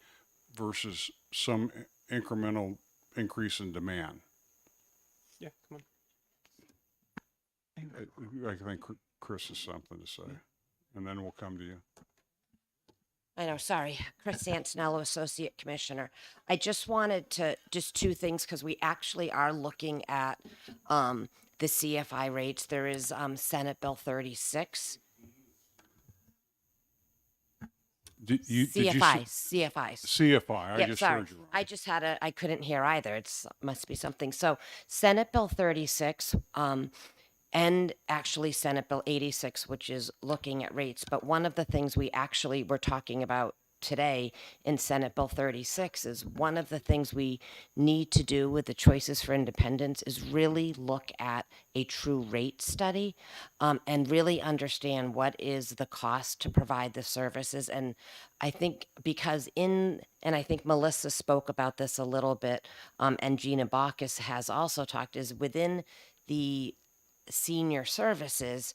versus some incremental increase in demand. Yeah, come on. I think Chris has something to say, and then we'll come to you. I know, sorry. Chris Santinello, Associate Commissioner. I just wanted to, just two things, because we actually are looking at the CFI rates. There is Senate Bill 36. Did you CFI. CFI. I Yeah, just sorry. heard you wrong. I just had I couldn't hear either. It's must be something. So Senate Bill 36, and actually Senate Bill 86, which is looking at rates. But one of the things we actually were talking about today in Senate Bill 36 is one of the things we need to do with the Choices for Independence is really look at a true rate study and really understand what is the cost to provide the services. And I think and I think Melissa spoke about this a little bit, and Gina Bacchus has also talked, is within the senior services,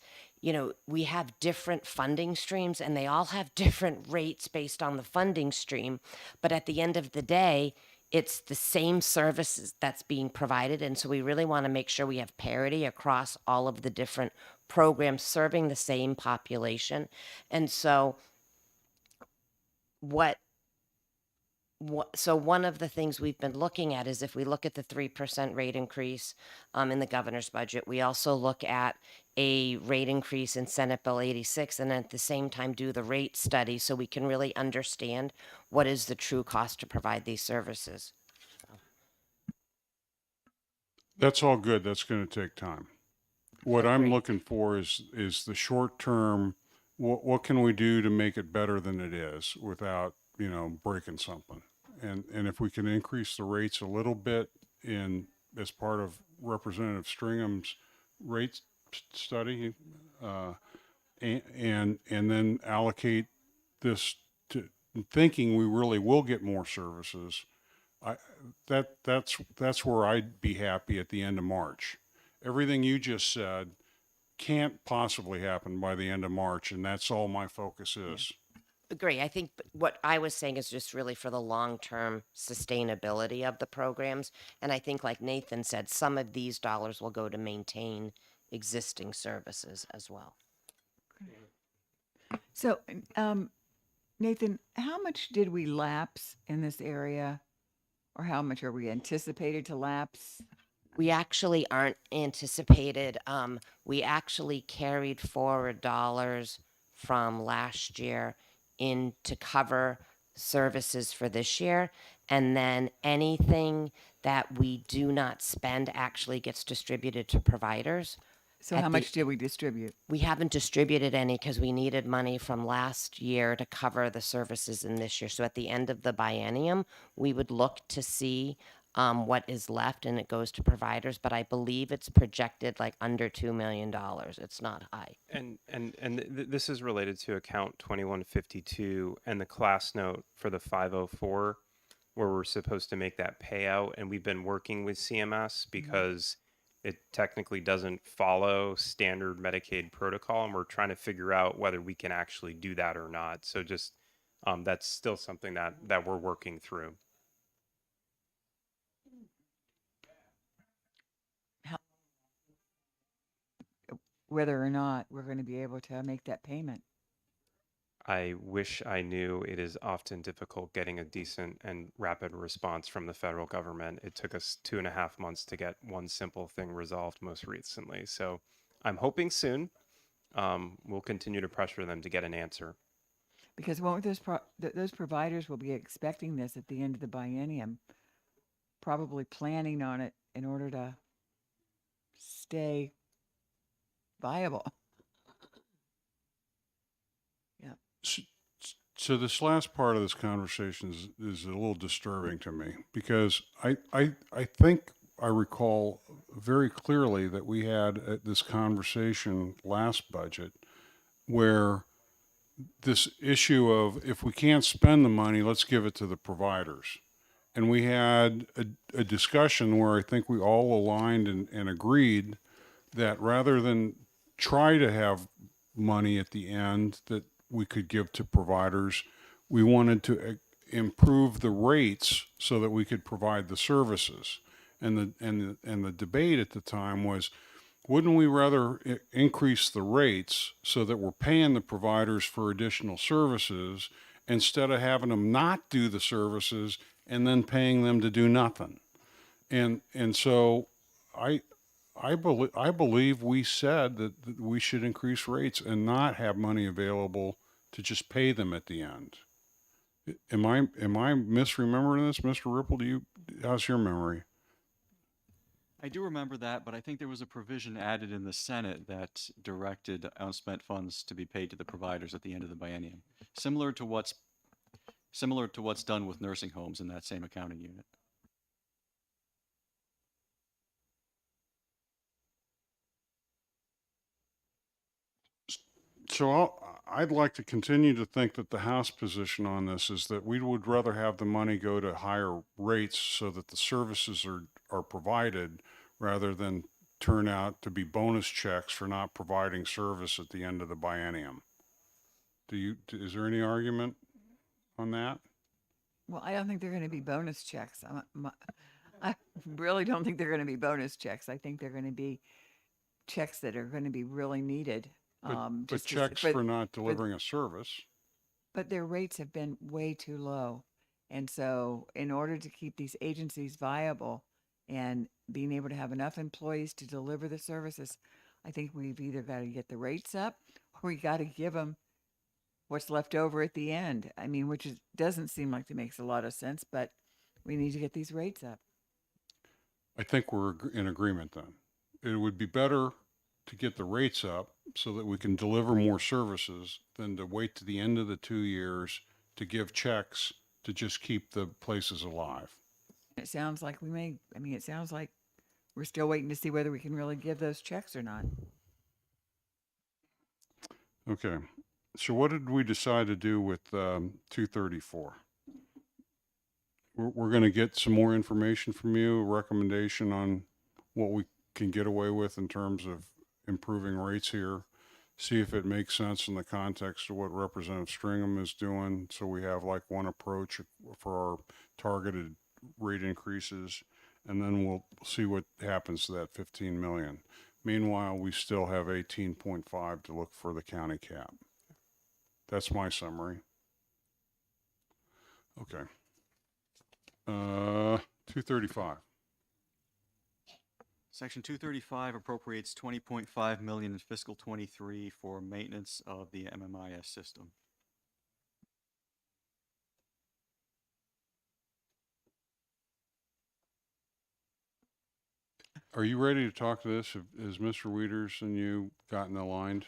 we have different funding streams and they all have different rates based on the funding stream. But at the end of the day, it's the same services that's being provided. And so we really want to make sure we have parity across all of the different programs serving the same population. And so so one of the things we've been looking at is if we look at the 3% rate increase in the governor's budget, we also look at a rate increase in Senate Bill 86 and at the same time do the rate study so we can really understand what is the true cost to provide these services. That's all good. That's going to take time. What I'm looking for is the short term. What can we do to make it better than it is without breaking something? And if we can increase the rates a little bit as part of Representative Stringham's rate study, and then allocate this to thinking we really will get more services. That's where I'd be happy at the end of March. Everything you just said can't possibly happen by the end of March, and that's all my focus is. Agree. I think what I was saying is just really for the long-term sustainability of the programs. And I think, like Nathan said, some of these dollars will go to maintain existing services as well. So, Nathan, how much did we lapse in this area? Or how much are we anticipated to lapse? We actually aren't anticipated. We actually carried forward dollars from last year in to cover services for this year. And then anything that we do not spend actually gets distributed to providers. So how much did we distribute? We haven't distributed any because we needed money from last year to cover the services in this year. So at the end of the biennium, we would look to see what is left and it goes to providers, but I believe it's projected like under $2 million. It's not high. This is related to account 2152 and the class note for the 504, where we're supposed to make that payout. And we've been working with CMS because it technically doesn't follow standard Medicaid protocol. And we're trying to figure out whether we can actually do that or not. So just that's still something that we're working through. Whether or not we're going to be able to make that payment. I wish I knew. It is often difficult getting a decent and rapid response from the federal government. It took us 2.5 months to get one simple thing resolved most recently. So I'm hoping soon. We'll continue to pressure them to get an answer. Because won't those providers will be expecting this at the end of the biennium, probably planning on it in order to stay viable. Yeah. So this last part of this conversation is a little disturbing to me because I think I recall very clearly that we had this conversation last budget where this issue of if we can't spend the money, let's give it to the providers. And we had a discussion where I think we all aligned and agreed that rather than try to have money at the end that we could give to providers, we wanted to improve the rates so that we could provide the services. And the debate at the time was, wouldn't we rather increase the rates so that we're paying the providers for additional services instead of having them not do the services and then paying them to do nothing? And so I believe we said that we should increase rates and not have money available to just pay them at the end. Am I misremembering this, Mr. Ripple? How's your memory? I do remember that, but I think there was a provision added in the Senate that directed unspent funds to be paid to the providers at the end of the biennium, similar to what's similar to what's done with nursing homes in that same accounting unit. So I'd like to continue to think that the House position on this is that we would rather have the money go to higher rates so that the services are provided rather than turn out to be bonus checks for not providing service at the end of the biennium. Is there any argument on that? Well, I don't think they're going to be bonus checks. I really don't think they're going to be bonus checks. I think they're going to be checks that are going to be really needed. But just checks for not delivering a service. But their rates have been way too low. And so in order to keep these agencies viable and being able to have enough employees to deliver the services, I think we've either got to get the rates up or we got to give them what's left over at the end. I mean, doesn't seem like it makes a lot of sense, but we need to get these rates up. I think we're in agreement then. It would be better to get the rates up so that we can deliver more services than to wait to the end of the 2 years to give checks to just keep the places alive. It sounds like it sounds like we're still waiting to see whether we can really give those checks or not. Okay. So what did we decide to do with 234? We're going to get some more information from you, a recommendation on what we can get away with in terms of improving rates here, see if it makes sense in the context of what Representative Stringham is doing. So we have like one approach for our targeted rate increases, and then we'll see what happens to that 15 million. Meanwhile, we still have 18.5 to look for the county cap. That's my summary. Okay. 235. Section 235 appropriates 20.5 million in fiscal 23 for maintenance of the MMIS system. Are you ready to talk to this? Has Mr. Wieters and you gotten aligned,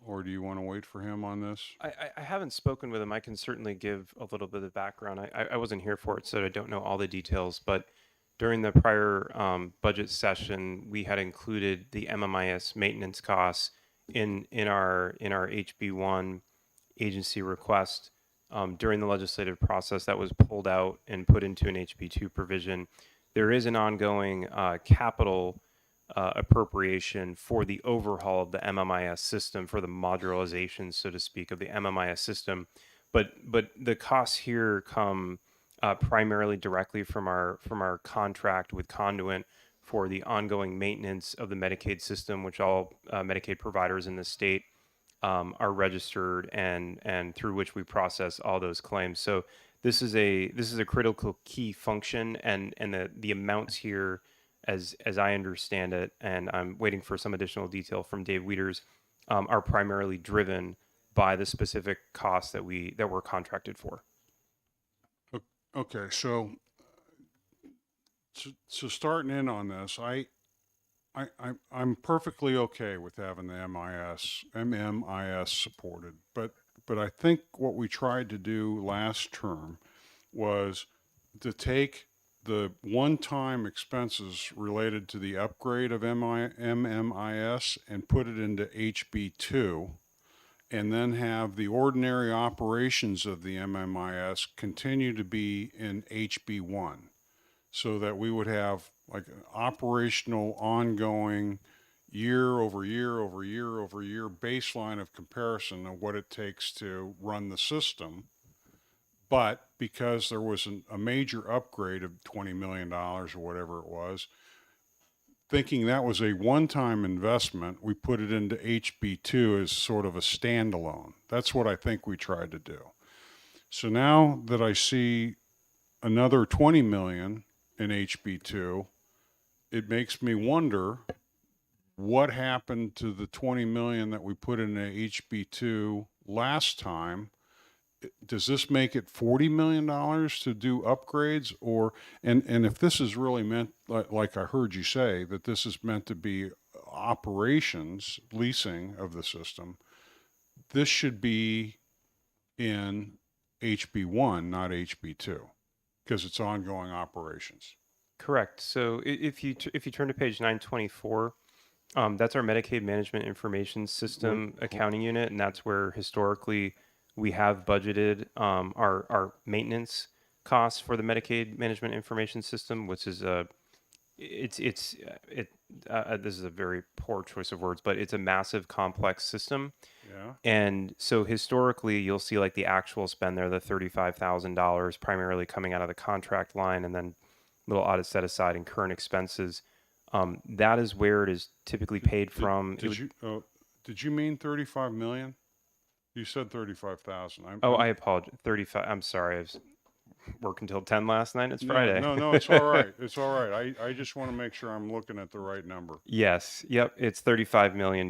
or do you want to wait for him on this? I haven't spoken with him. I can certainly give a little bit of background. I wasn't here for it, so I don't know all the details. But during the prior budget session, we had included the MMIS maintenance costs in our HB1 agency request. During the legislative process, that was pulled out and put into an HB2 provision. There is an ongoing capital appropriation for the overhaul of the MMIS system, for the modularization, so to speak, of the MMIS system. But the costs here come primarily directly from our contract with Conduent for the ongoing maintenance of the Medicaid system, which all Medicaid providers in the state are registered and through which we process all those claims. So this is a critical key function, and the amounts here, as I understand it, and I'm waiting for some additional detail from Dave Wieters, are primarily driven by the specific costs that we're contracted for. Okay, so starting in on this, I'm perfectly okay with having the MMIS supported, but I think what we tried to do last term was to take the one-time expenses related to the upgrade of MMIS and put it into HB2, and then have the ordinary operations of the MMIS continue to be in HB1, so that we would have like an operational, ongoing, year over year over year over year baseline of comparison of what it takes to run the system. But because there was a major upgrade of $20 million or whatever it was, thinking that was a one-time investment, we put it into HB2 as sort of a standalone. That's what I think we tried to do. So now that I see another 20 million in HB2, it makes me wonder what happened to the 20 million that we put in HB2 last time. Does this make it $40 million to do upgrades, or, and if this is really meant, like I heard you say, that this is meant to be operations, leasing of the system, this should be in HB1, not HB2, because it's ongoing operations. Correct. So if you if you turn to page 924, that's our Medicaid Management Information System accounting unit, and that's where historically we have budgeted our maintenance costs for the Medicaid Management Information System, which is a this is a very poor choice of words, but it's a massive complex system. Yeah. And so historically, you'll see like the actual spend there, the $35,000 primarily coming out of the contract line, and then little audit set aside and current expenses. That is where it is typically paid from. Did you mean 35 million? You said 35,000. I apologize. 35. I'm sorry. I was working till 10 last night. It's Friday. No, it's all right. It's all right. I just want to make sure I'm looking at the right number. Yes. Yep. It's $35 million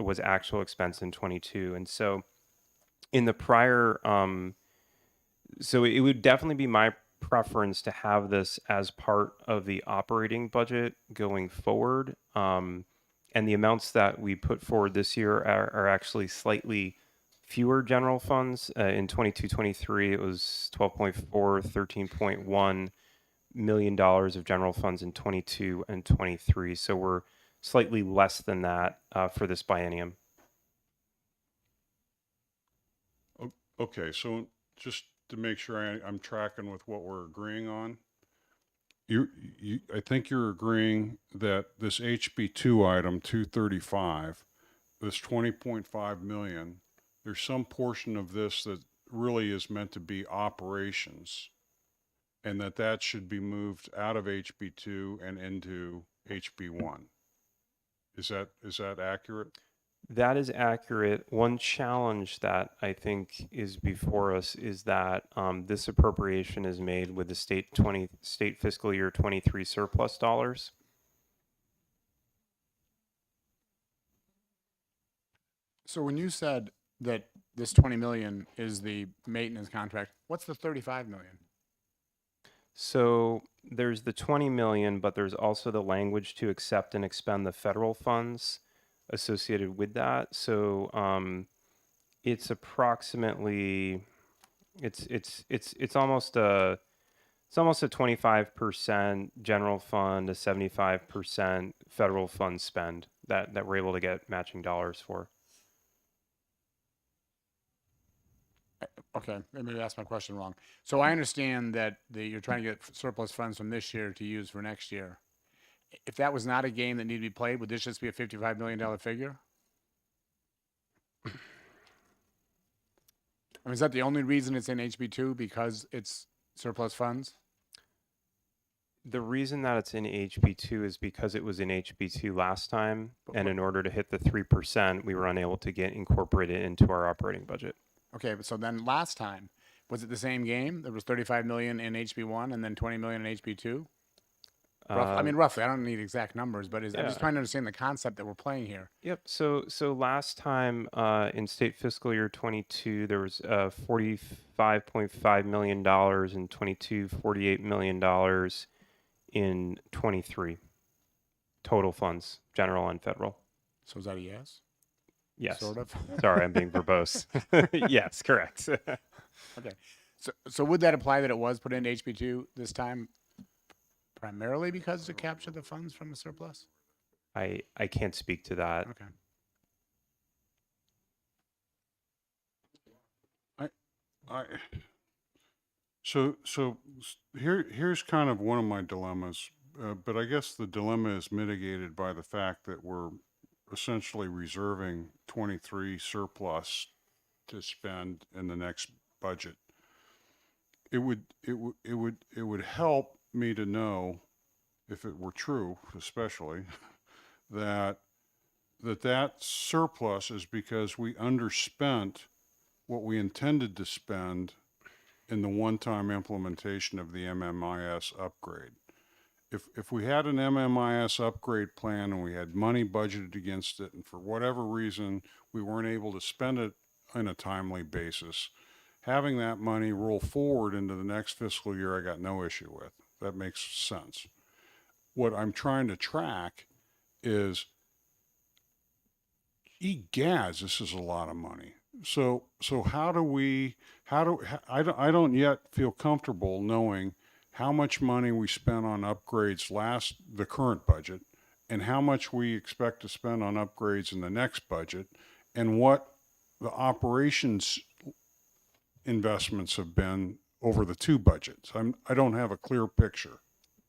was actual expense in 22. And so in the prior, so it would definitely be my preference to have this as part of the operating budget going forward. And the amounts that we put forward this year are actually slightly fewer general funds. In 22-23, it was 12.4, $13.1 million of general funds in 22 and 23. So we're slightly less than that for this biennium. Okay, so just to make sure I'm tracking with what we're agreeing on, I think you're agreeing that this HB2 item 235, this 20.5 million, there's some portion of this that really is meant to be operations, and that should be moved out of HB2 and into HB1. Is that accurate? That is accurate. One challenge that I think is before us is that this appropriation is made with the state fiscal year 23 surplus dollars. So when you said that this 20 million is the maintenance contract, what's the 35 million? So there's the 20 million, but there's also the language to accept and expend the federal funds associated with that. So it's approximately it's almost a 25% general fund, a 75% federal fund spend that we're able to get matching dollars for. Okay, maybe I asked my question wrong. So I understand that you're trying to get surplus funds from this year to use for next year. If that was not a game that needed to be played, would this just be a $55 million figure? I mean, is that the only reason it's in HB2, because it's surplus funds? The reason that it's in HB2 is because it was in HB2 last time, and in order to hit the 3%, we were unable to get incorporated into our operating budget. Okay, but so then last time, was it the same game? There was 35 million in HB1 and then 20 million in HB2? I mean, roughly. I don't need exact numbers, but I'm just trying to understand the concept that we're playing here. Yep. So last time in state fiscal year 22, there was $45.5 million in 22, $48 million in 23. Total funds, general and federal. So is that a yes? Yes. Sort of. Sorry, I'm being verbose. Yes, correct. Okay. So would that apply that it was put into HB2 this time primarily because to capture the funds from the surplus? I can't speak to that. Okay. So here's kind of one of my dilemmas, but I guess the dilemma is mitigated by the fact that we're essentially reserving 23 surplus to spend in the next budget. It would help me to know, if it were true, especially, that surplus is because we underspent what we intended to spend in the one-time implementation of the MMIS upgrade. If we had an MMIS upgrade plan and we had money budgeted against it, and for whatever reason we weren't able to spend it on a timely basis, having that money roll forward into the next fiscal year, I got no issue with. That makes sense. What I'm trying to track is, egads, this is a lot of money. so how do we, I don't yet feel comfortable knowing how much money we spent on upgrades the current budget, and how much we expect to spend on upgrades in the next budget, and what the operations investments have been over the two budgets. I don't have a clear picture.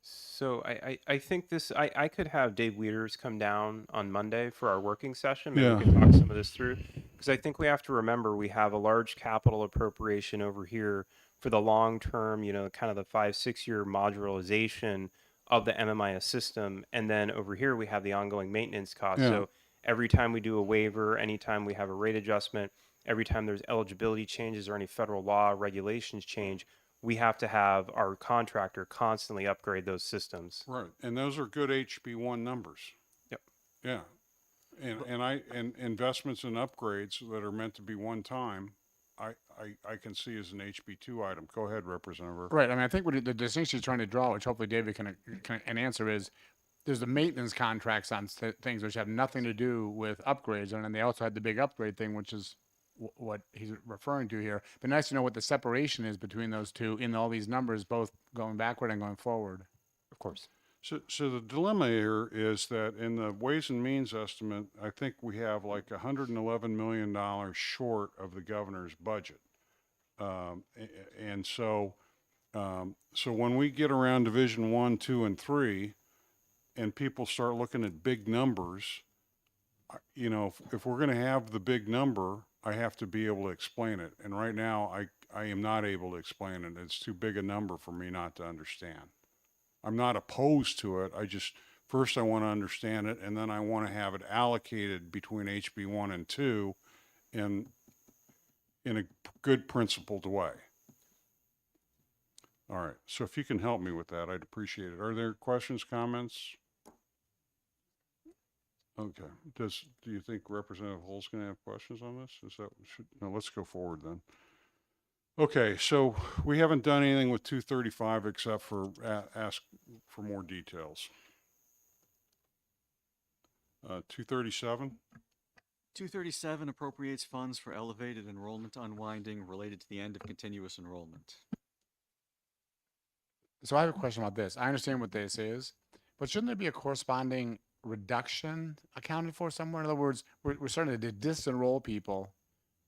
So I think I could have Dave Wieters come down on Monday for our working session. Maybe Yeah. we can talk some of this through, because I think we have to remember we have a large capital appropriation over here for the long term, kind of the 5-6 year modularization of the MMIS system. And then over here we have the ongoing maintenance costs. Yeah. So every time we do a waiver, anytime we have a rate adjustment, every time there's eligibility changes or any federal law regulations change, we have to have our contractor constantly upgrade those systems. Right. And those are good HB1 numbers. Yep. Yeah. And investments and upgrades that are meant to be one time, I can see as an HB2 item. Go ahead, Representative. Murphy. Right. I mean, I think what the distinction he's trying to draw, which hopefully David can answer, is there's the maintenance contracts on things which have nothing to do with upgrades, and then they also had the big upgrade thing, which is what he's referring to here. But nice to know what the separation is between those two in all these numbers, both going backward and going forward. Of course. So the dilemma here is that in the Ways and Means estimate, I think we have like $111 million short of the governor's budget. And so when we get around Division 1, 2, and 3, and people start looking at big numbers, if we're going to have the big number, I have to be able to explain it. And right now, I am not able to explain it. It's too big a number for me not to understand. I'm not opposed to it. First I want to understand it, and then I want to have it allocated between HB 1 and 2 in a good principled way. All right. So if you can help me with that, I'd appreciate it. Are there questions, comments? Okay. Do you think Representative Hull's going to have questions on this? No, let's go forward then. Okay, so we haven't done anything with 235 except for ask for more details. 237? 237 appropriates funds for elevated enrollment unwinding related to the end of continuous enrollment. So I have a question about this. I understand what this is, but shouldn't there be a corresponding reduction accounted for somewhere? In other words, we're starting to disenroll people,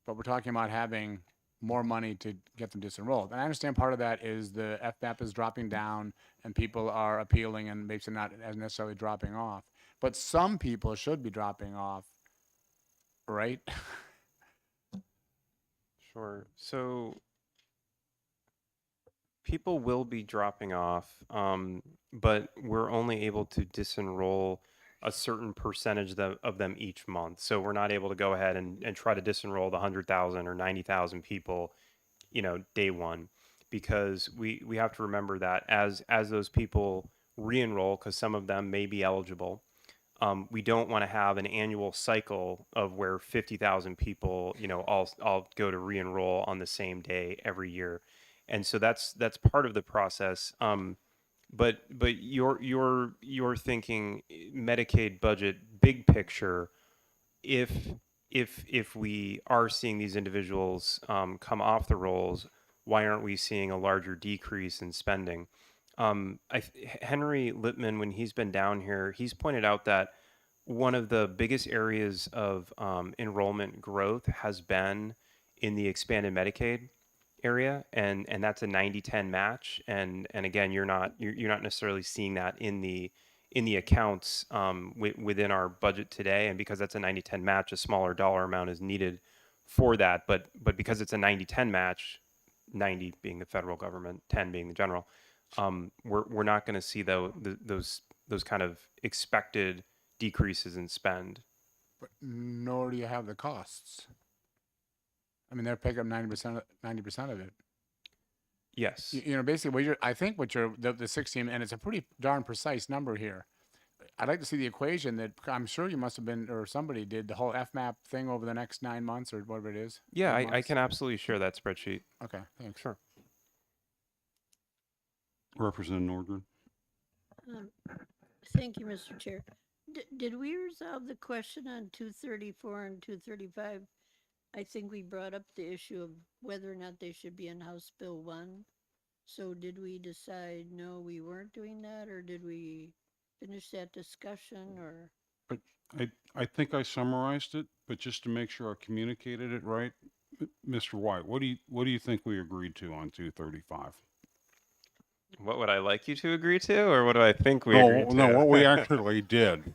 but we're talking about having more money to get them disenrolled. And I understand part of that is the FMAP is dropping down and people are appealing and maybe not as necessarily dropping off. But some people should be dropping off, right? Sure. So people will be dropping off, but we're only able to disenroll a certain percentage of them each month. So we're not able to go ahead and try to disenroll the 100,000 or 90,000 people, day one, because we have to remember that as those people re-enroll, because some of them may be eligible, we don't want to have an annual cycle of where 50,000 people, all go to re-enroll on the same day every year. And so that's part of the process. But you're thinking Medicaid budget big picture. If we are seeing these individuals come off the rolls, why aren't we seeing a larger decrease in spending? Henry Littman, when he's been down here, he's pointed out that one of the biggest areas of enrollment growth has been in the expanded Medicaid area, and that's a 90-10 match, and again, you're not necessarily seeing that in the accounts within our budget today, and because that's a 90-10 match, a smaller dollar amount is needed for that, but because it's a 90-10 match, 90 being the federal government, 10 being the general, we're not going to see those kind of expected decreases in spend. But nor do you have the costs. I mean, they're picking up 90% of it. Yes. Basically, I think the 16, and it's a pretty darn precise number here. I'd like to see the equation that I'm sure you must have been, or somebody did, the whole FMAP thing over the next 9 months or whatever it is. Yeah, 10 I months. can absolutely share that spreadsheet. Okay, thanks. Sure. Representative Nordgren? Thank you, Mr. Chair. Did we resolve the question on 234 and 235 I think we brought up the issue of whether or not they should be in House Bill 1. So did we decide, no, we weren't doing that, or did we finish that discussion, or? I think I summarized it, but just to make sure I communicated it right, Mr. White, what do you think we agreed to on 235? What would I like you to agree to, or what do I think we No, agreed to? no, what we actually did.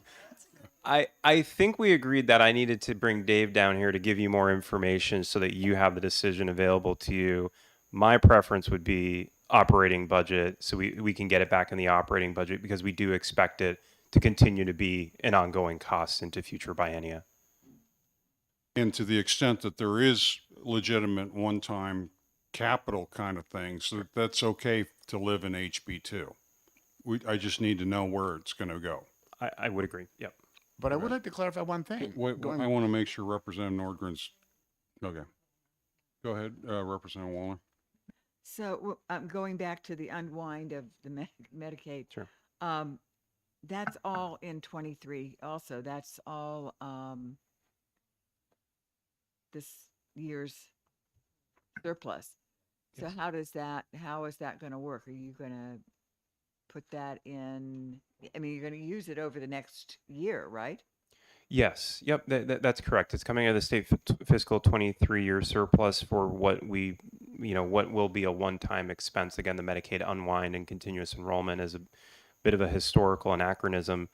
I think we agreed that I needed to bring Dave down here to give you more information so that you have the decision available to you. My preference would be operating budget, so we can get it back in the operating budget, because we do expect it to continue to be an ongoing cost into future biennia. And to the extent that there is legitimate one-time capital kind of things, that's okay to live in HB2. I just need to know where it's going to go. I would agree. Yep. But I would like to clarify one thing. Wait, Going- I want to make sure Representative Nordgren's, okay. Go ahead, Representative Wallner. So going back to the unwind of the Medicaid. Sure. That's all in 23 also. That's all this year's surplus. So Yes. how is that going to work? Are you going to put that in, I mean, you're going to use it over the next year, right? Yes. Yep. That's correct. It's coming out of the state fiscal 23 year surplus for what what will be a one-time expense. Again, the Medicaid unwind and continuous enrollment is a bit of a historical anachronism.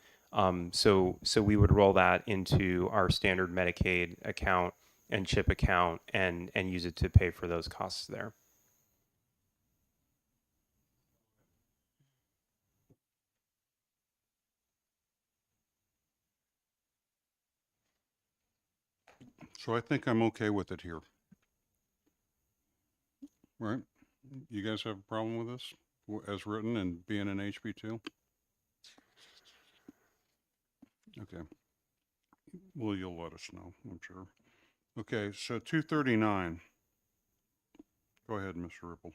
So we would roll that into our standard Medicaid account and CHIP account and use it to pay for those costs there. So I think I'm okay with it here. Right? You guys have a problem with this as written and being in HB2? Okay. Well, you'll let us know, I'm sure. Okay, so 239. Go ahead, Mr. Ripple.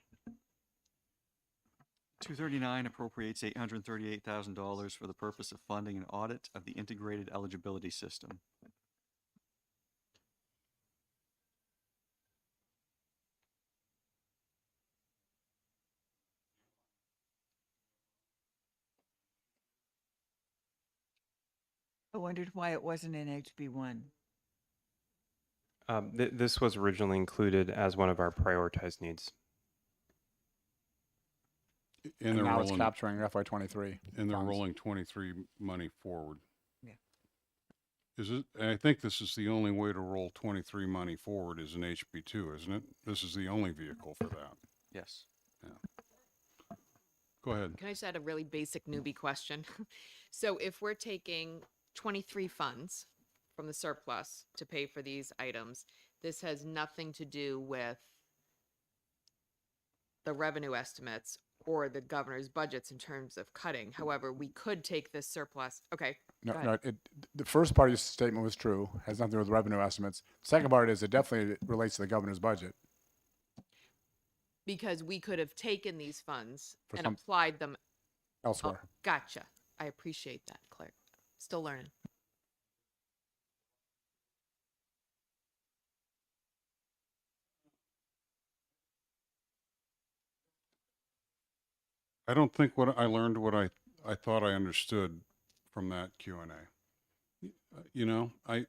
239 appropriates $838,000 for the purpose of funding an audit of the integrated eligibility system. I wondered why it wasn't in HB1. This was originally included as one of our prioritized needs. And And they're now it's rolling, capturing FY23. and they're funds. rolling 23 money forward. Yeah. Is it, and I think this is the only way to roll 23 money forward is in HB2, isn't it? This is the only vehicle for that. Yes. Go ahead. Can I just add a really basic newbie question? So if we're taking 23 funds from the surplus to pay for these items, this has nothing to do with the revenue estimates or the governor's budgets in terms of cutting. However, we could take this surplus. Okay. No, go no, ahead. the first part of your statement was true, has nothing to do with revenue estimates. Second part is it definitely relates to the governor's budget. Because we could have taken these funds For and some- applied them. Oh, Elsewhere. gotcha. I appreciate that, Claire. Still learning. I don't think what I learned what I thought I understood from that Q&A. You know, I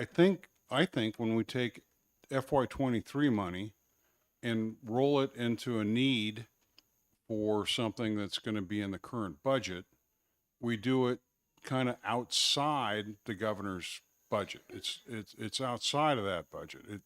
think when we take FY23 money and roll it into a need for something that's going to be in the current budget, we do it kind of outside the governor's budget. It's outside of that budget.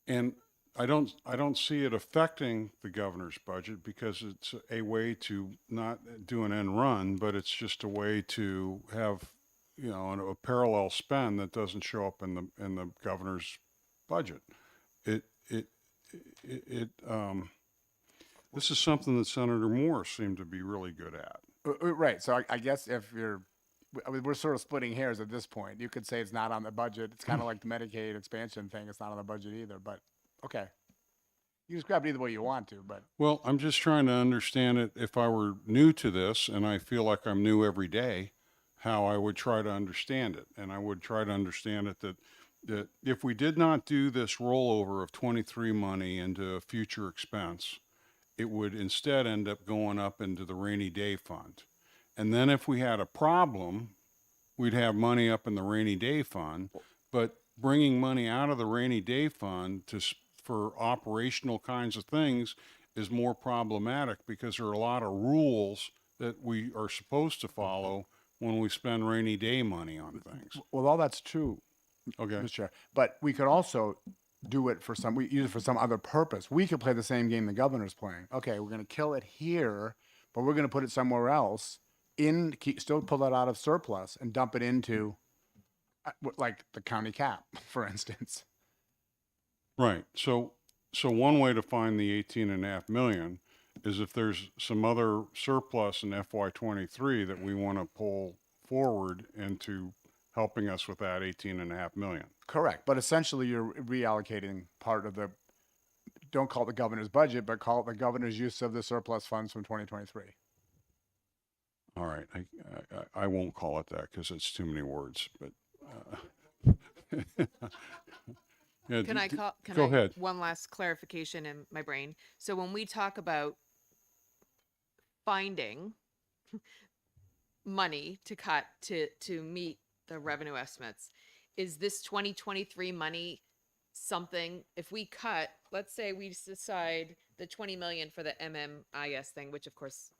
And I don't see it affecting the governor's budget because it's a way to not do an end run, but it's just a way to have, you know, a parallel spend that doesn't show up in the governor's budget. This is something that Senator Moore seemed to be really good at. Right. So I guess if you're, I mean, we're sort of splitting hairs at this point. You could say it's not on the budget. It's kind of like the Medicaid expansion thing. It's not on the budget either, but okay. You just grab it either way you want to, but Well, I'm just trying to understand it. If I were new to this, and I feel like I'm new every day, how I would try to understand it. And I would try to understand it that if we did not do this rollover of 23 money into a future expense, it would instead end up going up into the rainy day fund. And then if we had a problem, we'd have money up in the rainy day fund. But bringing money out of the rainy day fund for operational kinds of things is more problematic because there are a lot of rules that we are supposed to follow when we spend rainy day money on things. Well, all that's true, Okay. Mr. Chair, but we could also do it for we use it for some other purpose. We could play the same game the governor's playing. Okay, we're going to kill it here, but we're going to put it somewhere else still pull that out of surplus and dump it into like the county cap, for instance. Right. So one way to find the 18.5 million is if there's some other surplus in FY23 that we want to pull forward into helping us with that 18.5 million. Correct. But essentially you're reallocating part of don't call it the governor's budget, but call it the governor's use of the surplus funds from 2023. All right. I won't call it that because it's too many words, but, yeah, Can I call? Can go I, ahead. One last clarification in my brain. So when we talk about finding money to cut to meet the revenue estimates, is this 2023 money something? If we cut, let's say we decide the 20 million for the MMIS thing, which of course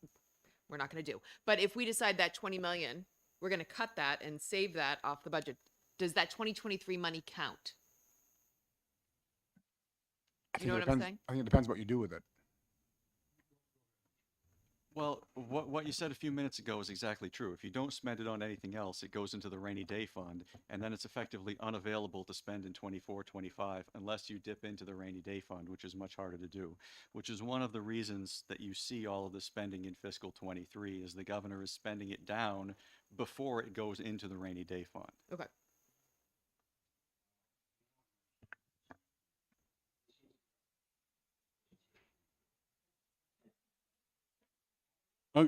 we're not going to do. But if we decide that 20 million, we're going to cut that and save that off the budget. Does that 2023 money count? You know what I'm saying? I think it depends what you do with it. Well, what you said a few minutes ago is exactly true. If you don't spend it on anything else, it goes into the rainy day fund, and then it's effectively unavailable to spend in 24, 25, unless you dip into the rainy day fund, which is much harder to do, which is one of the reasons that you see all of the spending in fiscal 23 is the governor is spending it down before it goes into the rainy day fund. Okay.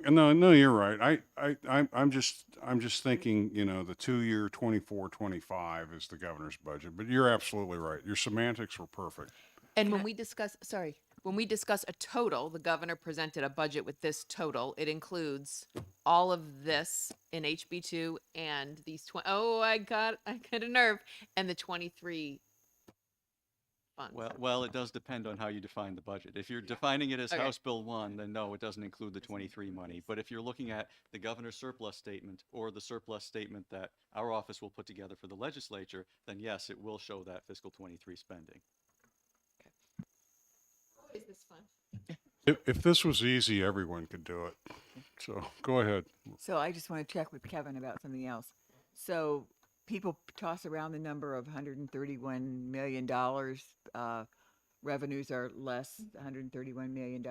No, you're right. I'm just thinking, the 2-year 24-25 is the governor's budget, but you're absolutely right. Your semantics were perfect. And when we discuss a total, the governor presented a budget with this total. It includes all of this in HB2 and these I got a nerve, and the 23 funds. Well, it does depend on how you define the budget. If you're defining it as Okay. House Bill 1, then no, it doesn't include the 23 money. But if you're looking at the governor's surplus statement or the surplus statement that our office will put together for the legislature, then yes, it will show that fiscal 23 spending. Is this fun? If this was easy, everyone could do it. So go ahead. So I just want to check with Kevin about something else. So people toss around the number of $131 million. Revenues are less, $131 million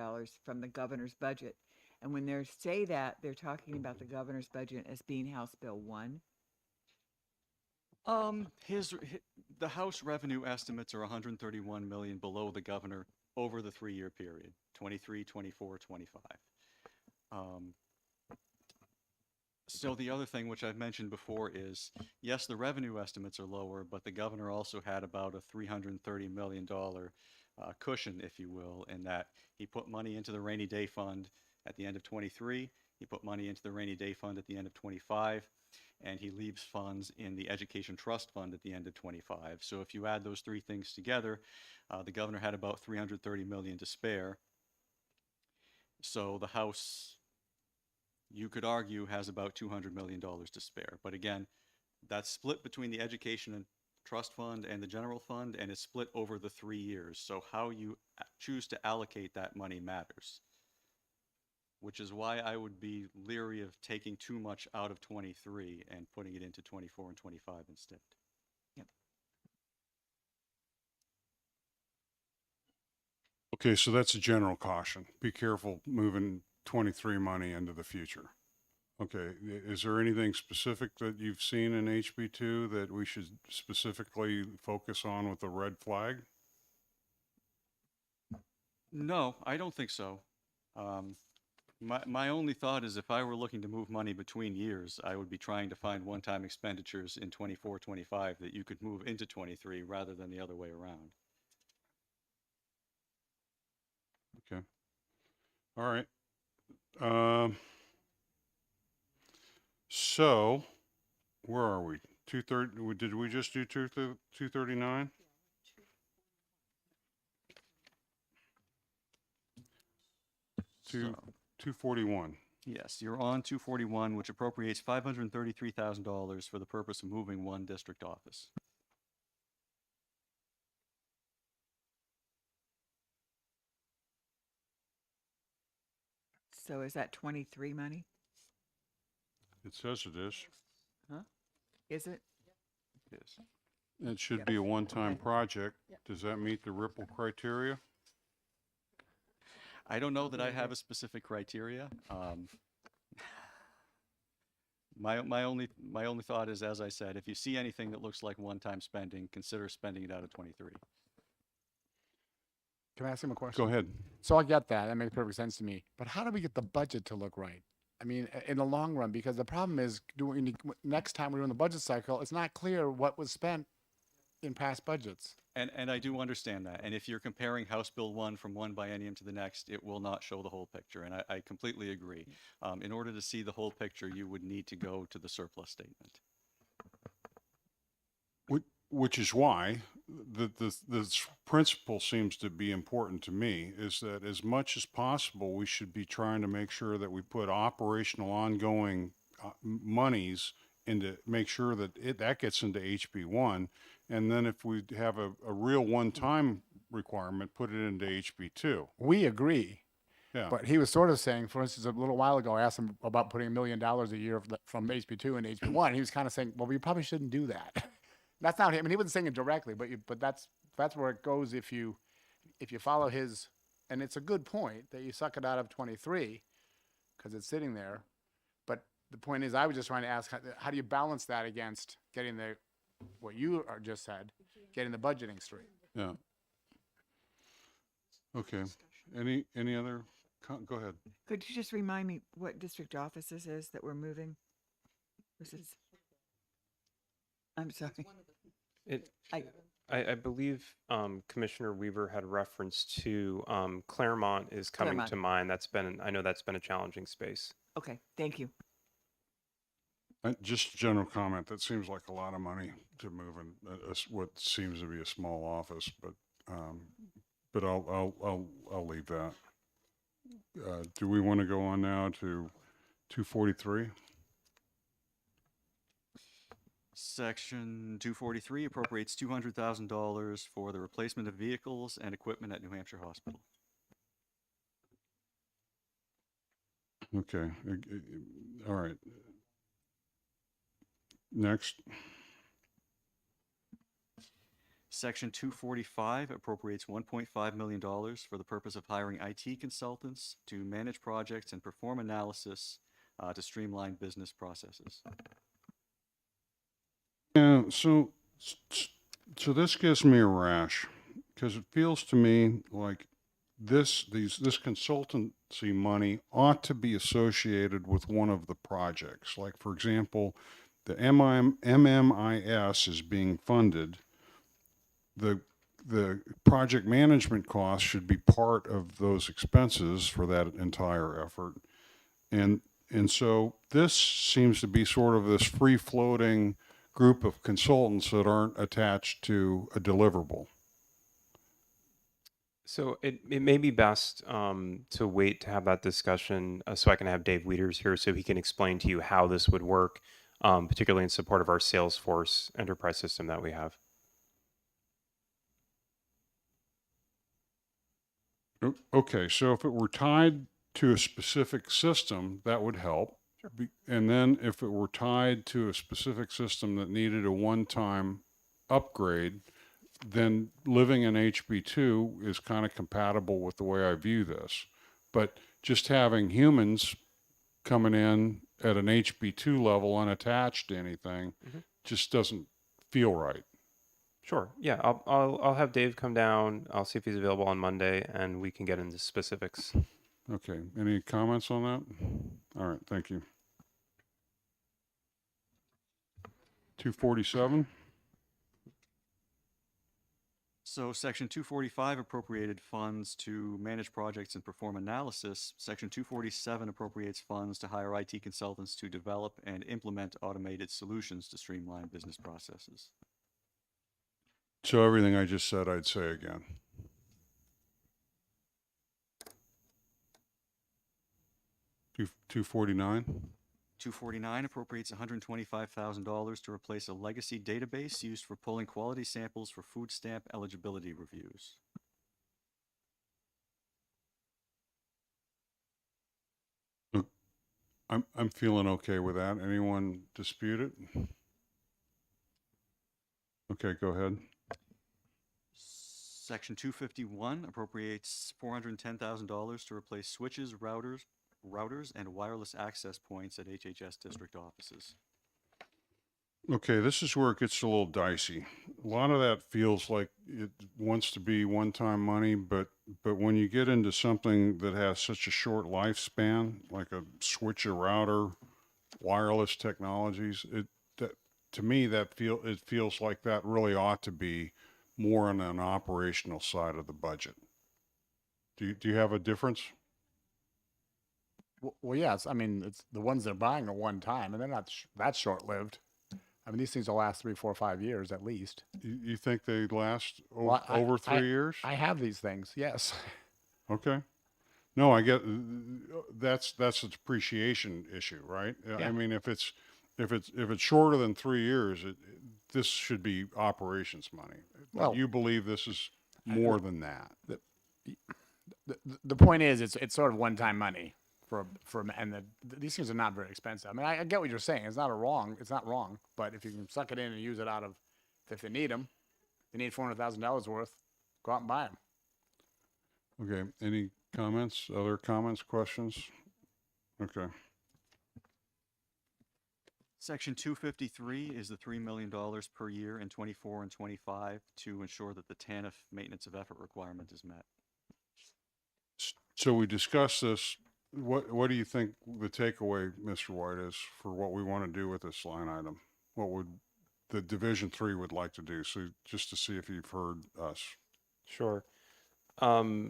from the governor's budget. And when they say that, they're talking about the governor's budget as being House Bill 1. The House revenue estimates are 131 million below the governor over the 3-year period, 23, 24, 25. So the other thing which I've mentioned before is, yes, the revenue estimates are lower, but the governor also had about a $330 million cushion, if you will, in that he put money into the rainy day fund at the end of 23, he put money into the rainy day fund at the end of 25, and he leaves funds in the education trust fund at the end of 25. So if you add those three things together, the governor had about 330 million to spare. So the House, you could argue, has about $200 million to spare. But again, that's split between the education and trust fund and the general fund, and it's split over the 3 years. So how you choose to allocate that money matters, which is why I would be leery of taking too much out of 23 and putting it into 24 and 25 instead. Okay, so that's a general caution. Be careful moving 23 money into the future. Okay, is there anything specific that you've seen in HB2 that we should specifically focus on with the red flag? No, I don't think so. My only thought is if I were looking to move money between years, I would be trying to find one-time expenditures in 24, 25 that you could move into 23 rather than the other way around. Okay. All right. Um, so where are we? 230, did we just do 239? Two, 241. Yes, you're on 241, which appropriates $533,000 for the purpose of moving one district office. So is that 23 money? It says it is. Is it? Yes. It should be a one-time project. Does that meet the Ripple criteria? I don't know that I have a specific criteria. My only thought is, as I said, if you see anything that looks like one-time spending, consider spending it out of 23. Can I ask him a question? Go ahead. So I get that. That makes perfect sense to me. But how do we get the budget to look right? I mean, in the long run, because the problem is, next time we're in the budget cycle, it's not clear what was spent in past budgets. And I do understand that. And if you're comparing House Bill 1 from one biennium to the next, it will not show the whole picture. And I completely agree. In order to see the whole picture, you would need to go to the surplus statement. Which is why this principle seems to be important to me, is that as much as possible, we should be trying to make sure that we put operational ongoing monies into, make sure that that gets into HB1. And then if we have a real one-time requirement, put it into HB2. We agree. Yeah. But he was sort of saying, for instance, a little while ago, I asked him about putting $1 million a year from HB2 into HB1. He was kind of saying, well, we probably shouldn't do that. That's not him. I mean, he wasn't saying it directly, but that's where it goes if you follow his, and it's a good point that you suck it out of 23 because it's sitting there. But the point is, I was just trying to ask, how do you balance that against getting what you just said, getting the budgeting straight? Yeah. Okay. Any other, go ahead. Could you just remind me what district office this is that we're moving? This is, I'm sorry. I believe Commissioner Weaver had reference to Claremont is coming Claremont. to mind. I know that's been a challenging space. Okay, thank you. Just a general comment, that seems like a lot of money to move in what seems to be a small office, but I'll leave that. Do we want to go on now to 243? Section 243 appropriates $200,000 for the replacement of vehicles and equipment at New Hampshire Hospital. Okay. All right. Next. Section 245 appropriates $1.5 million for the purpose of hiring IT consultants to manage projects and perform analysis to streamline business processes. Yeah, so this gives me a rash because it feels to me like this consultancy money ought to be associated with one of the projects. Like, for example, the MMIS is being funded. The project management costs should be part of those expenses for that entire effort. And so this seems to be sort of this free-floating group of consultants that aren't attached to a deliverable. So it may be best to wait to have that discussion so I can have Dave Wieters here so he can explain to you how this would work, particularly in support of our Salesforce enterprise system that we have. Okay, so if it were tied to a specific system, that would help. And then if it were tied to a specific system that needed a one-time upgrade, then living in HB2 is kind of compatible with the way I view this. But just having humans coming in at an HB2 level unattached to anything just doesn't feel right. Sure. Yeah, I'll have Dave come down. I'll see if he's available on Monday, and we can get into specifics. Okay, any comments on that? All right, thank you. 247, So Section 245 appropriated funds to manage projects and perform analysis. Section 247 appropriates funds to hire IT consultants to develop and implement automated solutions to streamline business processes. so everything I just said, I'd say again. Two 249, 249 appropriates $125,000 to replace a legacy database used for pulling quality samples for food stamp eligibility reviews. I'm feeling okay with that. Anyone dispute it? Okay, go ahead. Section 251 appropriates $410,000 to replace switches, routers, and wireless access points at HHS district offices. Okay, this is where it gets a little dicey. A lot of that feels like it wants to be one-time money, but when you get into something that has such a short lifespan, like a switch, a router, wireless technologies, to me it feels like that really ought to be more on an operational side of the budget. Do you have a difference? Well, yes. I mean, it's the ones they're buying are one time, and they're not that short-lived. I mean, these things will last 3, 4, 5 years at least. You think they last Well, over 3 years? I have these things. Yes. Okay. No, I get that's a depreciation issue, right? I Yeah. mean, if it's shorter than 3 years, this should be operations money. But Well, you believe this is more than that. The point is, it's sort of one-time money these things are not very expensive. I mean, I get what you're saying. It's not wrong. But if you can suck it in and use it out of, if they need them, they need $400,000 worth, go out and buy them. Okay. Any comments? Other comments? Questions? Okay. Section 253 is the $3 million per year in 24 and 25 to ensure that the TANF maintenance of effort requirement is met. So we discussed this. What do you think the takeaway, Mr. White, is for what we want to do with this line item? What would the Division 3 would like to do? So just to see if you've heard us. Sure. I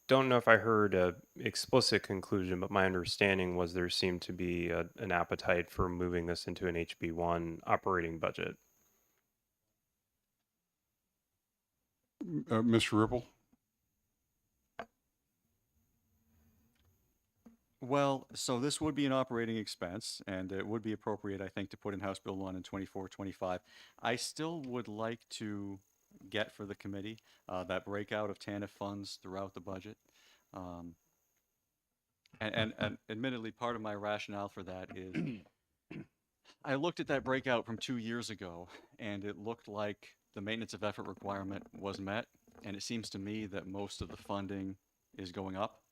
don't know if I heard a explicit conclusion, but my understanding was there seemed to be an appetite for moving this into an HB1 operating budget. Mr. Ripple? Well, so this would be an operating expense, and it would be appropriate, I think, to put in House Bill 1 in 24, 25. I still would like to get for the committee that breakout of TANF funds throughout the budget. And admittedly, part of my rationale for that is I looked at that breakout from 2 years ago, and it looked like the maintenance of effort requirement was met, and it seems to me that most of the funding is going up.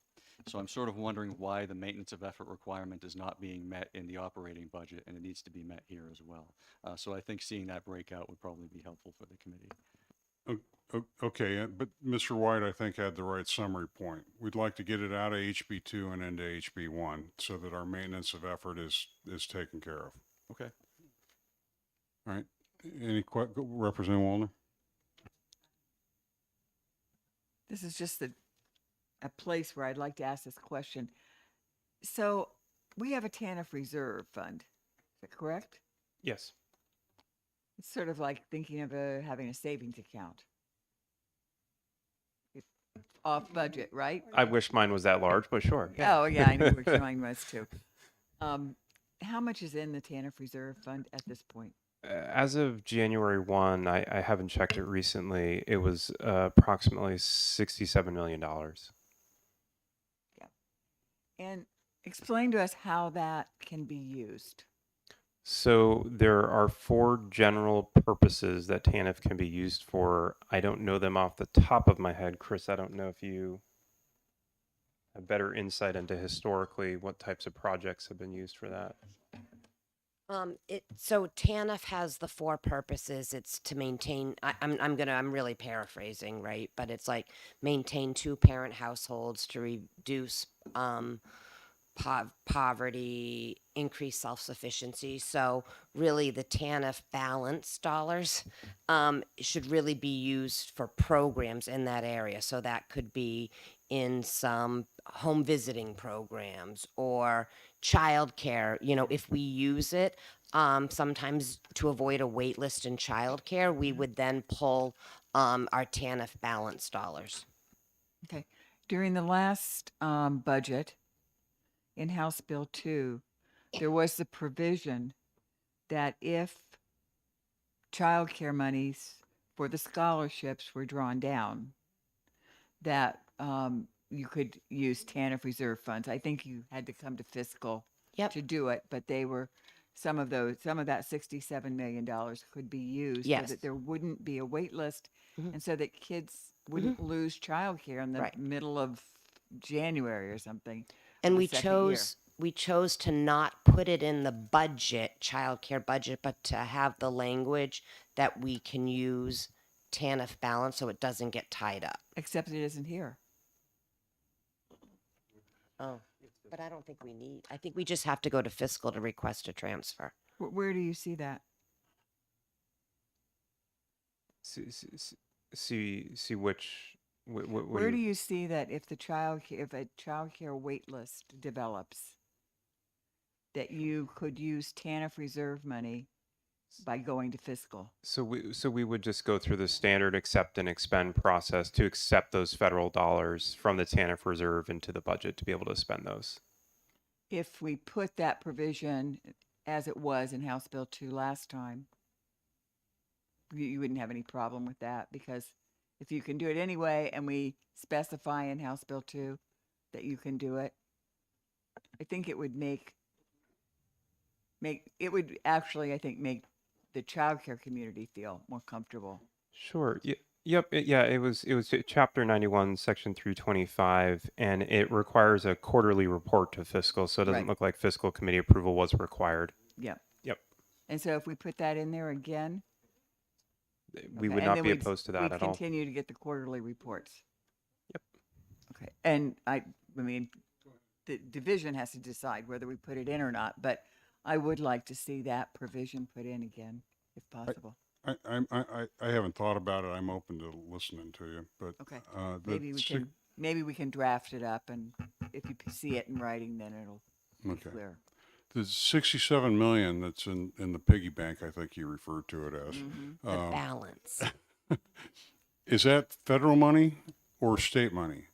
So I'm sort of wondering why the maintenance of effort requirement is not being met in the operating budget, and it needs to be met here as well. So I think seeing that breakout would probably be helpful for the committee. Okay, but Mr. White, I think, had the right summary point. We'd like to get it out of HB2 and into HB1 so that our maintenance of effort is taken care of. Okay. All right. Any Representative Wallner? This is just a place where I'd like to ask this question. So we have a TANF reserve fund, is that correct? Yes. It's sort of like thinking of having a savings account. It's off budget, right? I wish mine was that large, but sure. Oh, yeah, I know what mine was too. How much is in the TANF reserve fund at this point? As of January 1, I haven't checked it recently. It was approximately $67 million. Yeah. And explain to us how that can be used. So there are 4 general purposes that TANF can be used for. I don't know them off the top of my head. Chris, I don't know if you have better insight into historically what types of projects have been used for that. So TANF has the four purposes. It's to maintain, I'm really paraphrasing, right? But it's like maintain two-parent households to reduce, poverty, increase self-sufficiency. So really the TANF balance dollars, should really be used for programs in that area. So that could be in some home visiting programs or childcare. You know, if we use it, sometimes to avoid a wait list in childcare, we would then pull, our TANF balance dollars. Okay. During the last budget in House Bill 2, there was the provision that if childcare monies for the scholarships were drawn down, that you could use TANF reserve funds. I think you had to come to fiscal Yep. to do it, but they were some of that $67 million could be used so Yes. that there wouldn't be a wait list Mhm. and so that kids wouldn't lose childcare in the Right. middle of January or something. And of the we second year. chose to not put it in the budget, childcare budget, but to have the language that we can use TANF balance so it doesn't get tied up. Except it isn't here. Oh, but I don't think we need, I think we just have to go to fiscal to request a transfer. Where do you see that? See which, Where do you see that if if a childcare wait list develops, that you could use TANF reserve money by going to fiscal? So we would just go through the standard accept and expend process to accept those federal dollars from the TANF reserve into the budget to be able to spend those. If we put that provision as it was in House Bill 2 last time, you wouldn't have any problem with that, because if you can do it anyway and we specify in House Bill 2 that you can do it, I think it would it would actually, I think, make the childcare community feel more comfortable. Sure. Yep. It was chapter 91, section 325, and it requires a quarterly report to fiscal. So it doesn't Right. look like fiscal committee approval was required. Yep. Yep. And so if we put that in there again, We okay, would and not then be we'd- opposed to that we'd at all. continue to get the quarterly reports. Yep. Okay, and I mean, the division has to decide whether we put it in or not, but I would like to see that provision put in again, if possible. I haven't thought about it. I'm open to listening to you, but Okay, the maybe we can draft it up, and if you see it in writing, then it'll be Okay. clear. the 67 million that's in the piggy bank, I think you referred to it as. The balance. Is that federal money or state money?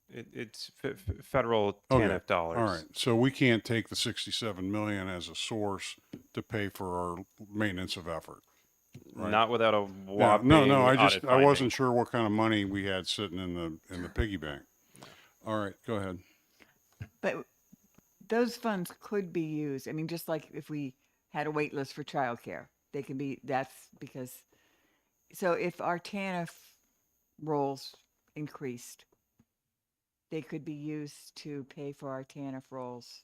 It's federal Okay, TANF dollars. All right. So we can't take the 67 million as a source to pay for our maintenance of effort. Right. Not without a Yeah, whopping no. I audit wasn't finding. sure what kind of money we had sitting in the piggy bank. All right, go ahead. But those funds could be used, I mean, just like if we had a wait list for childcare, they can be, that's because, so if our TANF rolls increased, they could be used to pay for our TANF rolls.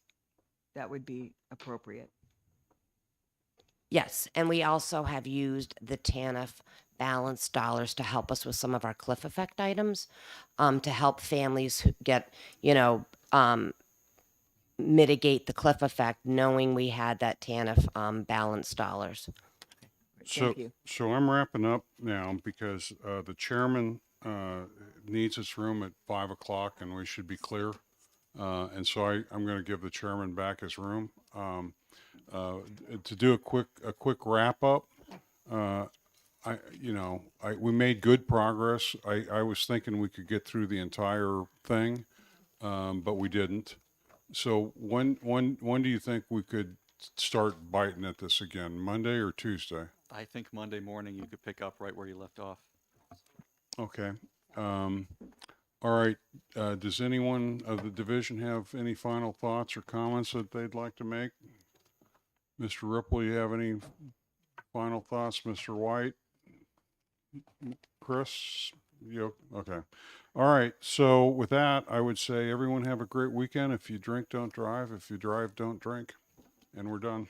That would be appropriate. Yes, and we also have used the TANF balance dollars to help us with some of our cliff effect items, to help families get, mitigate the cliff effect, knowing we had that TANF balance dollars. Thank you. So I'm wrapping up now because the chairman needs his room at 5 o'clock and we should be clear. And so I'm going to give the chairman back his room. To do a quick wrap up, we made good progress. I was thinking we could get through the entire thing, but we didn't. So when do you think we could start biting at this again? Monday or Tuesday? I think Monday morning you could pick up right where you left off. Okay. All right. Does anyone of the division have any final thoughts or comments that they'd like to make? Mr. Ripple, you have any final thoughts? Mr. White? Chris? Okay. All right. So with that, I would say everyone have a great weekend. If you drink, don't drive. If you drive, don't drink. and we're done.